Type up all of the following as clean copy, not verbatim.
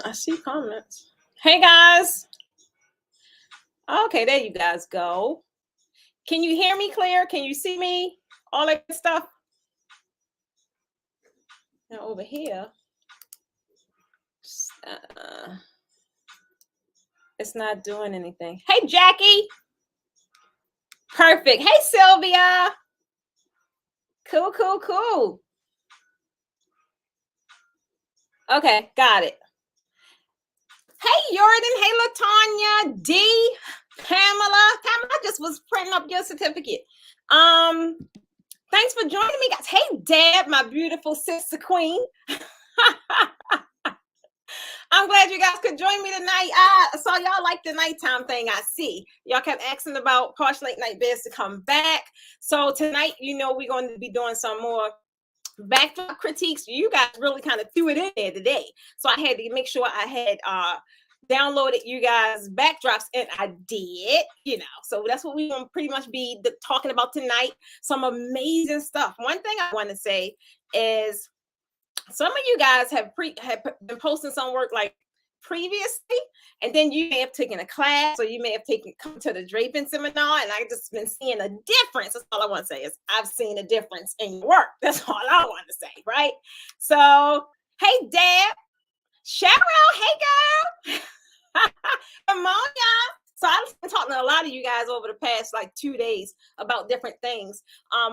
I see comments. Hey guys. Okay, there you guys go. Can you hear me clear? Can you see me? All that stuff. Now over here, it's not doing anything. Hey Jackie. Perfect. Hey Sylvia. Cool, cool, cool. Okay, got it. Hey Jordan. Hey Latanya. D. Pamela. Pamela just was printing up your certificate. Thanks for joining me, guys. Hey Deb, my beautiful sister queen. I'm glad you guys could join me tonight. I saw y'all like the nighttime thing. I see y'all kept asking about Posh Late Night Biz to come back. So tonight, you know, we're going to be doing some more backdrop critiques. You guys really kind of threw it in there today, so I had to make sure I had downloaded you guys backdrops, and I did, you know. So that's what we're gonna pretty much be talking about tonight. Some amazing stuff. One thing I want to say is some of you guys have been posting some work like previously, and then you may have taken a class, or you may have come to the draping seminar, and I just been seeing a difference. That's all I want to say is I've seen a difference in your work. That's all I want to say, right? So, hey Deb, Cheryl, hey girl. Come on, y'all. So I've been talking to a lot of you guys over the past like 2 days about different things.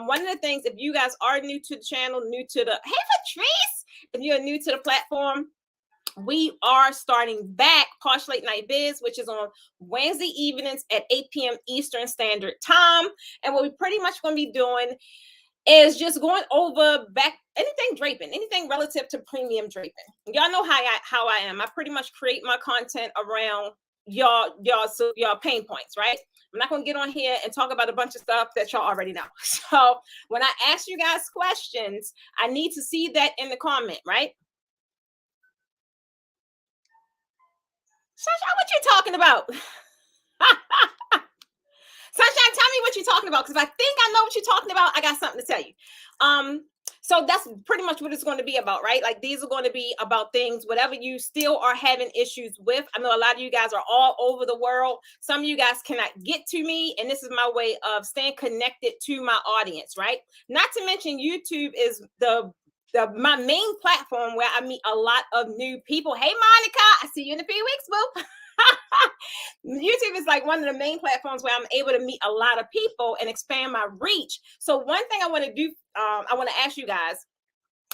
One of the things, if you guys are new to the channel, new to the, hey Patrice, if you're new to the platform, we are starting back Posh Late Night Biz, which is on Wednesday evenings at 8 p.m. Eastern Standard Time. And what we pretty much going to be doing is just going over back anything draping, anything relative to premium draping. Y'all know how I am. I pretty much create my content around y'all pain points, right? I'm not going to get on here and talk about a bunch of stuff that y'all already know. So when I ask you guys questions, I need to see that in the comment, right? Sunshine, what you talking about? Sunshine, tell me what you're talking about, because I think I know what you're talking about. I got something to tell you. So that's pretty much what it's going to be about, right? Like these are going to be about things, whatever you still are having issues with. I know a lot of you guys are all over the world. Some of you guys cannot get to me, and this is my way of staying connected to my audience, right? Not to mention YouTube is my main platform where I meet a lot of new people. Hey, Monica, I see you in a few weeks, boo. YouTube is like one of the main platforms where I'm able to meet a lot of people and expand my reach. So one thing I want to do, I want to ask you guys,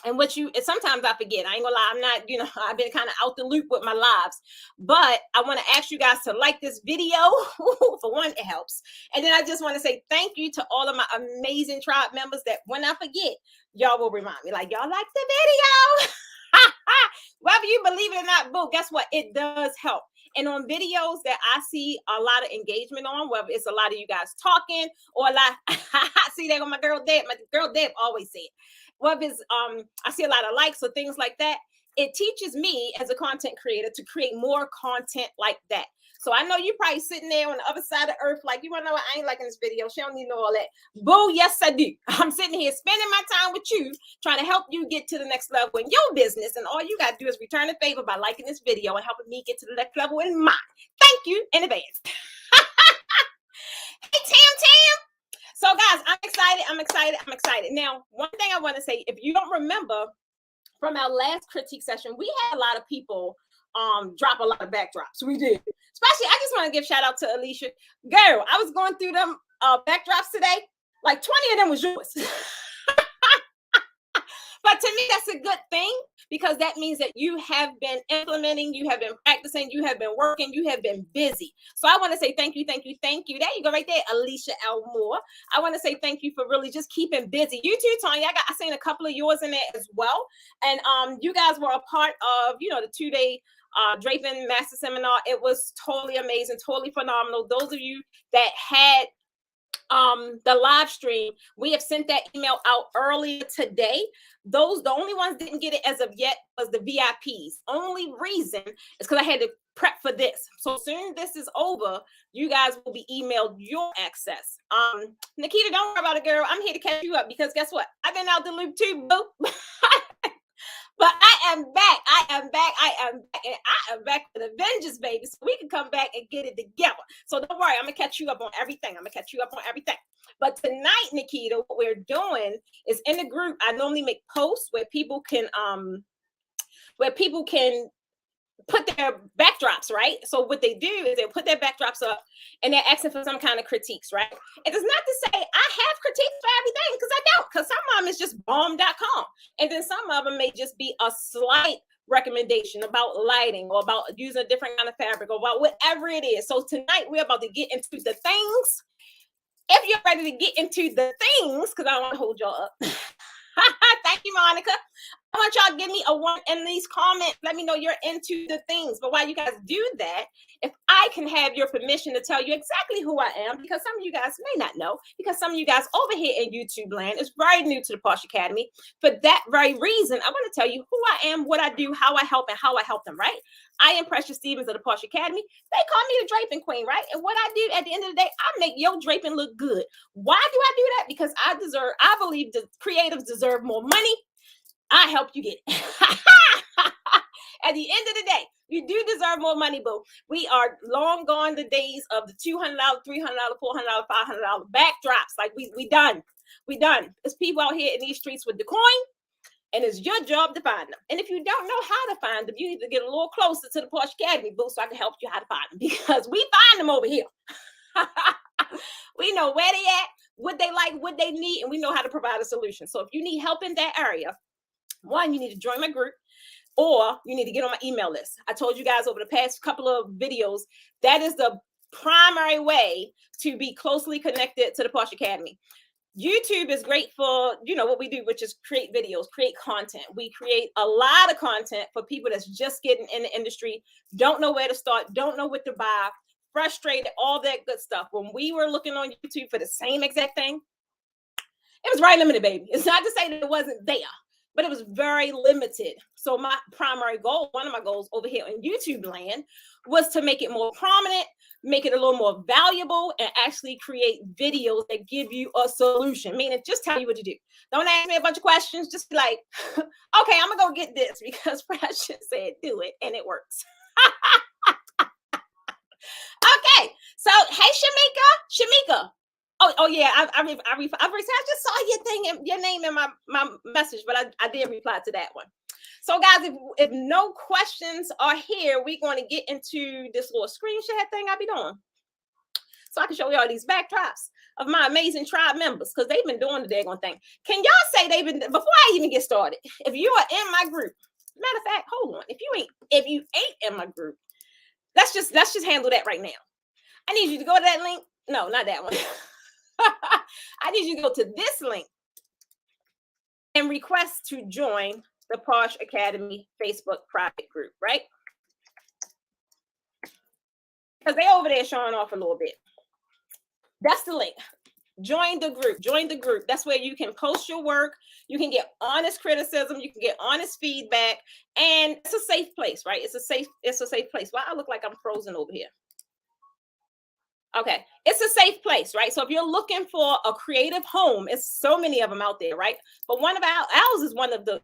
and sometimes I forget, I ain't gonna lie, I'm not, I've been kind of out the loop with my lives, but I want to ask you guys to like this video. For one, it helps. And then I just want to say thank you to all of my amazing tribe members that when I forget, y'all will remind me, like, y'all like the video. Whether you believe it or not, boo, guess what? It does help. And on videos that I see a lot of engagement on, whether it's a lot of you guys talking or a lot, I see that on my girl Deb. My girl Deb always said, whether it's I see a lot of likes or things like that, it teaches me as a content creator to create more content like that. So I know you're probably sitting there on the other side of earth, like, you want to know what? I ain't liking this video. She don't need to know all that. Boo, yes, I do. I'm sitting here spending my time with you, trying to help you get to the next level in your business. And all you got to do is return a favor by liking this video and helping me get to the next level in mine. Thank you in advance. Hey, Tam. So, guys, I'm excited. Now, one thing I want to say, if you don't remember from our last critique session, we had a lot of people drop a lot of backdrops. We did. Especially, I just want to give shout out to Alicia. Girl, I was going through them backdrops today. Like 20 of them was yours. But to me, that's a good thing, because that means that you have been implementing, you have been practicing, you have been working, you have been busy. So I want to say thank you. There you go right there, Alicia Elmore. I want to say thank you for really just keeping busy. You too, Tanya. I seen a couple of yours in there as well. And you guys were a part of, the 2-day draping master seminar. It was totally amazing, totally phenomenal. Those of you that had the live stream, we have sent that email out earlier today. The only ones didn't get it as of yet was the VIPs. Only reason is because I had to prep for this. So soon this is over, you guys will be emailed your access. Nikita, don't worry about it, girl. I'm here to catch you up, because guess what? I've been out the loop too, boo. But I am back. I am back. I am back. And I am back with a vengeance, baby. So we can come back and get it together. So don't worry. I'm going to catch you up on everything. But tonight, Nikita, what we're doing is in the group, I normally make posts where people can put their backdrops, right? So what they do is they put their backdrops up and they're asking for some kind of critiques, right? It is not to say I have critiques for everything, because I don't, because some of them is just bomb.com. And then some of them may just be a slight recommendation about lighting or about using a different kind of fabric or about whatever it is. So tonight we're about to get into the things. If you're ready to get into the things, because I don't want to hold y'all up. Thank you, Monica. I want y'all to give me a one in these comments. Let me know you're into the things. But while you guys do that, if I can have your permission to tell you exactly who I am, because some of you guys may not know, because some of you guys over here in YouTube land is very new to the Posh Academy. For that very reason, I want to tell you who I am, what I do, how I help, and how I help them, right? I am Precious Stevens of the Posh Academy. They call me the draping queen, right? And what I do at the end of the day, I make your draping look good. Why do I do that? Because I believe the creatives deserve more money. I help you get it. At the end of the day, you do deserve more money, boo. We are long gone the days of the $200, $300, $400, $500 backdrops. Like we done. There's people out here in these streets with the coin, and it's your job to find them. And if you don't know how to find them, you need to get a little closer to the Posh Academy, boo, so I can help you how to find them, because we find them over here. We know where they at, what they like, what they need, and we know how to provide a solution. So if you need help in that area, one, you need to join my group, or you need to get on my email list. I told you guys over the past couple of videos, that is the primary way to be closely connected to the Posh Academy. YouTube is great for, what we do, which is create videos, create content. We create a lot of content for people that's just getting in the industry, don't know where to start, don't know what to buy, frustrated, all that good stuff. When we were looking on YouTube for the same exact thing, it was very limited, baby. It's not to say that it wasn't there, but it was very limited. So my primary goal, one of my goals over here in YouTube land, was to make it more prominent, make it a little more valuable, and actually create videos that give you a solution. Meaning, just tell you what to do. Don't ask me a bunch of questions. Just be like, okay, I'm going to go get this because Precious said do it, and it works. Okay, so hey, Shamika. Oh yeah, I just saw your thing, your name in my message, but I did reply to that one. So guys, if no questions are here, we're going to get into this little screen share thing I be doing, so I can show you all these backdrops of my amazing tribe members, because they've been doing the daggone thing. Can y'all say they've been, before I even get started, if you are in my group, matter of fact, hold on, if you ain't in my group, let's just handle that right now. I need you to go to that link. No, not that one. I need you to go to this link and request to join the Posh Academy Facebook private group, right? Because they over there showing off a little bit. That's the link. Join the group. That's where you can post your work. You can get honest criticism. You can get honest feedback. And it's a safe place, right? It's a safe place. Why I look like I'm frozen over here? Okay, it's a safe place, right? So if you're looking for a creative home, it's so many of them out there, right? But one of ours is one of the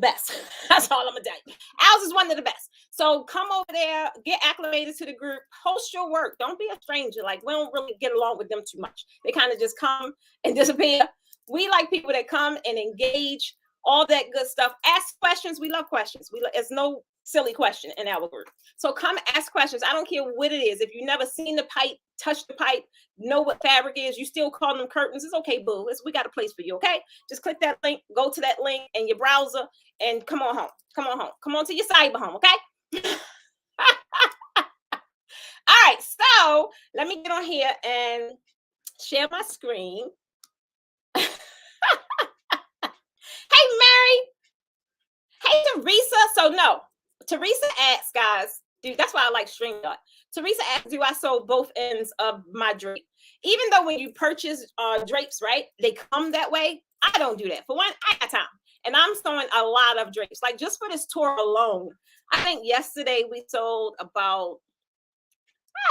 best. That's all I'm gonna tell you. Ours is one of the best. So come over there, get acclimated to the group, post your work. Don't be a stranger. Like, we don't really get along with them too much. They kind of just come and disappear. We like people that come and engage, all that good stuff. Ask questions. We love questions. It's no silly question in our group. So come ask questions. I don't care what it is. If you've never seen the pipe, touch the pipe, know what fabric is, you still call them curtains, it's okay, boo. We got a place for you, okay? Just click that link, go to that link in your browser, and come on home. Come on to your cyber home, okay? All right, so let me get on here and share my screen. Hey, Mary. Hey, Teresa. So no, Teresa asks, guys, dude, that's why I like StreamYard. Teresa asks, do I sew both ends of my drape? Even though when you purchase drapes, right, they come that way, I don't do that. For one, I got time. And I'm sewing a lot of drapes. Like, just for this tour alone, I think yesterday we sold about,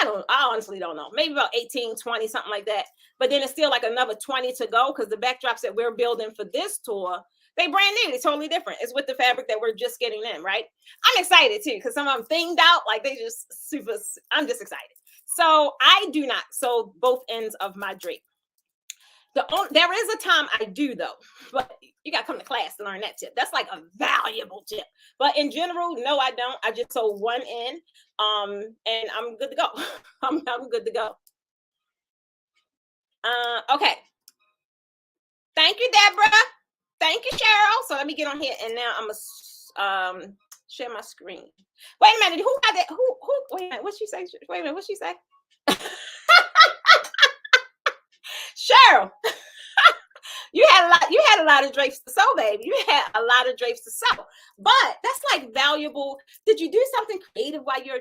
I honestly don't know, maybe about 18, 20, something like that. But then it's still like another 20 to go, because the backdrops that we're building for this tour, They brand new. They're totally different. It's with the fabric that we're just getting in, right? I'm excited too because some of them thinged out like they just super. I'm just excited. So I do not sew both ends of my drape. There is a time I do though, but you got to come to class to learn that tip. That's like a valuable tip. But in general, no, I don't. I just sew one end, and I'm good to go. I'm good to go. Okay. Thank you, Deborah. Thank you, Cheryl. So let me get on here, and now I'm gonna share my screen. Wait a minute. Who got that? Who? Wait a minute. What she say? Wait a minute. What she say? Cheryl. You had a lot of drapes to sew, baby. You had a lot of drapes to sew. But that's like valuable. Did you do something creative while you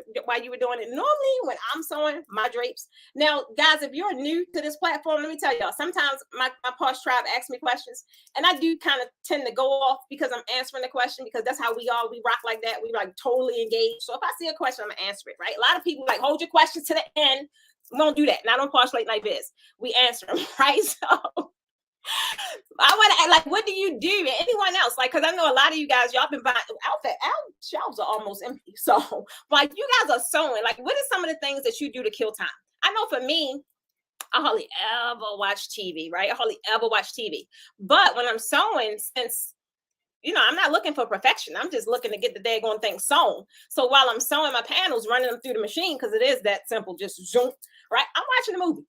were doing it? Normally, when I'm sewing my drapes, now guys, if you're new to this platform, let me tell y'all, sometimes my Posh Tribe asks me questions, and I do kind of tend to go off because I'm answering the question, because that's how we rock like that. We like totally engaged. So if I see a question, I'm gonna answer it, right? A lot of people like hold your questions to the end. We don't do that. Not on Posh Late Night Biz. We answer them, right? So I want to like, what do you do? Anyone else? Like, because I know a lot of you guys, y'all been buying outfit. Our shelves are almost empty. So, like, you guys are sewing. Like, what are some of the things that you do to kill time? I know for me, I hardly ever watch TV, right? I hardly ever watch TV. But when I'm sewing, since I'm not looking for perfection. I'm just looking to get the daggone thing sewn. So while I'm sewing my panels, running them through the machine, because it is that simple, just zoom, right? I'm watching a movie.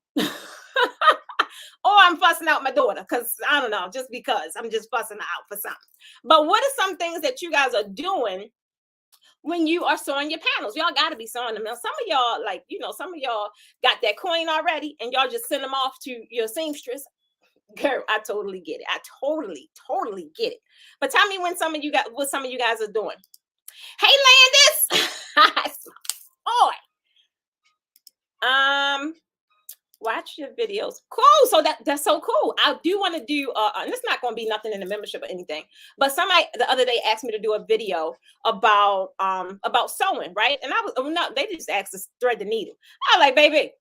Or I'm fussing out my daughter because I don't know, just because I'm just fussing out for something. But what are some things that you guys are doing when you are sewing your panels? Y'all got to be sewing them. Now, some of y'all, like, some of y'all got that coin already and y'all just send them off to your seamstress. Girl, I totally get it. I totally get it. But tell me what some of you guys are doing. Hey, Landis. Boy. Watch your videos. Cool. So that's so cool. I do want to do and it's not going to be nothing in the membership or anything, but somebody the other day asked me to do a video about sewing, right? And I was no, they just asked to thread the needle. I was like, baby,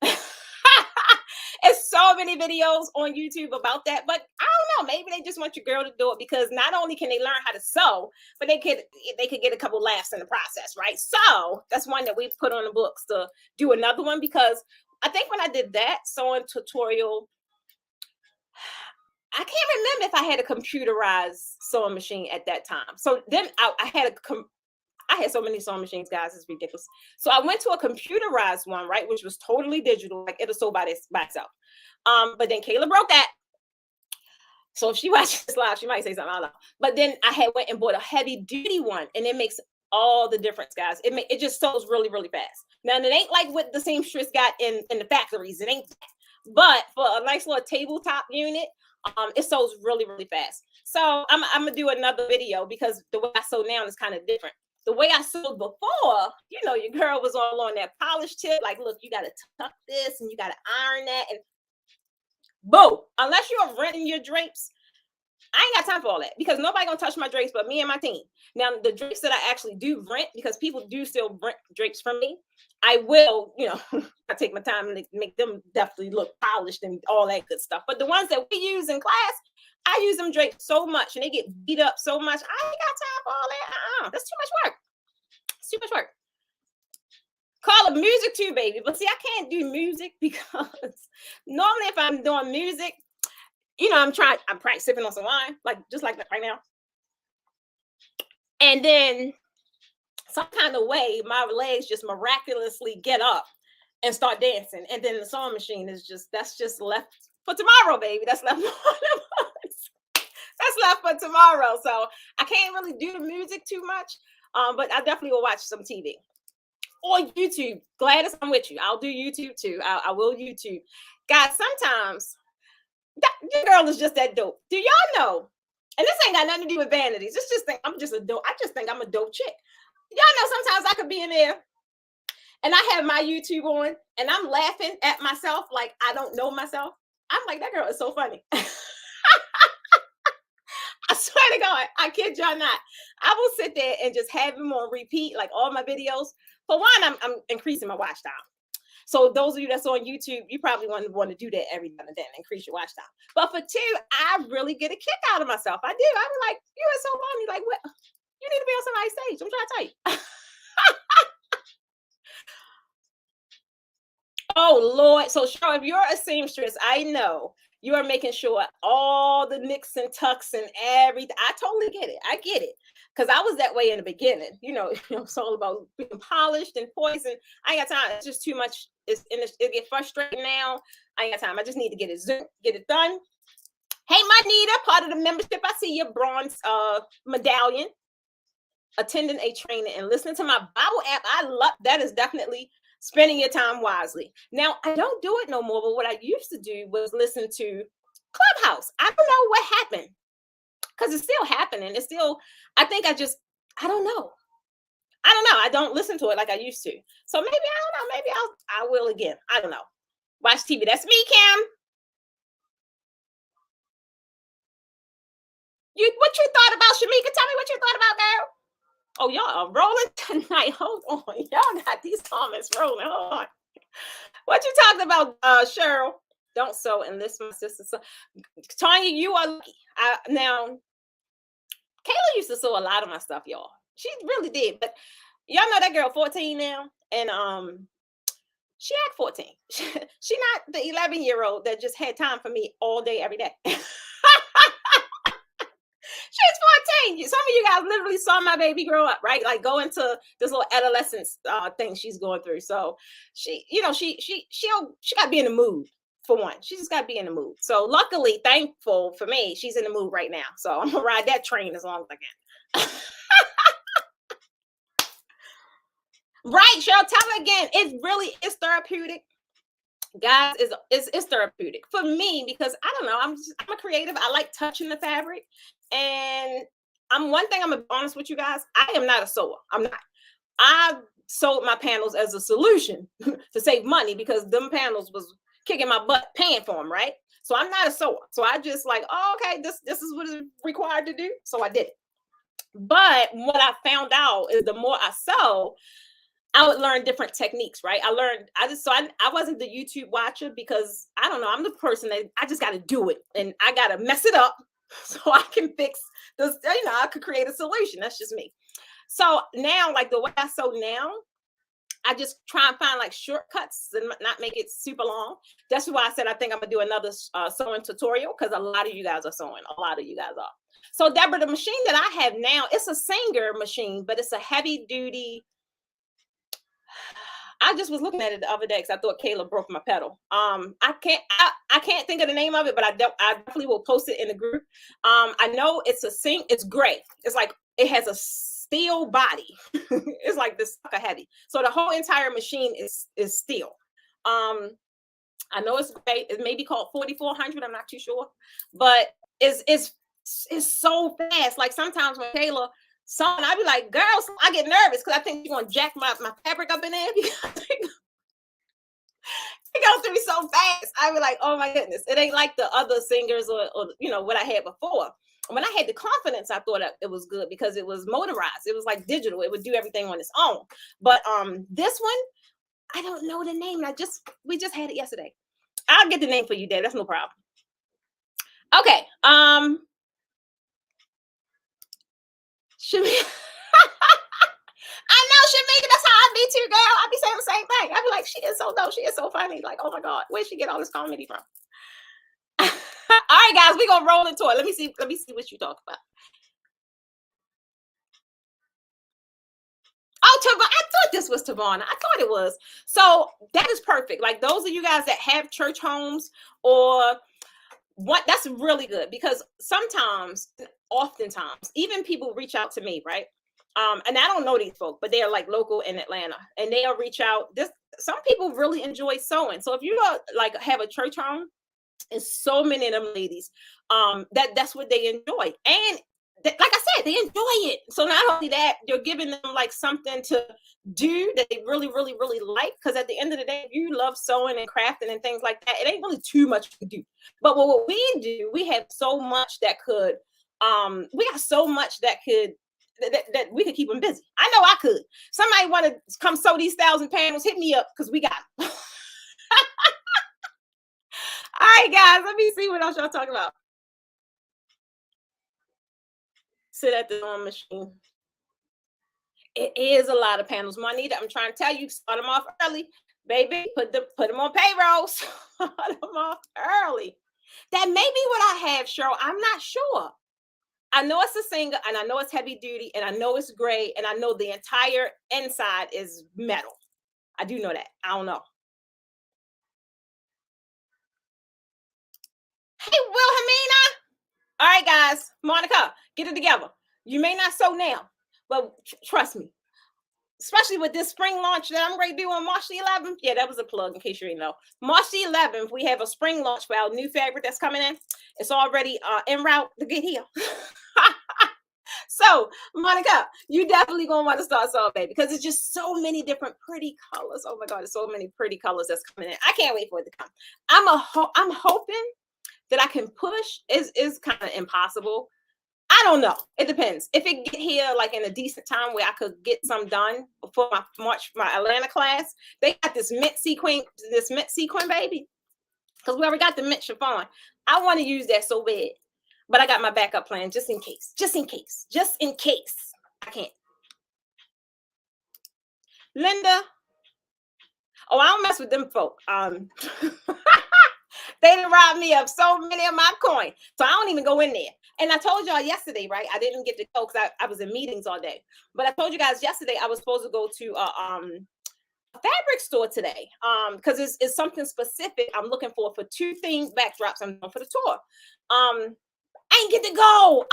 it's so many videos on YouTube about that, but I don't know, maybe they just want your girl to do it because not only can they learn how to sew, but they could get a couple laughs in the process, right? So that's one that we've put on the books to do another one, because I think when I did that sewing tutorial, I can't remember if I had a computerized sewing machine at that time. So then I had so many sewing machines, guys, it's ridiculous. So I went to a computerized one, right, which was totally digital, like it'll sew by itself. But then Kayla broke that. So if she watches this live, she might say something, I don't know. But then I went and bought a heavy duty one, and it makes all the difference, guys. It just sews really, really fast. Now, it ain't like what the seamstress got in the factories. It ain't that. But for a nice little tabletop unit, it sews really, really fast. So I'm gonna do another video because the way I sew now is kind of different. The way I sewed before, your girl was all on that polish tip. Like, look, you gotta tuck this and you gotta iron that, and boom. Unless you're renting your drapes, I ain't got time for all that because nobody gonna touch my drapes but me and my team. Now, the drapes that I actually do rent, because people do still rent drapes from me, I will, I take my time to make them definitely look polished and all that good stuff. But the ones that we use in class, I use them drapes so much and they get beat up so much. I ain't got time for all that. That's too much work. It's too much work. Call it music too, baby. But see, I can't do music because normally if I'm doing music, I'm probably sipping on some wine, just like that right now. And then some kind of way, my legs just miraculously get up and start dancing. And then the sewing machine that's just left for tomorrow, baby. That's left that's left for tomorrow. So I can't really do the music too much. But I definitely will watch some TV or YouTube. Gladys, I'm with you. I'll do YouTube too. I will YouTube. Guys, sometimes your girl is just that dope. Do y'all know? And this ain't got nothing to do with vanities. It's just I'm just a dope. I just think I'm a dope chick. Y'all know sometimes I could be in there and I have my YouTube on and I'm laughing at myself like I don't know myself. I'm like, that girl is so funny. I swear to God, I kid y'all not. I will sit there and just have him on repeat, like all my videos. For one, I'm increasing my watch time. So those of you that's on YouTube, you probably want to do that every now and then, increase your watch time. But for two, I really get a kick out of myself. I do. I'm like, you are so funny. Like, what? You need to be on somebody's stage. I'm trying to tell you. Oh Lord. So Cheryl, if you're a seamstress, I know you are making sure all the nicks and tucks and everything. I totally get it. I get it. Because I was that way in the beginning. It's all about being polished and poised. I ain't got time. It's just too much. It get frustrating now. I ain't got time. I just need to get it done. Hey, Manita, part of the membership. I see your bronze medallion. Attending a training and listening to my Bible app. I love that. Is definitely spending your time wisely. Now, I don't do it no more, but what I used to do was listen to Clubhouse. I don't know what happened because it's still happening. It's still, I think I don't know. I don't listen to it like I used to. So maybe, I don't know, maybe I will again. I don't know. Watch TV. That's me, Cam. What you thought about Shamika? Tell me what you thought about, girl. Oh, y'all are rolling tonight. Hold on. Y'all got these comments rolling. Hold on. What you talking about, Cheryl? Don't sew and list my sister. So, Tanya, you are lucky. Now, Kayla used to sew a lot of my stuff, y'all. She really did. But y'all know that girl 14 now. And she had 14. She not the 11-year-old that just had time for me all day, every day. She's 14. Some of you guys literally saw my baby grow up, right? Like go into this little adolescence thing she's going through. So she got to be in the mood for one. She just got to be in the mood. So luckily, thankful for me, she's in the mood right now. So I'm gonna ride that train as long as I can. Right, Cheryl, tell me again. It's therapeutic. Guys, it's therapeutic for me because I don't know. I'm a creative. I like touching the fabric, and I'm gonna be honest with you guys. I am not a sewer. I'm not. I sold my panels as a solution to save money because them panels was kicking my butt paying for them, right? So I'm not a sewer. So I just like, oh, okay, this is what is required to do. So I did it. But what I found out is the more I sew, I would learn different techniques, right? I wasn't the YouTube watcher because I don't know. I'm the person that I just got to do it and I got to mess it up so I can fix this. I could create a solution. That's just me. So now, like the way I sew now, I just try and find like shortcuts and not make it super long. That's why I said I think I'm gonna do another sewing tutorial because a lot of you guys are sewing. A lot of you guys are. So Deborah, the machine that I have now, it's a Singer machine, but it's a heavy duty. I just was looking at it the other day because I thought Kayla broke my pedal. I can't think of the name of it, but I definitely will post it in the group. I know it's a Singer. It's gray. It's like it has a steel body. It's like this sucker heavy. So the whole entire machine is steel. I know it's great. It may be called 4400. I'm not too sure, but it's so fast. Like sometimes when Kayla sewing, I be like, girls, I get nervous because I think you're gonna jack my fabric up in there because it goes through so fast. I be like, oh my goodness, it ain't like the other Singers or what I had before. When I had the confidence, I thought it was good because it was motorized. It was like digital. It would do everything on its own. But this one, I don't know the name. We just had it yesterday. I'll get the name for you, Dad. That's no problem. Okay. Shamika. I know, Shamika. That's how I be too, girl. I be saying the same thing. I be like, she is so dope. She is so funny. Like, oh my God, where'd she get all this comedy from? All right, guys, we're gonna roll into it. Let me see what you talk about. Oh, Tavana. I thought this was Tavana. I thought it was. So that is perfect. Like those of you guys that have church homes or what, that's really good because oftentimes, even people reach out to me, right? And I don't know these folks, but they're like local in Atlanta and they'll reach out. Some people really enjoy sewing. So if you like have a church home, and so many of them ladies, that's what they enjoy. And like I said, they enjoy it. So not only that, you're giving them like something to do that they really, really, really like. Because at the end of the day, if you love sewing and crafting and things like that, it ain't really too much to do. But what we do, we have so much that could, we got so much that we could keep them busy. I know I could. Somebody want to come sew these 1,000 panels, hit me up because we got them. All right, guys, let me see what else y'all talking about. Sit at the sewing machine. It is a lot of panels, Juanita. I'm trying to tell you, start them off early, baby. Put them on payroll. Start them off early. That may be what I have, Cheryl. I'm not sure. I know it's a single, and I know it's heavy duty, and I know it's gray, and I know the entire inside is metal. I do know that. I don't know. Hey, Wilhelmina. All right, guys. Monica, get it together. You may not sew now, but trust me, especially with this spring launch that I'm going to do on March the 11th. Yeah, that was a plug in case you didn't know. March the 11th, we have a spring launch for our new fabric that's coming in. It's already en route to get here. So, Monica, you definitely going to want to start sewing, baby, because it's just so many different pretty colors. Oh my God, there's so many pretty colors that's coming in. I can't wait for it to come. I'm hoping that I can push. Is kind of impossible. I don't know. It depends. If it get here like in a decent time where I could get some done before my Atlanta class, they got this mint sequin, baby. Because we already got the mint chiffon. I want to use that so bad. But I got my backup plan just in case. Just in case. Just in case. I can't. Linda. Oh, I don't mess with them folk. They done robbed me of so many of my coins. So I don't even go in there. And I told y'all yesterday, right? I didn't get to go because I was in meetings all day. But I told you guys yesterday I was supposed to go to a fabric store today. Because it's something specific I'm looking for 2 themed backdrops I'm doing for the tour. I ain't get to go.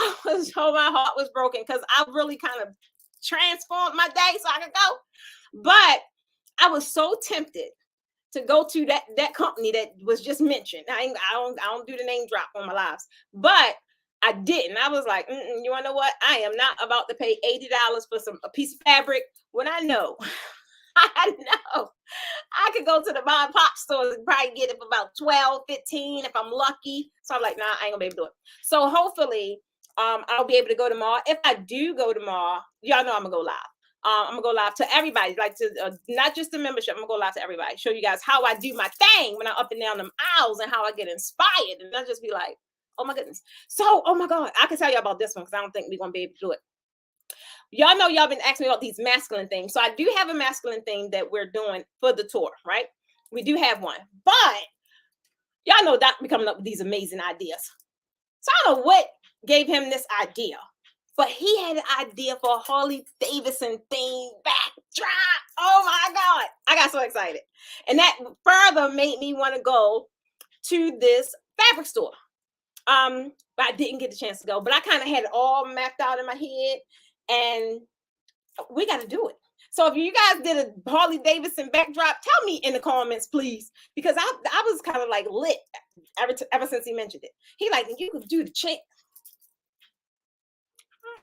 So my heart was broken because I really kind of transformed my day so I could go. But I was so tempted to go to that company that was just mentioned. I don't do the name drop on my lives, but I didn't. I was like, you want to know what? I am not about to pay $80 for a piece of fabric when I know, I could go to the mom and pop stores and probably get it for about 12, 15 if I'm lucky. So I'm like, nah, I ain't gonna be able to do it. So hopefully, I'll be able to go tomorrow. If I do go tomorrow, y'all know I'm gonna go live. I'm gonna go live to everybody, like to not just the membership. I'm gonna go live to everybody, show you guys how I do my thing when I'm up and down them aisles and how I get inspired, and not just be like, oh my goodness. So, oh my God, I can tell you about this one because I don't think we're gonna be able to do it. Y'all know y'all been asking me about these masculine things. So I do have a masculine thing that we're doing for the tour, right? We do have one, but y'all know Doc be coming up with these amazing ideas. So I don't know what gave him this idea. But he had an idea for a Harley Davidson theme backdrop. Oh my God. I got so excited. And that further made me want to go to this fabric store. But I didn't get the chance to go. But I kind of had it all mapped out in my head. And we got to do it. So if you guys did a Harley Davidson backdrop, tell me in the comments, please. Because I was kind of like lit ever since he mentioned it. He like, you could do the chain.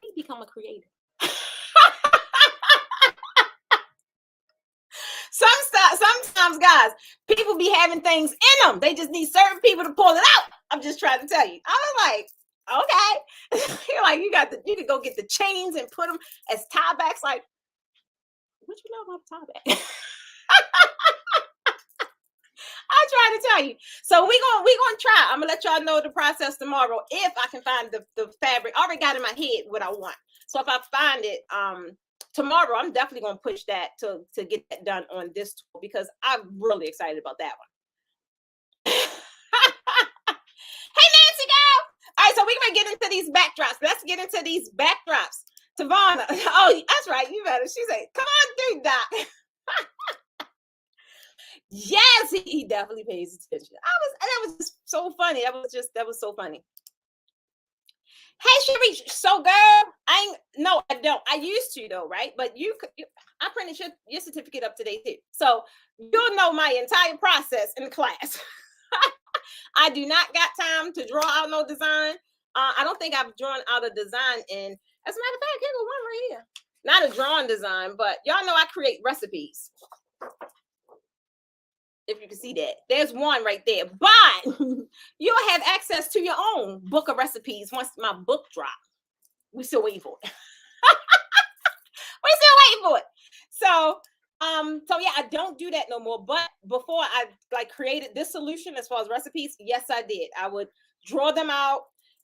He become a creator. Sometimes, guys, people be having things in them. They just need certain people to pull it out. I'm just trying to tell you. I was like, okay. You're like, you could go get the chains and put them as tie backs. Like, what you know about tie back? I try to tell you. So we're gonna try. I'm gonna let y'all know the process tomorrow if I can find the fabric. I already got in my head what I want. So if I find it tomorrow, I'm definitely gonna push that to get that done on this tour because I'm really excited about that one. Hey Nancy girl. All right, so we're gonna get into these backdrops. Let's get into these backdrops. Tavana. Oh, that's right. You better. She said, come on through, Doc. Yes, he definitely pays attention. That was just so funny. That was so funny. Hey, Sherry, so girl, I don't. I used to though, right? But I printed your certificate up today too, so you'll know my entire process in the class. I do not got time to draw out no design. I don't think I've drawn out a design in. As a matter of fact, here's one right here. Not a drawing design, but y'all know I create recipes. If you can see that, there's one right there. But you'll have access to your own book of recipes once my book drop. We're still waiting for it. We're still waiting for it. So So yeah, I don't do that no more. But before I like created this solution as far as recipes, yes, I did. I would draw them out,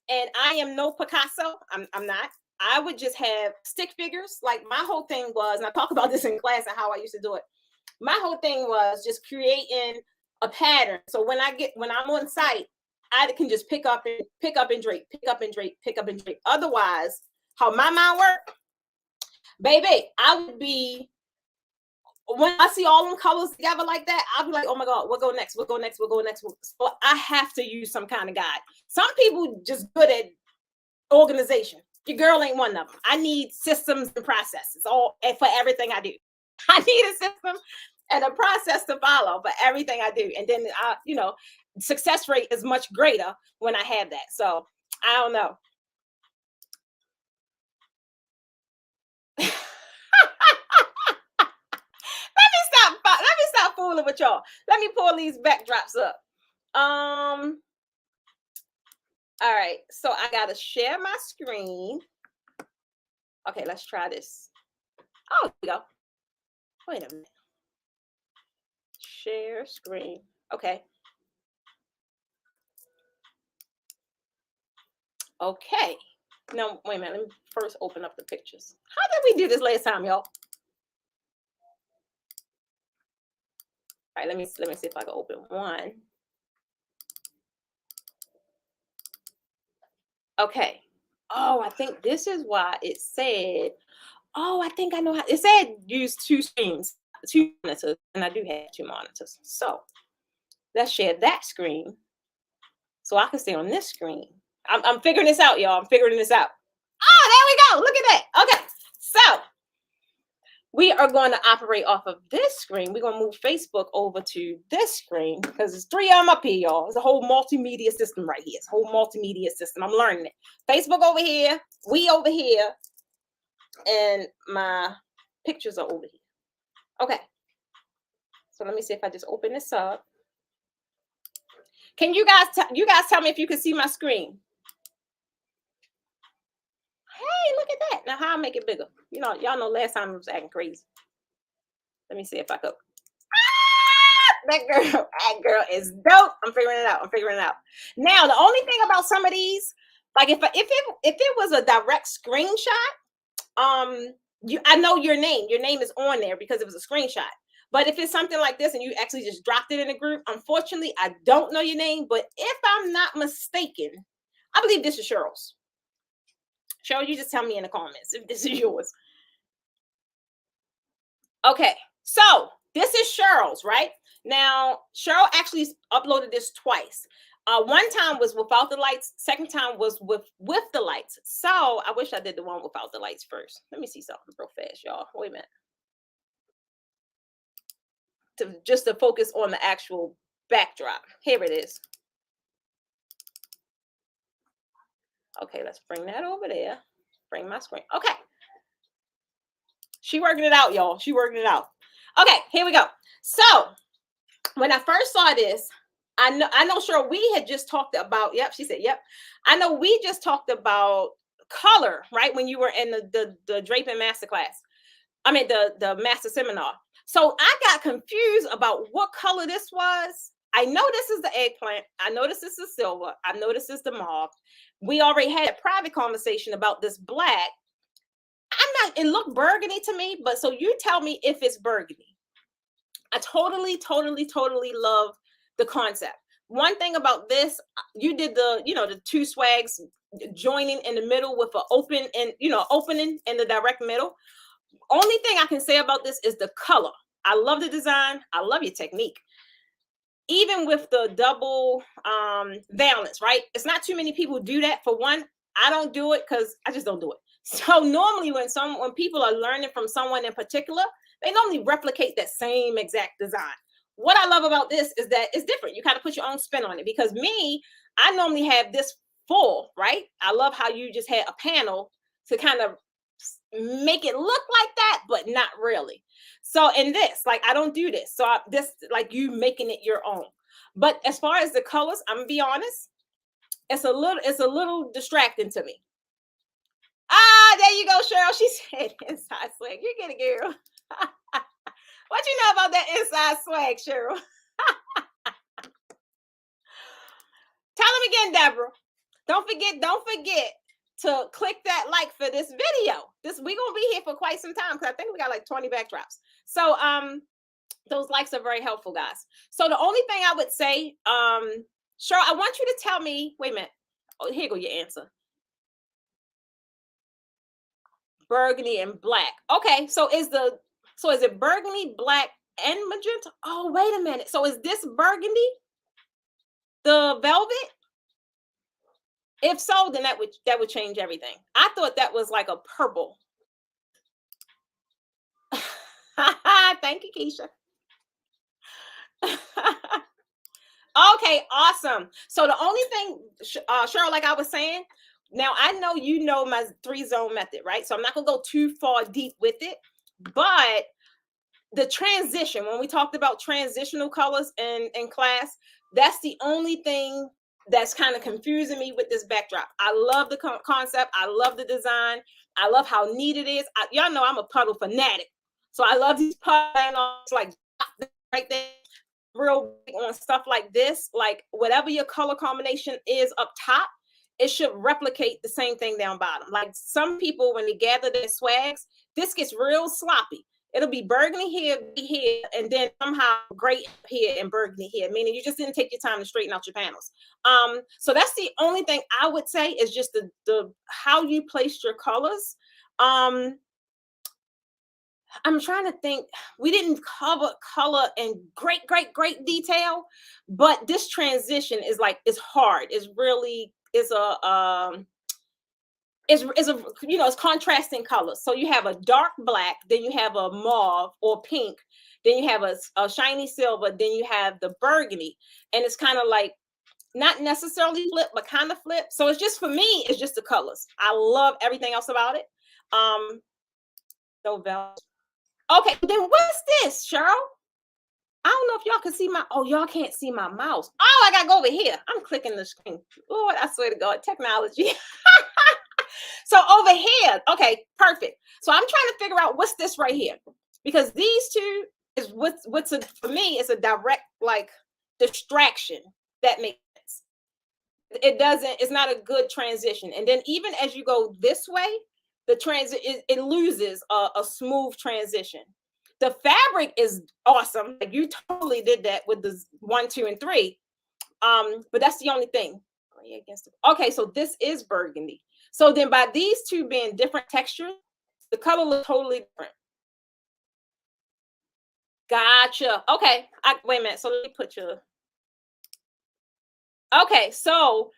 and I am no Picasso. I'm not. I would just have stick figures. Like my whole thing was, and I talk about this in class and how I used to do it. My whole thing was just creating a pattern. So when I'm on site, I can just pick up and drape, pick up and drape, pick up and drape. Otherwise, how my mind worked, baby, I would be, when I see all them colors together like that, I'll be like, oh my God, we'll go next, we'll go next, we'll go next. So I have to use some kind of guide. Some people just good at organization. Your girl ain't one of them. I need systems and processes all for everything I do. I need a system and a process to follow for everything I do. And then success rate is much greater when I have that. So I don't know. Let me stop fooling with y'all. Let me pull these backdrops up. All right, so I gotta share my screen. Okay, let's try this. Oh, here we go. Wait a minute. Share screen. Okay. Okay. No, wait a minute. Let me first open up the pictures. How did we do this last time, y'all? All right, let me see if I can open one. Okay. Oh, I think this is why it said, oh, I think I know how. It said use two screens, two monitors, and I do have two monitors. So let's share that screen so I can stay on this screen. I'm figuring this out, y'all. I'm figuring this out. Oh, there we go. Look at that. Okay. So we are going to operate off of this screen. We're going to move Facebook over to this screen because there's three of them up here, y'all. It's a whole multimedia system right here. It's a whole multimedia system. I'm learning it. Facebook over here, we over here, and my pictures are over here. Okay. So let me see if I just open this up. Can you guys tell me if you can see my screen? Hey, look at that. Now how I make it bigger? Y'all know last time I was acting crazy. Let me see if I could. That girl is dope. I'm figuring it out. Now, the only thing about some of these, like if it was a direct screenshot, I know your name. Your name is on there because it was a screenshot. But if it's something like this and you actually just dropped it in a group, unfortunately, I don't know your name. But if I'm not mistaken, I believe this is Cheryl's. Cheryl, you just tell me in the comments if this is yours. Okay, so this is Cheryl's, right? Now, Cheryl actually uploaded this twice. One time was without the lights. Second time was with the lights. So I wish I did the one without the lights first. Let me see something real fast, y'all. Wait a minute. Just to focus on the actual backdrop. Here it is. Okay, let's bring that over there. Bring my screen. Okay. She working it out, y'all. She working it out. Okay, here we go. So when I first saw this, I know sure we had just talked about, yep, she said, yep. I know we just talked about color, right? When you were in the draping masterclass. I mean the master seminar. So I got confused about what color this was. I know this is the eggplant. I know this is the silver. I know this is the mauve. We already had a private conversation about this black. It looked burgundy to me, but so you tell me if it's burgundy. I totally love the concept. One thing about this, you did the two swags joining in the middle with an opening in the direct middle. Only thing I can say about this is the color. I love the design. I love your technique. Even with the double valence, right? It's not too many people do that. For one, I don't do it because I just don't do it. So normally when people are learning from someone in particular, they normally replicate that same exact design. What I love about this is that it's different. You kind of put your own spin on it because I normally have this full, right? I love how you just had a panel to kind of make it look like that, but not really. So in this, like, I don't do this. So this, like you making it your own. But as far as the colors, I'm gonna be honest, it's a little distracting to me. There you go, Cheryl. She said inside swag. You get it, girl. What you know about that inside swag, Cheryl? Tell them again, Deborah. Don't forget to click that like for this video. We're gonna be here for quite some time because I think we got like 20 backdrops. So those likes are very helpful, guys. So the only thing I would say, Cheryl, I want you to tell me, wait a minute. Oh, here go your answer. Burgundy and black. Okay, so is it burgundy, black, and magenta? Oh, wait a minute. So is this burgundy? The velvet? If so, then that would change everything. I thought that was like a purple. Thank you, Keisha. Okay, awesome. So the only thing, Cheryl, like I was saying, now I know you know my 3-zone method, right? So I'm not gonna go too far deep with it, but the transition, when we talked about transitional colors in class, that's the only thing that's kind of confusing me with this backdrop. I love the concept. I love the design. I love how neat it is. Y'all know I'm a puddle fanatic. So I love these puddles like right there. Real big on stuff like this. Like whatever your color combination is up top, it should replicate the same thing down bottom. Like some people, when they gather their swags, this gets real sloppy. It'll be burgundy here, and then somehow gray here and burgundy here, meaning you just didn't take your time to straighten out your panels. So that's the only thing I would say is just the how you placed your colors. I'm trying to think. We didn't cover color in great detail, but this transition is hard. It's really it's contrasting colors. So you have a dark black, then you have a mauve or pink, then you have a shiny silver, then you have the burgundy, and it's kind of like not necessarily flip, but kind of flip. So it's just, for me, it's just the colors. I love everything else about it. Okay, then what's this, Cheryl? I don't know if y'all can see y'all can't see my mouse. Oh, I gotta go over here. I'm clicking the screen. Lord, I swear to God, technology. So over here, okay, perfect. So I'm trying to figure out what's this right here, because these two is for me, it's a direct distraction. That makes sense. It's not a good transition. And then even as you go this way, the it loses a smooth transition. The fabric is awesome. Like you totally did that with the 1, 2, and 3. But that's the only thing. Okay, so this is burgundy. So then by these two being different textures, the color looks totally different. Gotcha. Okay. Wait a minute. So let me put your. Okay, so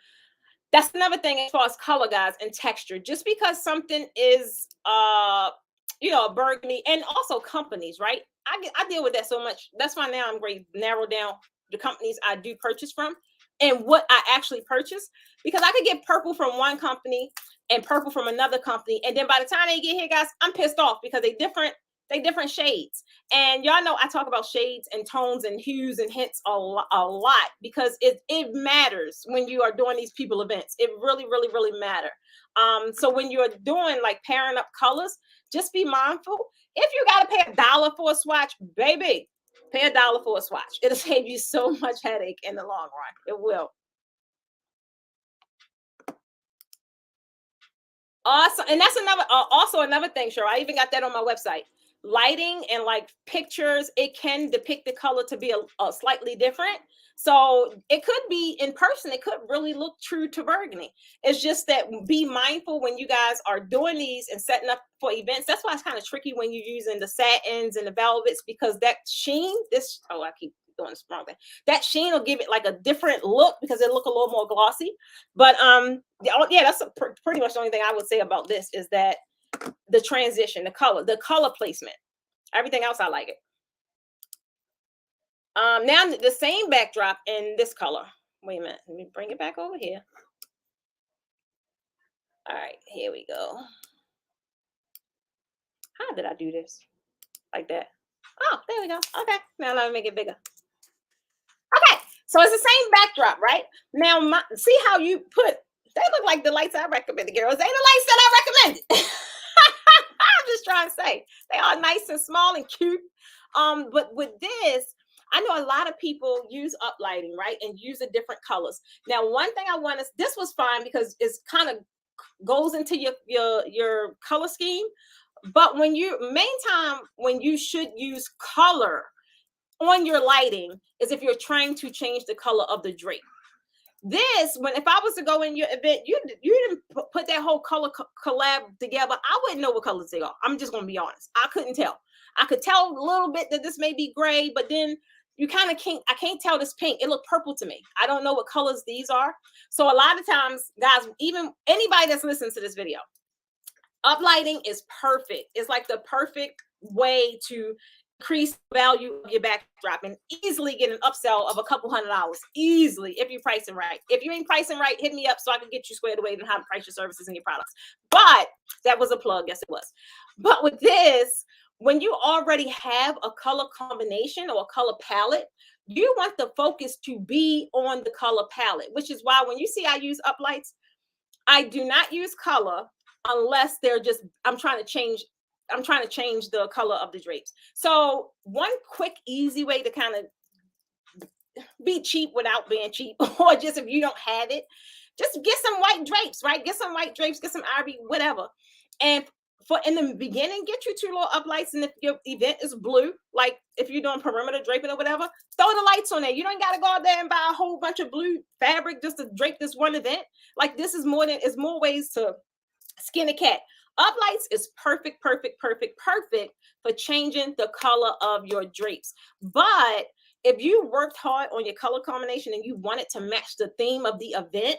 that's another thing as far as color, guys, and texture. Just because something is a burgundy, and also companies, right? I deal with that so much. That's why now I'm going to narrow down the companies I do purchase from and what I actually purchase, because I could get purple from one company and purple from another company, and then by the time they get here, guys, I'm pissed off because they different shades. And y'all know I talk about shades and tones and hues and hints a lot because it matters when you are doing these people events. It really matter. So when you're doing like pairing up colors, just be mindful. If you got to pay $1 for a swatch, baby, pay $1 for a swatch. It'll save you so much headache in the long run. It will. Awesome. And that's another thing, sure. I even got that on my website. Lighting and like pictures, it can depict the color to be a slightly different. So it could be in person, it could really look true to burgundy. It's just that be mindful when you guys are doing these and setting up for events. That's why it's kind of tricky when you're using the satins and the velvets, because that sheen, I keep doing this wrong thing. That sheen will give it like a different look because it look a little more glossy. But yeah, that's pretty much the only thing I would say about this is that the transition, the color placement, everything else I like it. Now the same backdrop in this color. Wait a minute, let me bring it back over here. All right, here we go. How did I do this? Like that. Oh, there we go. Okay, now let me make it bigger. Okay, so it's the same backdrop, right? Now, see how you put, they look like the lights I recommended, girls. They the lights that I recommended. I'm just trying to say, they are nice and small and cute. But with this, I know a lot of people use uplighting, right? And use the different colors. Now, one thing I want to, this was fine because it's kind of goes into your color scheme. But when you main time when you should use color on your lighting is if you're trying to change the color of the drape. This, when if I was to go in your event, you didn't put that whole color collab together, I wouldn't know what colors they are. I'm just gonna be honest. I couldn't tell. I could tell a little bit that this may be gray, but then you kind of can't. I can't tell this pink. It looked purple to me. I don't know what colors these are. So a lot of times, guys, even anybody that's listening to this video, uplighting is perfect. It's like the perfect way to increase the value of your backdrop and easily get an upsell of a couple $100 easily if you're pricing right. If you ain't pricing right, hit me up so I can get you squared away on how to price your services and your products. But that was a plug. Yes, it was. But with this, when you already have a color combination or a color palette, you want the focus to be on the color palette, which is why when you see I use uplights, I do not use color unless they're just, I'm trying to change the color of the drapes. So one quick, easy way to kind of be cheap without being cheap, or just if you don't have it, just get some white drapes, right? Get some white drapes, get some ivory, whatever. And for in the beginning, get you 2 little uplights. And if your event is blue, like if you're doing perimeter draping or whatever, throw the lights on there. You don't got to go out there and buy a whole bunch of blue fabric just to drape this one event. Like this is more ways to skin a cat. Uplights is perfect for changing the color of your drapes. But if you worked hard on your color combination and you want it to match the theme of the event,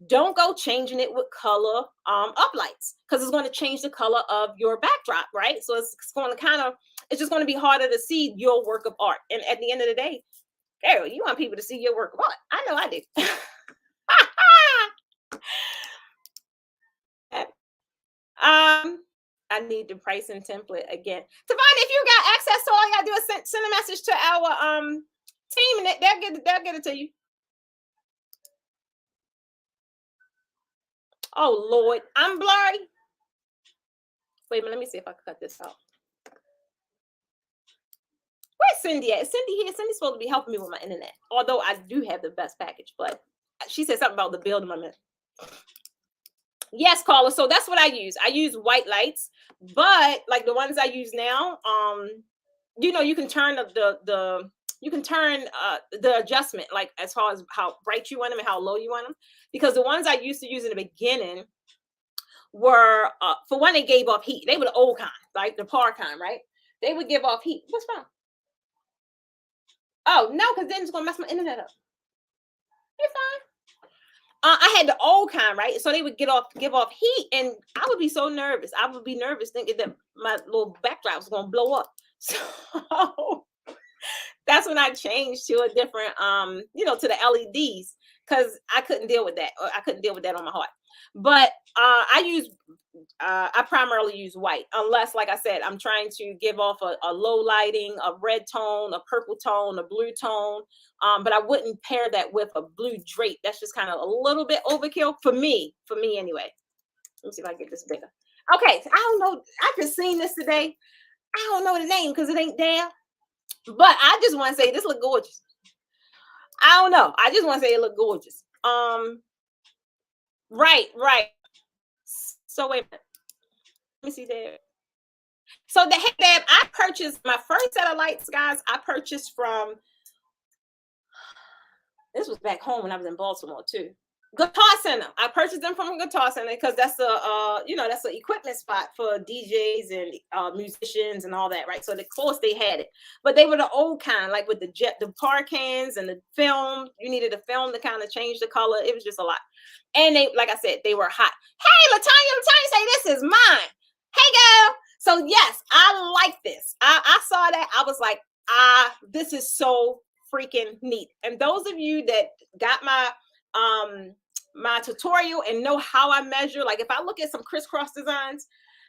don't go changing it with color uplights, because it's going to change the color of your backdrop, right? So it's going to it's just going to be harder to see your work of art. And at the end of the day, Carol, you want people to see your work of art. I know I do. I need the pricing template again. Tavani, if you got access to all you gotta do is send a message to our team and they'll get it to you. Oh Lord, I'm blurry. Wait a minute, let me see if I can cut this out. Where's Cindy at? Is Cindy here? Cindy's supposed to be helping me with my internet. Although I do have the best package, but she said something about the build in my minute. Yes, caller. So that's what I use. I use white lights, but like the ones I use now, you can turn the adjustment, like as far as how bright you want them and how low you want them. Because the ones I used to use in the beginning were, for one, they gave off heat. They were the old kind, like the par kind, right? They would give off heat. What's wrong? Oh no, because then it's gonna mess my internet up. You're fine. I had the old kind, right? So they would give off heat, and I would be so nervous. I would be nervous thinking that my little backdrop was gonna blow up. So that's when I changed to a different, to the LEDs, because I couldn't deal with that. I couldn't deal with that on my heart. But I primarily use white, unless, like I said, I'm trying to give off a low lighting, a red tone, a purple tone, a blue tone. But I wouldn't pair that with a blue drape. That's just kind of a little bit overkill for me anyway. Let me see if I can get this bigger. Okay, I don't know. I just seen this today. I don't know the name because it ain't there. But I just want to say this look gorgeous. I don't know. I just want to say it look gorgeous. Right. So wait a minute. Let me see there. So the headband, I purchased my first set of lights, guys. I purchased from, this was back home when I was in Baltimore too. Guitar Center. I purchased them from Guitar Center because that's that's an equipment spot for DJs and musicians and all that, right? So of course they had it, but they were the old kind, like with the par cans and the film. You needed a film to kind of change the color. It was just a lot, and they, like I said, they were hot. Hey, Latanya say this is mine. Hey, girl. So yes, I like this. I saw that. I was like, this is so freaking neat. And those of you that got my tutorial and know how I measure, like if I look at some crisscross designs,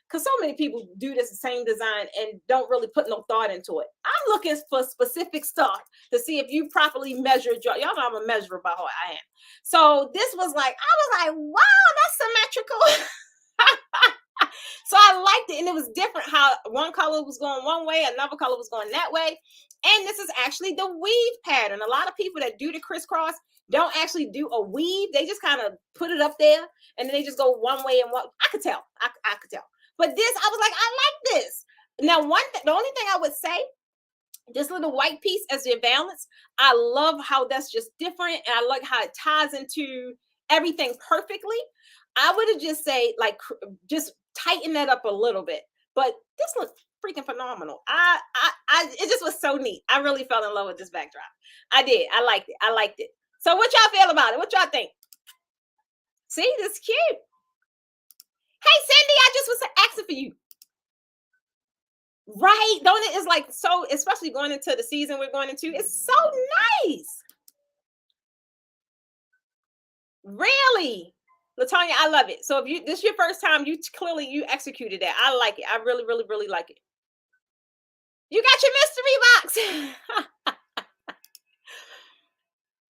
because so many people do this same design and don't really put no thought into it. I'm looking for specific stuff to see if you properly measured y'all know I'm a measurer by heart. I am. So this was like, I was like, wow, that's symmetrical. So I liked it, and it was different how one color was going one way, another color was going that way. And this is actually the weave pattern. A lot of people that do the crisscross don't actually do a weave. They just kind of put it up there, and then they just go one way and one. I could tell. I could tell. But this, I was like, I like this. Now, the only thing I would say, this little white piece as your balance, I love how that's just different, and I like how it ties into everything perfectly. I would have just say like just tighten that up a little bit, but this looks freaking phenomenal. It just was so neat. I really fell in love with this backdrop. I did. I liked it. I liked it. So what y'all feel about it? What y'all think? See, this is cute. Hey, Cindy, I just was asking for you. Right? Don't it? It's like so, especially going into the season we're going into. It's so nice. Really? Latonya, I love it. So if this is your first time, you executed that. I like it. I really, really, really like it. You got your mystery box.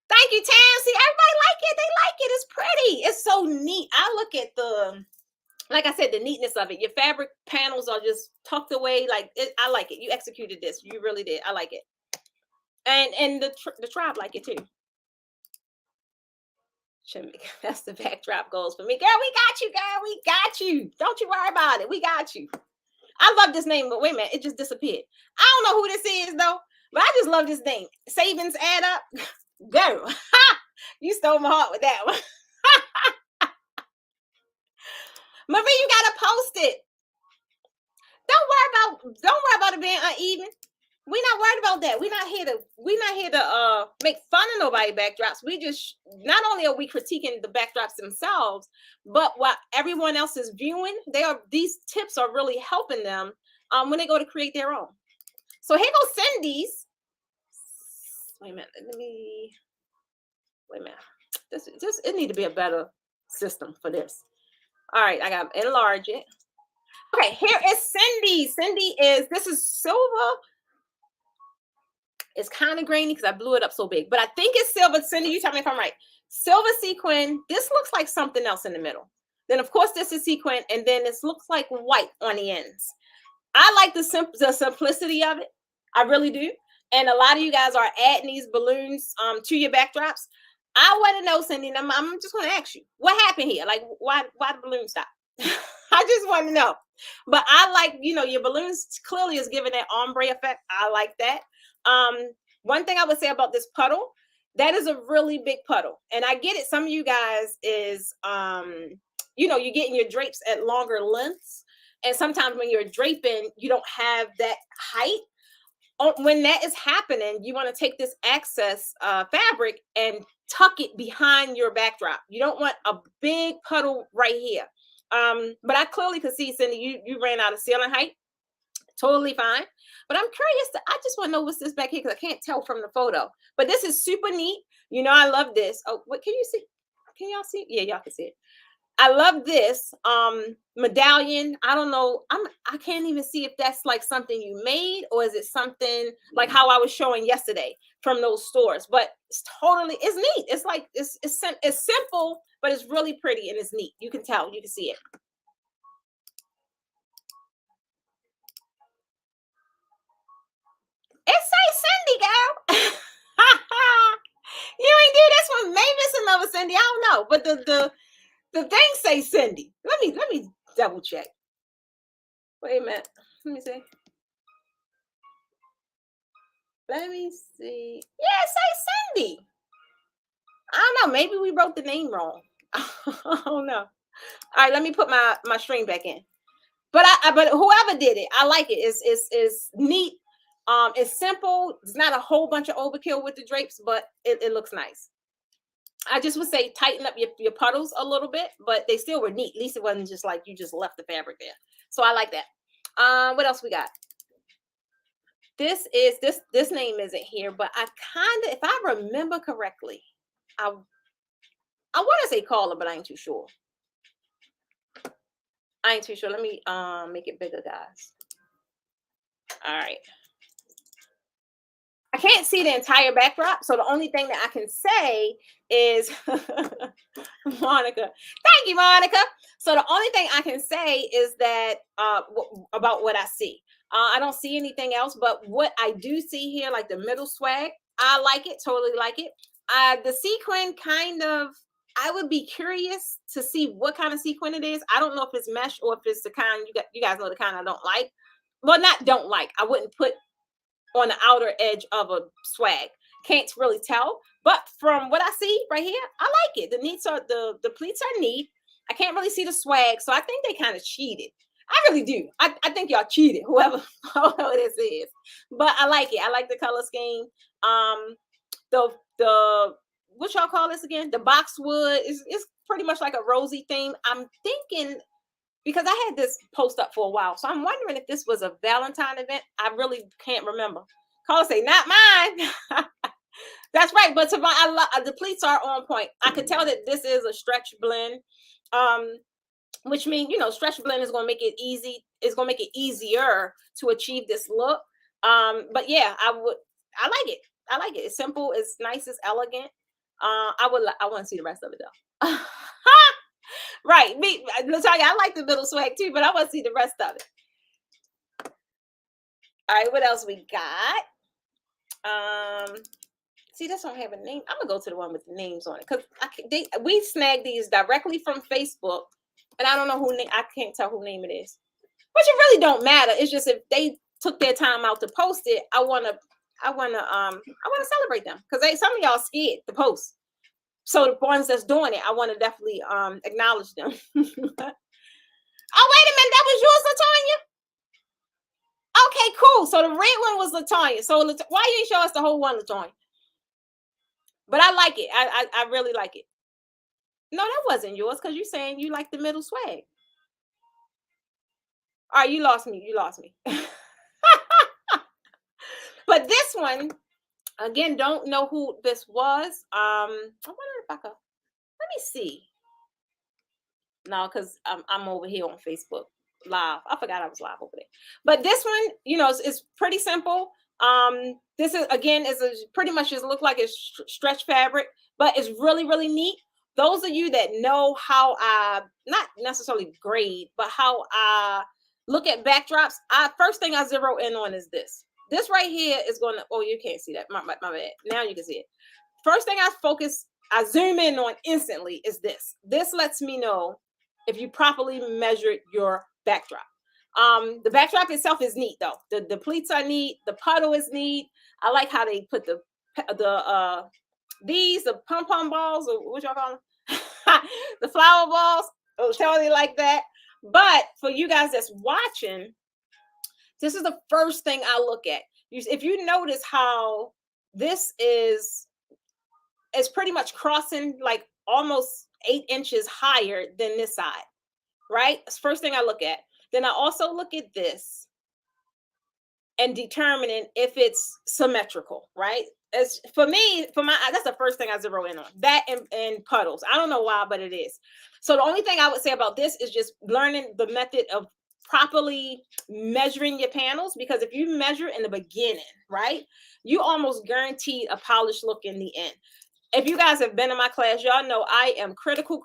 Thank you, Tam. See, everybody like it. They like it. It's pretty. It's so neat. I look at like I said, the neatness of it. Your fabric panels are just tucked away. I like it. You executed this. You really did. I like it. And the tribe like it too. That's the backdrop goals for me. Girl, we got you, girl. We got you. Don't you worry about it. We got you. I love this name, but wait a minute. It just disappeared. I don't know who this is, though, but I just love this name. Savings add up. Girl, you stole my heart with that one. Marie, you gotta post it. Don't worry about it being uneven. We're not worried about that. We're not here to make fun of nobody backdrops. We just, not only are we critiquing the backdrops themselves, but what everyone else is viewing, these tips are really helping them when they go to create their own. So here goes Cindy's. Wait a minute. Wait a minute. It need to be a better system for this. All right, I got to enlarge it. Okay, here is Cindy. This is silver. It's kind of grainy because I blew it up so big, but I think it's silver. Cindy, you tell me if I'm right. Silver sequin. This looks like something else in the middle. Then, of course, this is sequin, and then this looks like white on the ends. I like the simplicity of it. I really do. And a lot of you guys are adding these balloons to your backdrops. I want to know, Cindy, and I'm just going to ask you, what happened here? Like, why the balloon stop? I just want to know. But I like, your balloons clearly is giving that ombre effect. I like that. One thing I would say about this puddle, that is a really big puddle. And I get it. Some of you guys is, you're getting your drapes at longer lengths. And sometimes when you're draping, you don't have that height. When that is happening, you want to take this excess fabric and tuck it behind your backdrop. You don't want a big puddle right here. But I clearly could see, Cindy, you ran out of ceiling height. Totally fine. But I'm curious. I just want to know what's this back here because I can't tell from the photo. But this is super neat. I love this. Oh, what can you see? Can y'all see? Yeah, y'all can see it. I love this medallion. I don't know. I can't even see if that's like something you made or is it something like how I was showing yesterday from those stores. But it's neat. It's like it's simple, but it's really pretty and it's neat. You can tell. You can see it. It says Cindy, girl. You ain't do this one. Maybe it's another Cindy. I don't know. But the thing say Cindy. Let me double check. Wait a minute. Let me see. Let me see. Yeah, it say Cindy. I don't know. Maybe we wrote the name wrong. I don't know. All right, let me put my string back in. But whoever did it, I like it. It's neat. It's simple. It's not a whole bunch of overkill with the drapes, but it looks nice. I just would say tighten up your puddles a little bit, but they still were neat. At least it wasn't just like you just left the fabric there. So I like that. What else we got? This name isn't here, but I kind of, if I remember correctly, I want to say caller, but I ain't too sure. Let me make it bigger, guys. All right. I can't see the entire backdrop, so the only thing that I can say is Monica. Thank you, Monica. So the only thing I can say is that about what I see. I don't see anything else, but what I do see here, like the middle swag, I like it, totally like it. The sequin kind of, I would be curious to see what kind of sequin it is. I don't know if it's mesh or if it's the kind, you guys know the kind I don't like. Well, not don't like. I wouldn't put on the outer edge of a swag. Can't really tell. But from what I see right here, I like it. The pleats are neat. I can't really see the swag, so I think they kind of cheated. I really do. I think y'all cheated, whoever this is. But I like it. I like the color scheme. The what y'all call this again? The boxwood is pretty much like a rosy theme. I'm thinking, because I had this post up for a while, so I'm wondering if this was a Valentine event. I really can't remember. Call say not mine. That's right, but the pleats are on point. I could tell that this is a stretch blend, which means stretch blend is going to make it easy. It's going to make it easier to achieve this look. But yeah, I like it. I like it. It's simple. It's nice. It's elegant. I want to see the rest of it though. Right, me, Natalia, I like the middle swag too, but I want to see the rest of it. All right, what else we got? See, this don't have a name. I'm gonna go to the one with the names on it because we snagged these directly from Facebook, and I don't know who name. I can't tell who name it is, but it really don't matter. It's just if they took their time out to post it, I wanna celebrate them because some of y'all scared to post. So the ones that's doing it, I want to definitely acknowledge them. Oh, wait a minute, that was yours, LaTonya? Okay, cool. So the red one was LaTonya. So why you didn't show us the whole one, LaTonya? But I like it. I really like it. No, that wasn't yours because you're saying you like the middle swag. All right, you lost me. You lost me. But this one, again, don't know who this was. I wonder if I could. Let me see. No, because I'm over here on Facebook live. I forgot I was live over there. But this one, it's pretty simple. This is pretty much just look like it's stretch fabric, but it's really, really neat. Those of you that know how I not necessarily grade, but how I look at backdrops, first thing I zero in on is this. This right here is going to, oh, you can't see that. My bad. Now you can see it. First thing I zoom in on instantly is this. This lets me know if you properly measured your backdrop. The backdrop itself is neat though. The pleats are neat. The puddle is neat. I like how they put the pom-pom balls, or what y'all call them? The flower balls. Oh, totally like that. But for you guys that's watching, this is the first thing I look at. If you notice how this is pretty much crossing like almost 8 inches higher than this side, right? That's the first thing I look at. Then I also look at this and determining if it's symmetrical, right? As for me, that's the first thing I zero in on. That and puddles. I don't know why, but it is. So the only thing I would say about this is just learning the method of properly measuring your panels, because if you measure in the beginning, right, you almost guarantee a polished look in the end. If you guys have been in my class, y'all know I am critical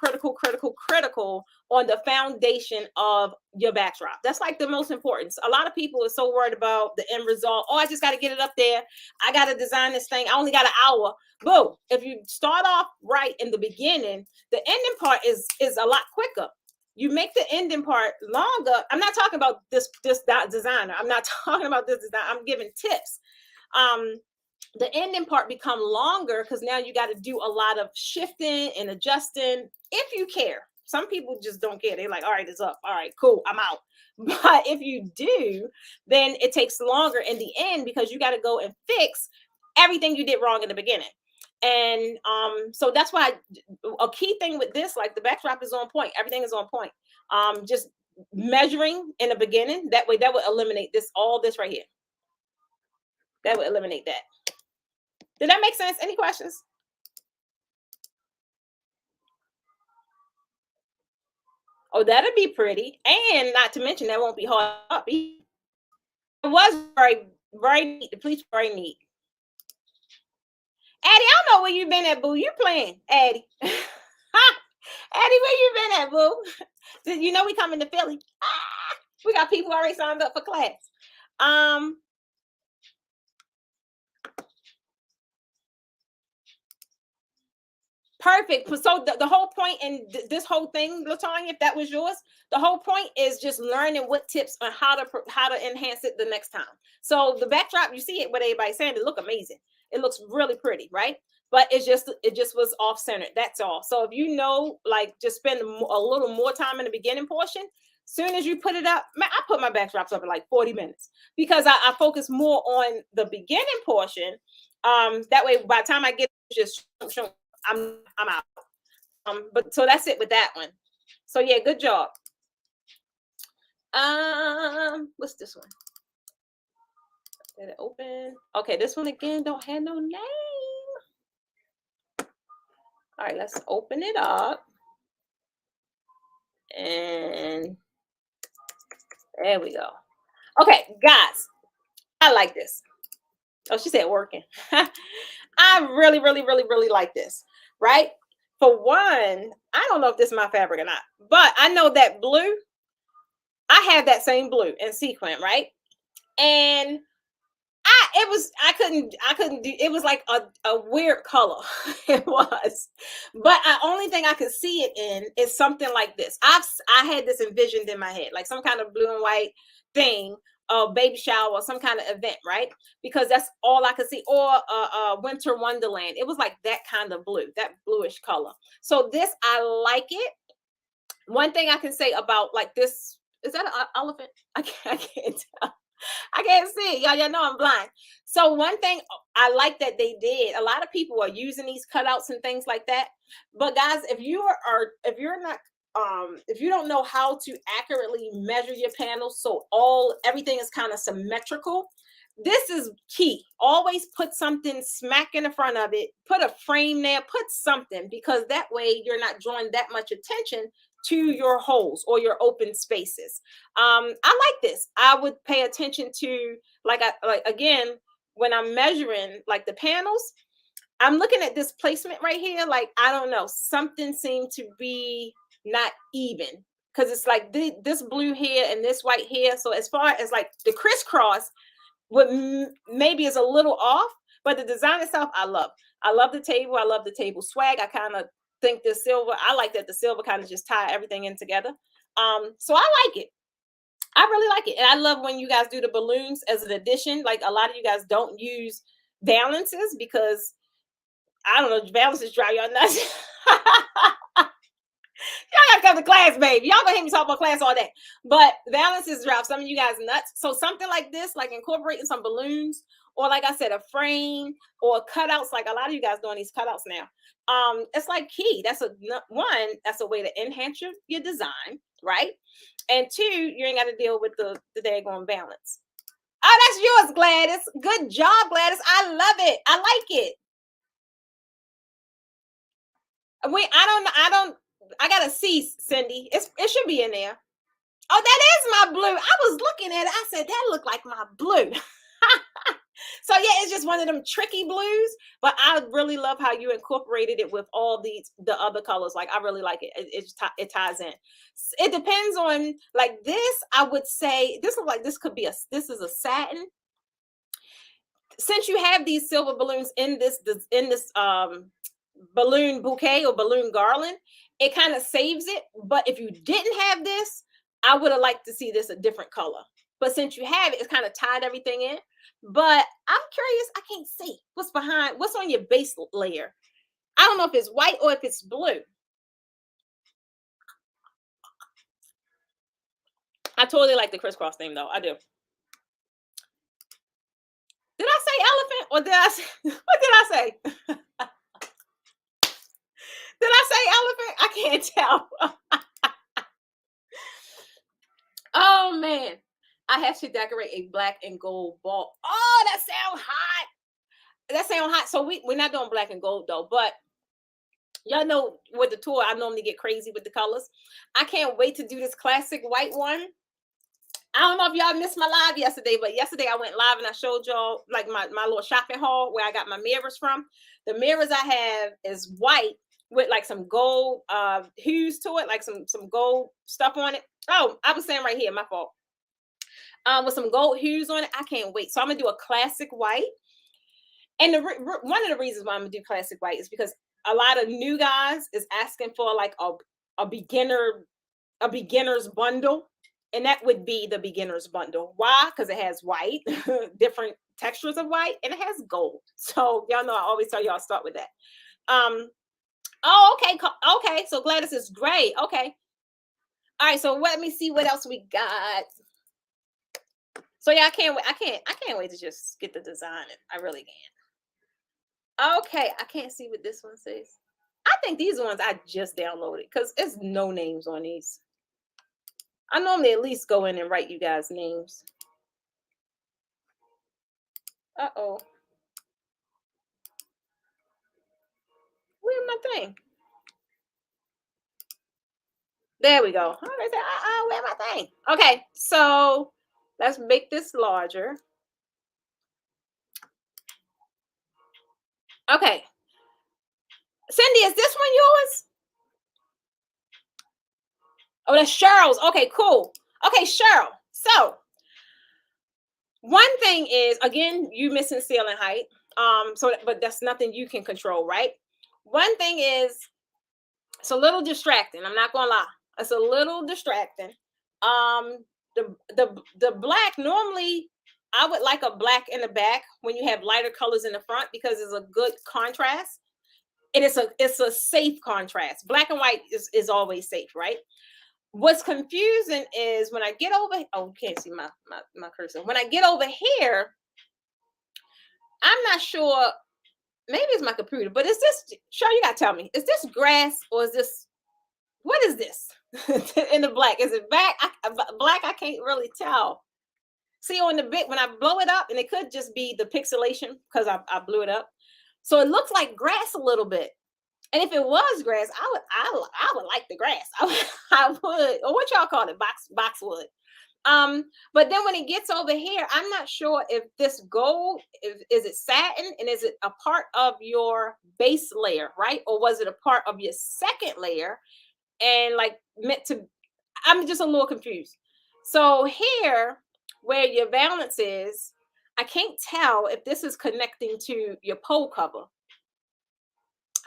on the foundation of your backdrop. That's like the most important. A lot of people are so worried about the end result. Oh, I just got to get it up there. I got to design this thing. I only got an hour. Boom. If you start off right in the beginning, the ending part is a lot quicker. You make the ending part longer. I'm not talking about this designer. I'm not talking about this design. I'm giving tips. The ending part become longer because now you got to do a lot of shifting and adjusting if you care. Some people just don't care. They're like, all right, it's up. All right, cool, I'm out. But if you do, then it takes longer in the end because you got to go and fix everything you did wrong in the beginning. And so that's why a key thing with this, like the backdrop is on point. Everything is on point. Just measuring in the beginning, that would eliminate all this right here. That would eliminate that. Did that make sense? Any questions? Oh, that'll be pretty. And not to mention, that won't be hard up. It was very, very neat. The pleats were very neat. Addie, I don't know where you been at, boo. You playing, Addie. Addie, where you been at, boo? You know we coming to Philly. We got people already signed up for class. Perfect. So the whole point in this whole thing, Latonya, if that was yours, the whole point is just learning what tips on how to enhance it the next time. So the backdrop, you see it, what everybody's saying, it look amazing. It looks really pretty, right? But it just was off centered. That's all. So if you know, like, just spend a little more time in the beginning portion. Soon as you put it up, man, I put my backdrops up in like 40 minutes because I focus more on the beginning portion. That way, by the time I get just I'm out. But so that's it with that one. So yeah, good job. What's this one? Let it open. Okay, this one again don't have no name. All right, let's open it up. And there we go. Okay, guys, I like this. Oh, she said working. I really, really, really, really like this, right? For one, I don't know if this is my fabric or not, but I know that blue, I have that same blue in sequin, right? And I couldn't do, it was like a weird color. It was, but the only thing I could see it in is something like this. I had this envisioned in my head, like some kind of blue and white thing, a baby shower or some kind of event, right? Because that's all I could see, or a winter wonderland. It was like that kind of blue, that bluish color. So this, I like it. One thing I can say about like this, is that an elephant? I can't tell. I can't see it. Y'all know I'm blind. So one thing I like that they did, a lot of people are using these cutouts and things like that. But guys, if you're not if you don't know how to accurately measure your panels so everything is kind of symmetrical, this is key. Always put something smack in the front of it, put a frame there, put something, because that way you're not drawing that much attention to your holes or your open spaces. I like this. I would pay attention to, like again, when I'm measuring like the panels, I'm looking at this placement right here. Like, I don't know, something seemed to be not even, because it's like this blue here and this white here. So as far as like the crisscross, what maybe is a little off, but the design itself, I love. I love the table. I love the table swag. I kind of think the silver, I like that the silver kind of just tie everything in together. So I like it. I really like it. And I love when you guys do the balloons as an addition. Like, a lot of you guys don't use valances because, I don't know, valances drive y'all nuts. Y'all gotta come to class, baby. Y'all gonna hear me talk about class all day. But valances drive some of you guys nuts. So something like this, like incorporating some balloons, or like I said, a frame or cutouts, like a lot of you guys doing these cutouts now. It's like key. That's that's a way to enhance your design, right? And two, you ain't got to deal with the daggone balance. Oh, that's yours, Gladys. Good job, Gladys. I love it. I like it. I gotta see, Cindy. It should be in there. Oh, that is my blue. I was looking at it. I said, that looked like my blue. So yeah, it's just one of them tricky blues, but I really love how you incorporated it with all the other colors. Like, I really like it. It ties in. It depends on, like, this, I would say this looks like this is a satin. Since you have these silver balloons in this balloon bouquet or balloon garland, it kind of saves it. But if you didn't have this, I would have liked to see this a different color. But since you have it, it's kind of tied everything in. But I'm curious, I can't see what's on your base layer. I don't know if it's white or if it's blue. I totally like the crisscross theme though. I do. Did I say elephant or did I say, what did I say? Did I say elephant? I can't tell. Oh man, I have to decorate a black and gold ball. Oh, that sounds hot. That sounds hot. So we're not doing black and gold though, but y'all know with the tour, I normally get crazy with the colors. I can't wait to do this classic white one. I don't know if y'all missed my live yesterday, but yesterday I went live and I showed y'all like my little shopping haul where I got my mirrors from. The mirrors I have is white with like some gold hues to it, like some gold stuff on it. Oh, I was saying right here, my fault. With some gold hues on it. I can't wait. So I'm gonna do a classic white. And one of the reasons why I'm gonna do classic white is because a lot of new guys is asking for like a beginner's bundle. And that would be the beginner's bundle. Why? Because it has white, different textures of white, and it has gold. So y'all know I always tell y'all start with that. Oh, okay. Okay. So Gladys is gray. Okay. All right. So let me see what else we got. So yeah, I can't wait. I can't wait to just get the design. I really can't. Okay. I can't see what this one says. I think these ones I just downloaded because there's no names on these. I normally at least go in and write you guys names. Uh-oh. Where's my thing? There we go. Where's my thing? Okay, so let's make this larger. Okay. Cindy, is this one yours? Oh, that's Cheryl's. Okay, cool. Okay, Cheryl. So one thing is, again, you missing ceiling height. But that's nothing you can control, right? One thing is, it's a little distracting. I'm not gonna lie. It's a little distracting. The black, normally I would like a black in the back when you have lighter colors in the front because it's a good contrast. And it's a safe contrast. Black and white is always safe, right? What's confusing is when I get over, oh, you can't see my cursor. When I get over here, I'm not sure, maybe it's my computer, but is this, sure, you gotta tell me, is this grass or is this, what is this in the black? Is it black? Black, I can't really tell. See on the bit, when I blow it up, and it could just be the pixelation because I blew it up. So it looks like grass a little bit. And if it was grass, I would like the grass. I would, or what y'all call it, boxwood. But then when it gets over here, I'm not sure if this gold is it satin and is it a part of your base layer, right? Or was it a part of your second layer and like meant to? I'm just a little confused. So here, where your valance is, I can't tell if this is connecting to your pole cover.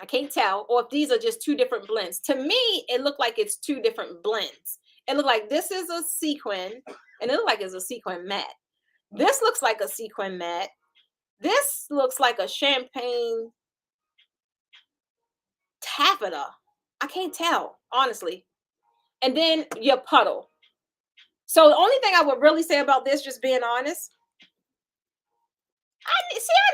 I can't tell, or if these are just two different blends. To me, it looked like it's two different blends. It looked like this is a sequin, and it looked like it's a sequin matte. This looks like a sequin matte. This looks like a champagne taffeta. I can't tell, honestly. And then your puddle. So the only thing I would really say about this, just being honest, I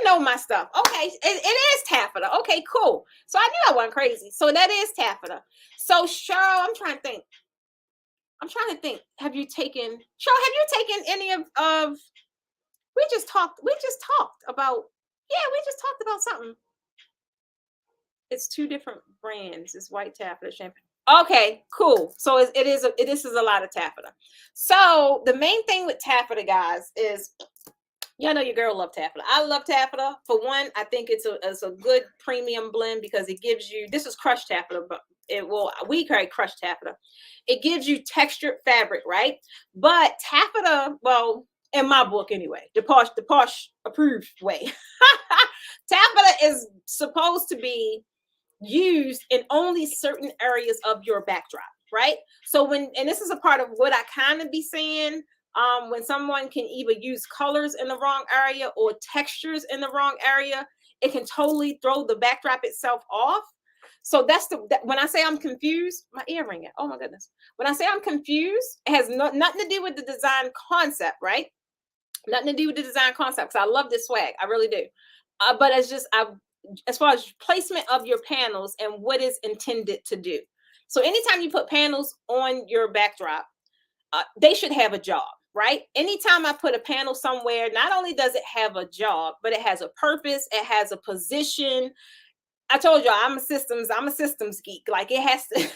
know my stuff. Okay, it is taffeta. Okay, cool. So I knew I wasn't crazy. So that is taffeta. So Cheryl, I'm trying to think. Have you taken any of we just talked about something. It's two different brands. It's white taffeta, champagne. Okay, cool. So this is a lot of taffeta. So the main thing with taffeta, guys, is y'all know your girl love taffeta. I love taffeta. For one, I think it's a good premium blend because it gives you, this is crushed taffeta, but we carry crushed taffeta. It gives you textured fabric, right? But taffeta, well, in my book anyway, the posh approved way. Taffeta is supposed to be used in only certain areas of your backdrop, right? So and this is a part of what I kind of be saying, when someone can either use colors in the wrong area or textures in the wrong area, it can totally throw the backdrop itself off. So when I say I'm confused, my ear ringing. Oh my goodness. When I say I'm confused, it has nothing to do with the design concept, right? Nothing to do with the design concept, because I love this swag. I really do. But it's just, as far as placement of your panels and what is intended to do. So anytime you put panels on your backdrop, they should have a job, right? Anytime I put a panel somewhere, not only does it have a job, but it has a purpose, it has a position. I told y'all I'm a systems geek. Like it has to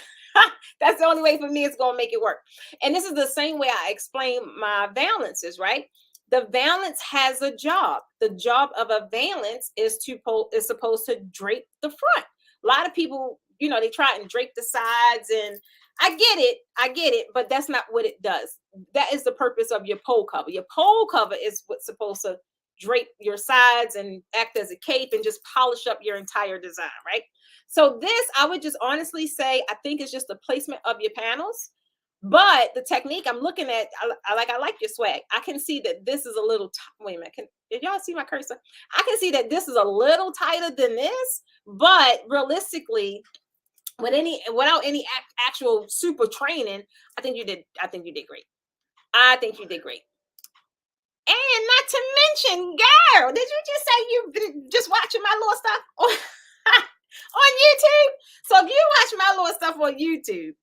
That's the only way for me it's going to make it work. And this is the same way I explain my valances, right? The valance has a job. The job of a valance is supposed to drape the front. A lot of people, they try and drape the sides, and I get it, but that's not what it does. That is the purpose of your pole cover. Your pole cover is what's supposed to drape your sides and act as a cape and just polish up your entire design, right? So this, I would just honestly say, I think it's just the placement of your panels. But the technique I'm looking at, I like your swag. I can see that this is a little, wait a minute, if y'all see my cursor? I can see that this is a little tighter than this, but realistically, without any actual super training, I think you did great. I think you did great. And not to mention, girl, did you just say you've been just watching my little stuff on YouTube? So if you watch my little stuff on YouTube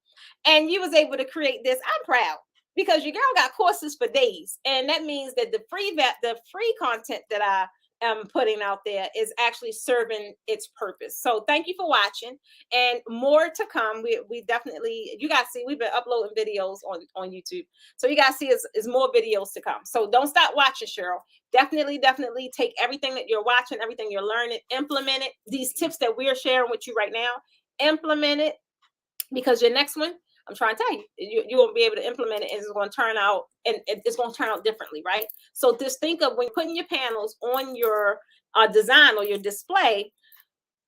and you was able to create this, I'm proud, because your girl got courses for days. And that means that the free content that I am putting out there is actually serving its purpose. So thank you for watching, and more to come. We definitely, you guys see, we've been uploading videos on YouTube. So you guys see is more videos to come. So don't stop watching, Cheryl. Definitely take everything that you're watching, everything you're learning, implement it. These tips that we're sharing with you right now, implement it, because your next one, I'm trying to tell you, you won't be able to implement it, and it's going to turn out, and it's going to turn out differently, right? So just think of, when you're putting your panels on your design or your display,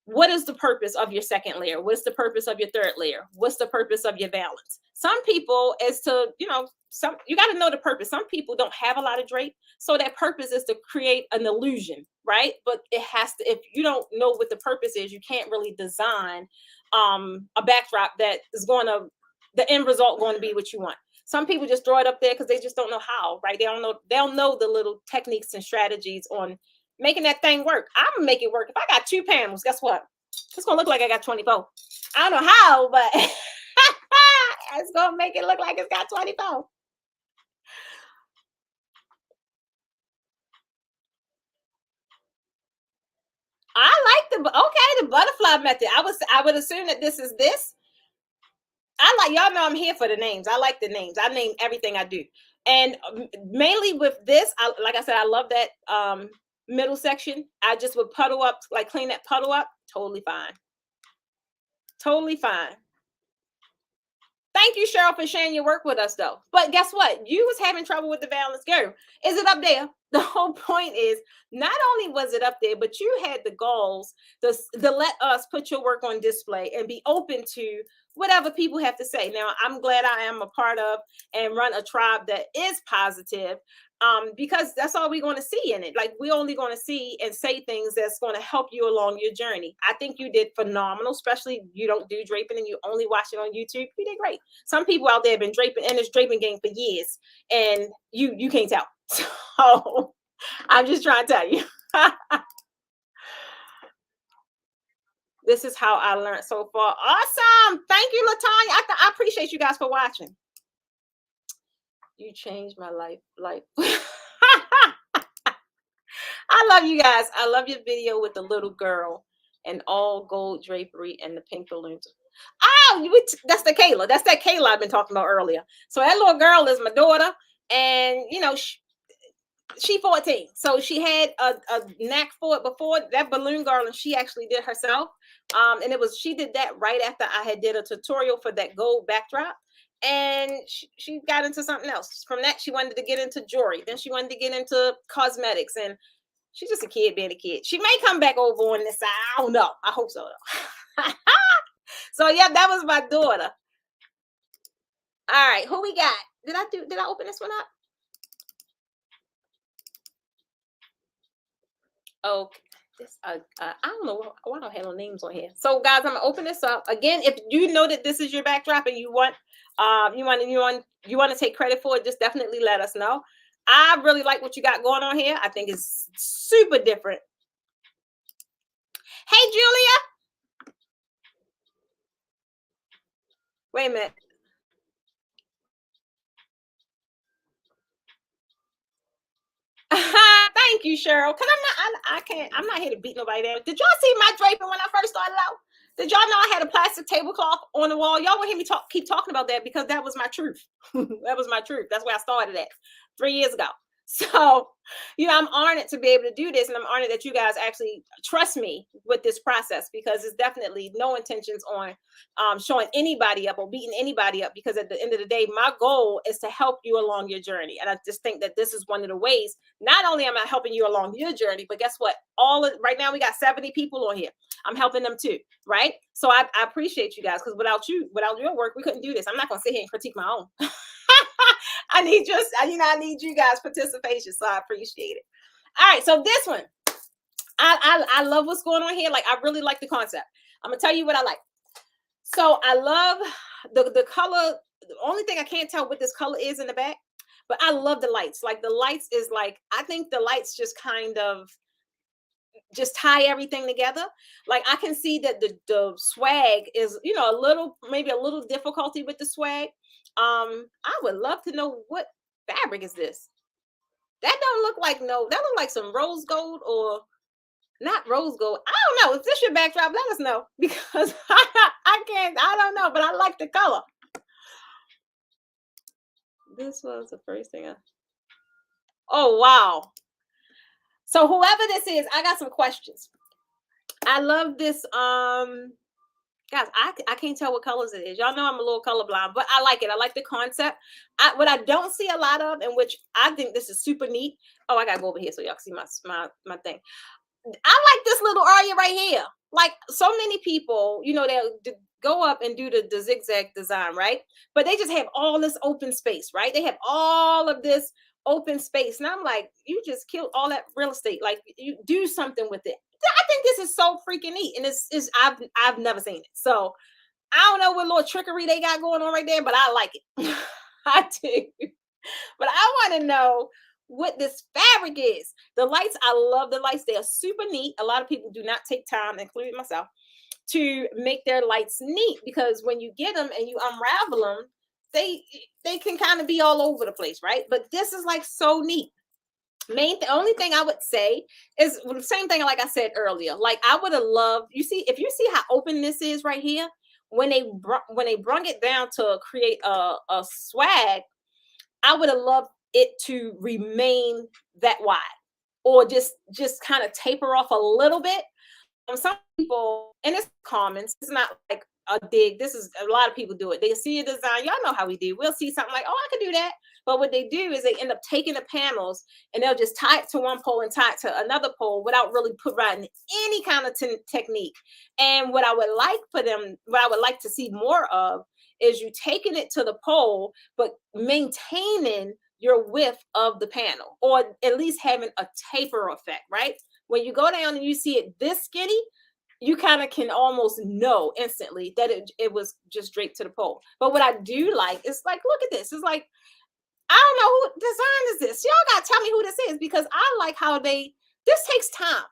what is the purpose of your second layer? What's the purpose of your third layer? What's the purpose of your valance? Some people, as to, you got to know the purpose. Some people don't have a lot of drape, so that purpose is to create an illusion, right? But it has to, if you don't know what the purpose is, you can't really design a backdrop that is going to, the end result going to be what you want. Some people just throw it up there because they just don't know how, right? They don't know the little techniques and strategies on making that thing work. I'm gonna make it work. If I got 2 panels, guess what? It's gonna look like I got 24. I don't know how, but it's gonna make it look like it's got 24. I like the butterfly method. I would assume that this is this. Y'all know I'm here for the names. I like the names. I name everything I do. And mainly with this, like I said, I love that middle section. I just would puddle up, like clean that puddle up. Totally fine. Totally fine. Thank you, Cheryl, for sharing your work with us, though. But guess what? You was having trouble with the valance, girl. Is it up there? The whole point is, not only was it up there, but you had the goals to let us put your work on display and be open to whatever people have to say. Now, I'm glad I am a part of and run a tribe that is positive, because that's all we're going to see in it. Like, we're only going to see and say things that's going to help you along your journey. I think you did phenomenal, especially you don't do draping and you only watch it on YouTube. You did great. Some people out there have been draping in this draping game for years, and you can't tell. So I'm just trying to tell you. This is how I learned so far. Awesome. Thank you, Latanya. I appreciate you guys for watching. You changed my life. I love you guys. I love your video with the little girl and all gold drapery and the pink balloons. Oh, that's the Kayla. That's that Kayla I've been talking about earlier. So that little girl is my daughter, and she 14. So she had a knack for it before. That balloon garland she actually did herself. And she did that right after I had did a tutorial for that gold backdrop. And she got into something else. From that, she wanted to get into jewelry. Then she wanted to get into cosmetics. And she's just a kid being a kid. She may come back over on this side. I don't know. I hope so, though. So, yeah, that was my daughter. All right, who we got? Did I open this one up? Okay. I don't know why I don't have no names on here. So guys, I'm gonna open this up again. If you know that this is your backdrop and you want to take credit for it, just definitely let us know. I really like what you got going on here. I think it's super different. Hey, Julia. Wait a minute. Thank you, Cheryl. Cause I'm not here to beat nobody down. Did y'all see my draping when I first started out? Did y'all know I had a plastic tablecloth on the wall? Y'all will hear me keep talking about that because that was my truth. That was my truth. That's where I started at 3 years ago. So, I'm honored to be able to do this, and I'm honored that you guys actually trust me with this process, because it's definitely no intentions on showing anybody up or beating anybody up, because at the end of the day, my goal is to help you along your journey. And I just think that this is one of the ways. Not only am I helping you along your journey, but guess what? Right now we got 70 people on here. I'm helping them too, right? So I appreciate you guys, because without your work, we couldn't do this. I'm not going to sit here and critique my own. I need you guys' participation, so I appreciate it. All right, so this one, I love what's going on here. Like, I really like the concept. I'm gonna tell you what I like. So I love the color. The only thing I can't tell what this color is in the back, but I love the lights. Like, the lights is like, I think the lights just kind of just tie everything together. Like, I can see that the swag is, maybe a little difficulty with the swag. I would love to know, what fabric is this? That don't look like that look like some rose gold, or not rose gold. I don't know. If this your backdrop, let us know, because I don't know, but I like the color. This was the first thing oh, wow. So whoever this is, I got some questions. I love this. Guys, I can't tell what colors it is. Y'all know I'm a little colorblind, but I like it. I like the concept. What I don't see a lot of, and which I think this is super neat. Oh, I gotta go over here so y'all can see my thing. I like this little area right here. Like, so many people, they'll go up and do the zigzag design, right? But they just have all this open space, right? They have all of this open space. And I'm like, you just killed all that real estate. Like, you do something with it. I think this is so freaking neat. And I've never seen it. So I don't know what little trickery they got going on right there, but I like it. I do. But I want to know what this fabric is. The lights, I love the lights. They are super neat. A lot of people do not take time, including myself, to make their lights neat, because when you get them and you unravel them, they can kind of be all over the place, right? But this is like so neat. The only thing I would say is the same thing like I said earlier. Like, I would have loved, if you see how open this is right here, when they brung it down to create a swag, I would have loved it to remain that wide, or just kind of taper off a little bit. Some people, and it's common, it's not like a dig. This is, a lot of people do it. They see a design. Y'all know how we do. We'll see something like, oh, I could do that. But what they do is they end up taking the panels and they'll just tie it to one pole and tie it to another pole without really providing any kind of technique. And what I would like to see more of is you taking it to the pole, but maintaining your width of the panel, or at least having a taper effect, right? When you go down and you see it this skinny, you kind of can almost know instantly that it was just draped to the pole. But what I do like is, like, look at this. It's like, I don't know who design is this. Y'all got to tell me who this is, because I like how this takes time.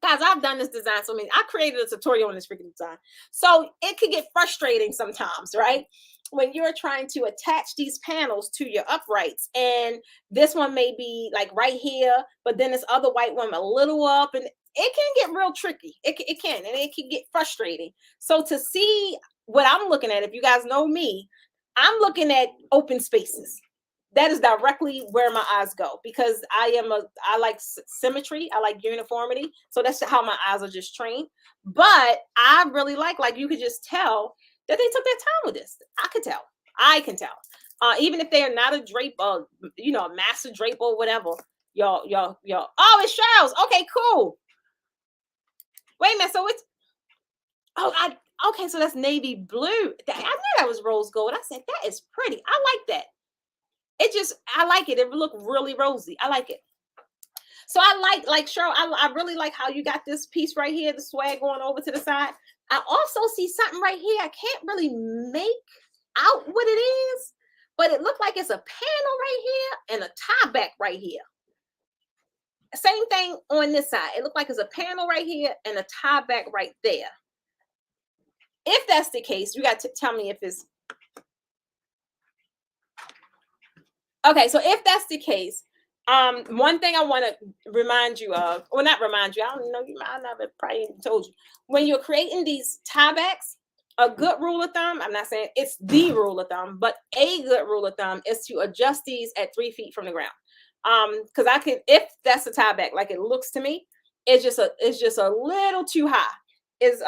Guys, I've done this design so many. I created a tutorial on this freaking design. So it could get frustrating sometimes, right? When you're trying to attach these panels to your uprights, and this one may be like right here, but then this other white one a little up, and it can get real tricky. It can, and it can get frustrating. So to see what I'm looking at, if you guys know me, I'm looking at open spaces. That is directly where my eyes go, because I like symmetry. I like uniformity. So that's how my eyes are just trained. But I really like you could just tell that they took their time with this. I can tell. Even if they are not a drape, a master drape or whatever. Y'all. Oh, it's Charles. Okay, cool. Wait a minute. So it's, okay, so that's navy blue. I knew that was rose gold. I said, that is pretty. I like that. I like it. It look really rosy. I like it. So I like Cheryl, I really like how you got this piece right here, the swag going over to the side. I also see something right here. I can't really make out what it is, but it looked like it's a panel right here and a tie back right here. Same thing on this side. It looked like it's a panel right here and a tie back right there. If that's the case, you got to tell me if it's okay. So if that's the case, One thing I want to remind you of, or not remind you, I don't know, you might not have probably even told you. When you're creating these tie backs, a good rule of thumb, I'm not saying it's the rule of thumb, but a good rule of thumb is to adjust these at 3 feet from the ground. Because I can, if that's a tie back, like it looks to me, it's just a little too high. Is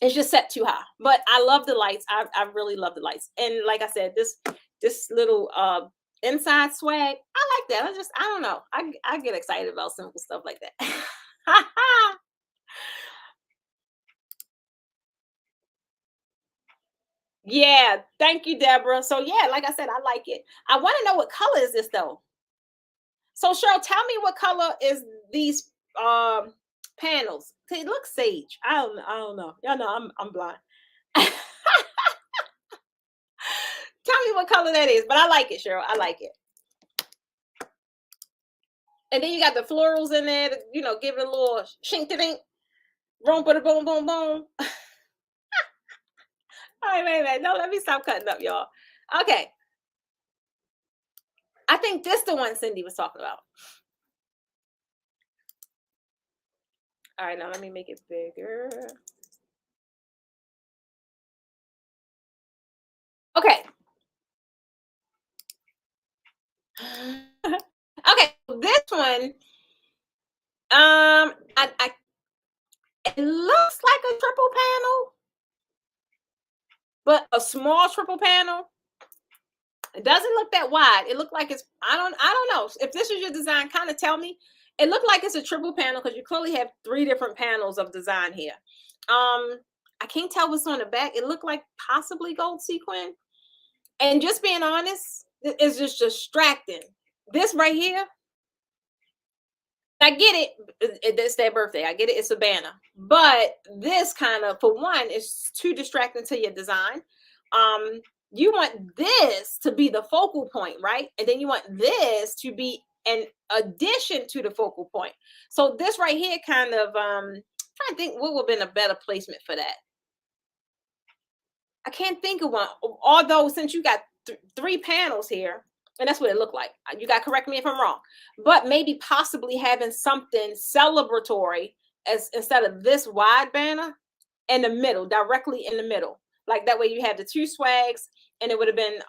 It's just set too high. But I love the lights. I really love the lights. And like I said, this little inside swag, I like that. I don't know. I get excited about simple stuff like that. Yeah, thank you, Deborah. So yeah, like I said, I like it. I want to know what color is this though. So Cheryl, tell me what color is these panels. It looks sage. I don't know. Y'all know I'm blind. Tell me what color that is, but I like it, Cheryl. I like it. And then you got the florals in there, give it a little shink to dink, boom, boom, boom, boom, boom. All right, wait. Don't let me stop cutting up, y'all. Okay. I think this the one Cindy was talking about. All right, now let me make it bigger. Okay. Okay, this one, it looks like a triple panel, but a small triple panel. It doesn't look that wide. It looked like it's, I don't know. If this is your design, kind of tell me. It looked like it's a triple panel because you clearly have 3 different panels of design here. I can't tell what's on the back. It looked like possibly gold sequin. And just being honest, it's just distracting. This right here, I get it. It's their birthday. I get it. It's a banner. But this kind of, for one, is too distracting to your design. You want this to be the focal point, right? And then you want this to be an addition to the focal point. So this right here kind of, trying to think what would have been a better placement for that. I can't think of one. Although since you got 3 panels here, and that's what it looked like. You got to correct me if I'm wrong. But maybe possibly having something celebratory as instead of this wide banner in the middle, directly in the middle. Like that way you have the 2 swags and it would have been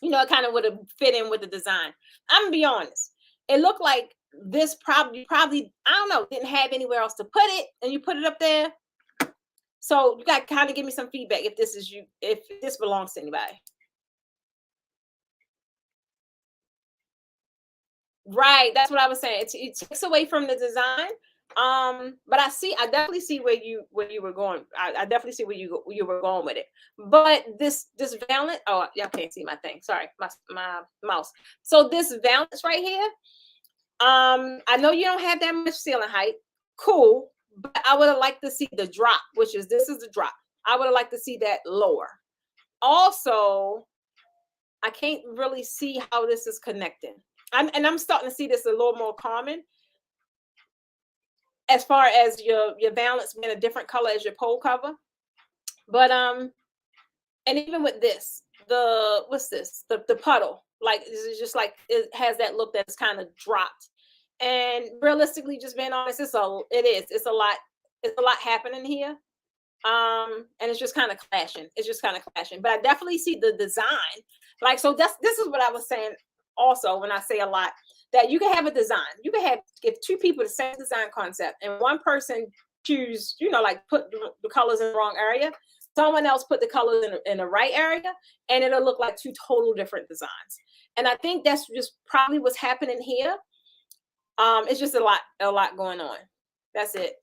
it kind of would have fit in with the design. I'm gonna be honest. It looked like this probably I don't know, didn't have anywhere else to put it, and you put it up there. So you got to kind of give me some feedback if this belongs to anybody. Right, that's what I was saying. It takes away from the design. But I definitely see where you were going. I definitely see where you were going with it. But this valance, oh, y'all can't see my thing. Sorry, my mouse. So this valance right here, I know you don't have that much ceiling height. Cool, but I would have liked to see the drop, this is the drop. I would have liked to see that lower. Also, I can't really see how this is connecting. I'm starting to see this a little more common as far as your valance being a different color as your pole cover. But and even with this, what's this? The puddle, like it's just like it has that look that's kind of dropped. And realistically, just being honest, it's a lot happening here. And it's just kind of clashing. But I definitely see the design. Like, so this is what I was saying also when I say a lot, that you can have a design. You can have, if 2 people the same design concept and one person choose, like put the colors in the wrong area, someone else put the colors in the right area, and it'll look like 2 total different designs. And I think that's just probably what's happening here. It's just a lot going on. That's it.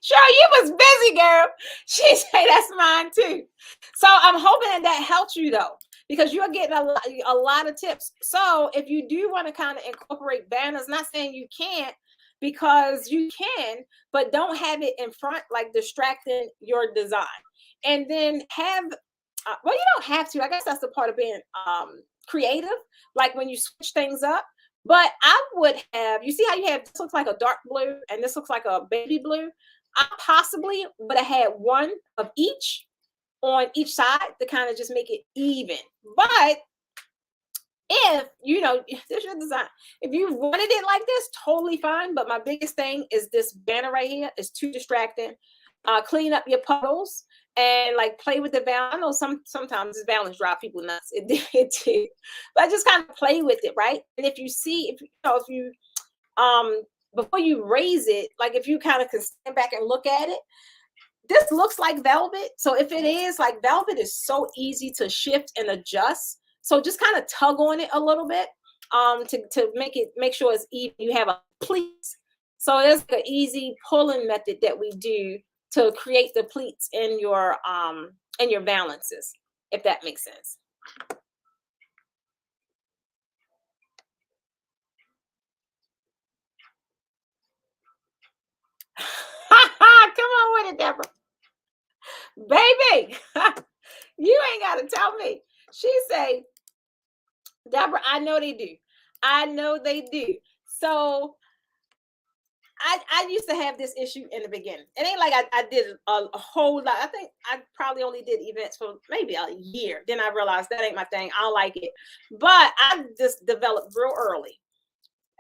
Sure, you was busy, girl. She said that's mine too. So I'm hoping that helps you though, because you're getting a lot of tips. So if you do want to kind of incorporate banners, not saying you can't, because you can, but don't have it in front, like distracting your design. And then have, well, you don't have to. I guess that's the part of being creative, like when you switch things up. But I would have, you see how you have, this looks like a dark blue and this looks like a baby blue. I possibly would have had one of each on each side to kind of just make it even. But if, there's your design. If you wanted it like this, totally fine. But my biggest thing is this banner right here is too distracting. Clean up your puddles and like play with the balance. I know sometimes this balance drive people nuts. It did. But just kind of play with it, right? And if you see, if you before you raise it, like if you kind of can stand back and look at it, this looks like velvet. So if it is, like, velvet is so easy to shift and adjust. So just kind of tug on it a little bit to make sure it's even. You have a pleats. So there's an easy pulling method that we do to create the pleats in your balances, if that makes sense. Come on with it, Deborah. Baby, you ain't got to tell me. She say, Deborah, I know they do. I know they do. So I used to have this issue in the beginning. It ain't like I did a whole lot. I think I probably only did events for maybe a year. Then I realized that ain't my thing. I don't like it. But I just developed real early.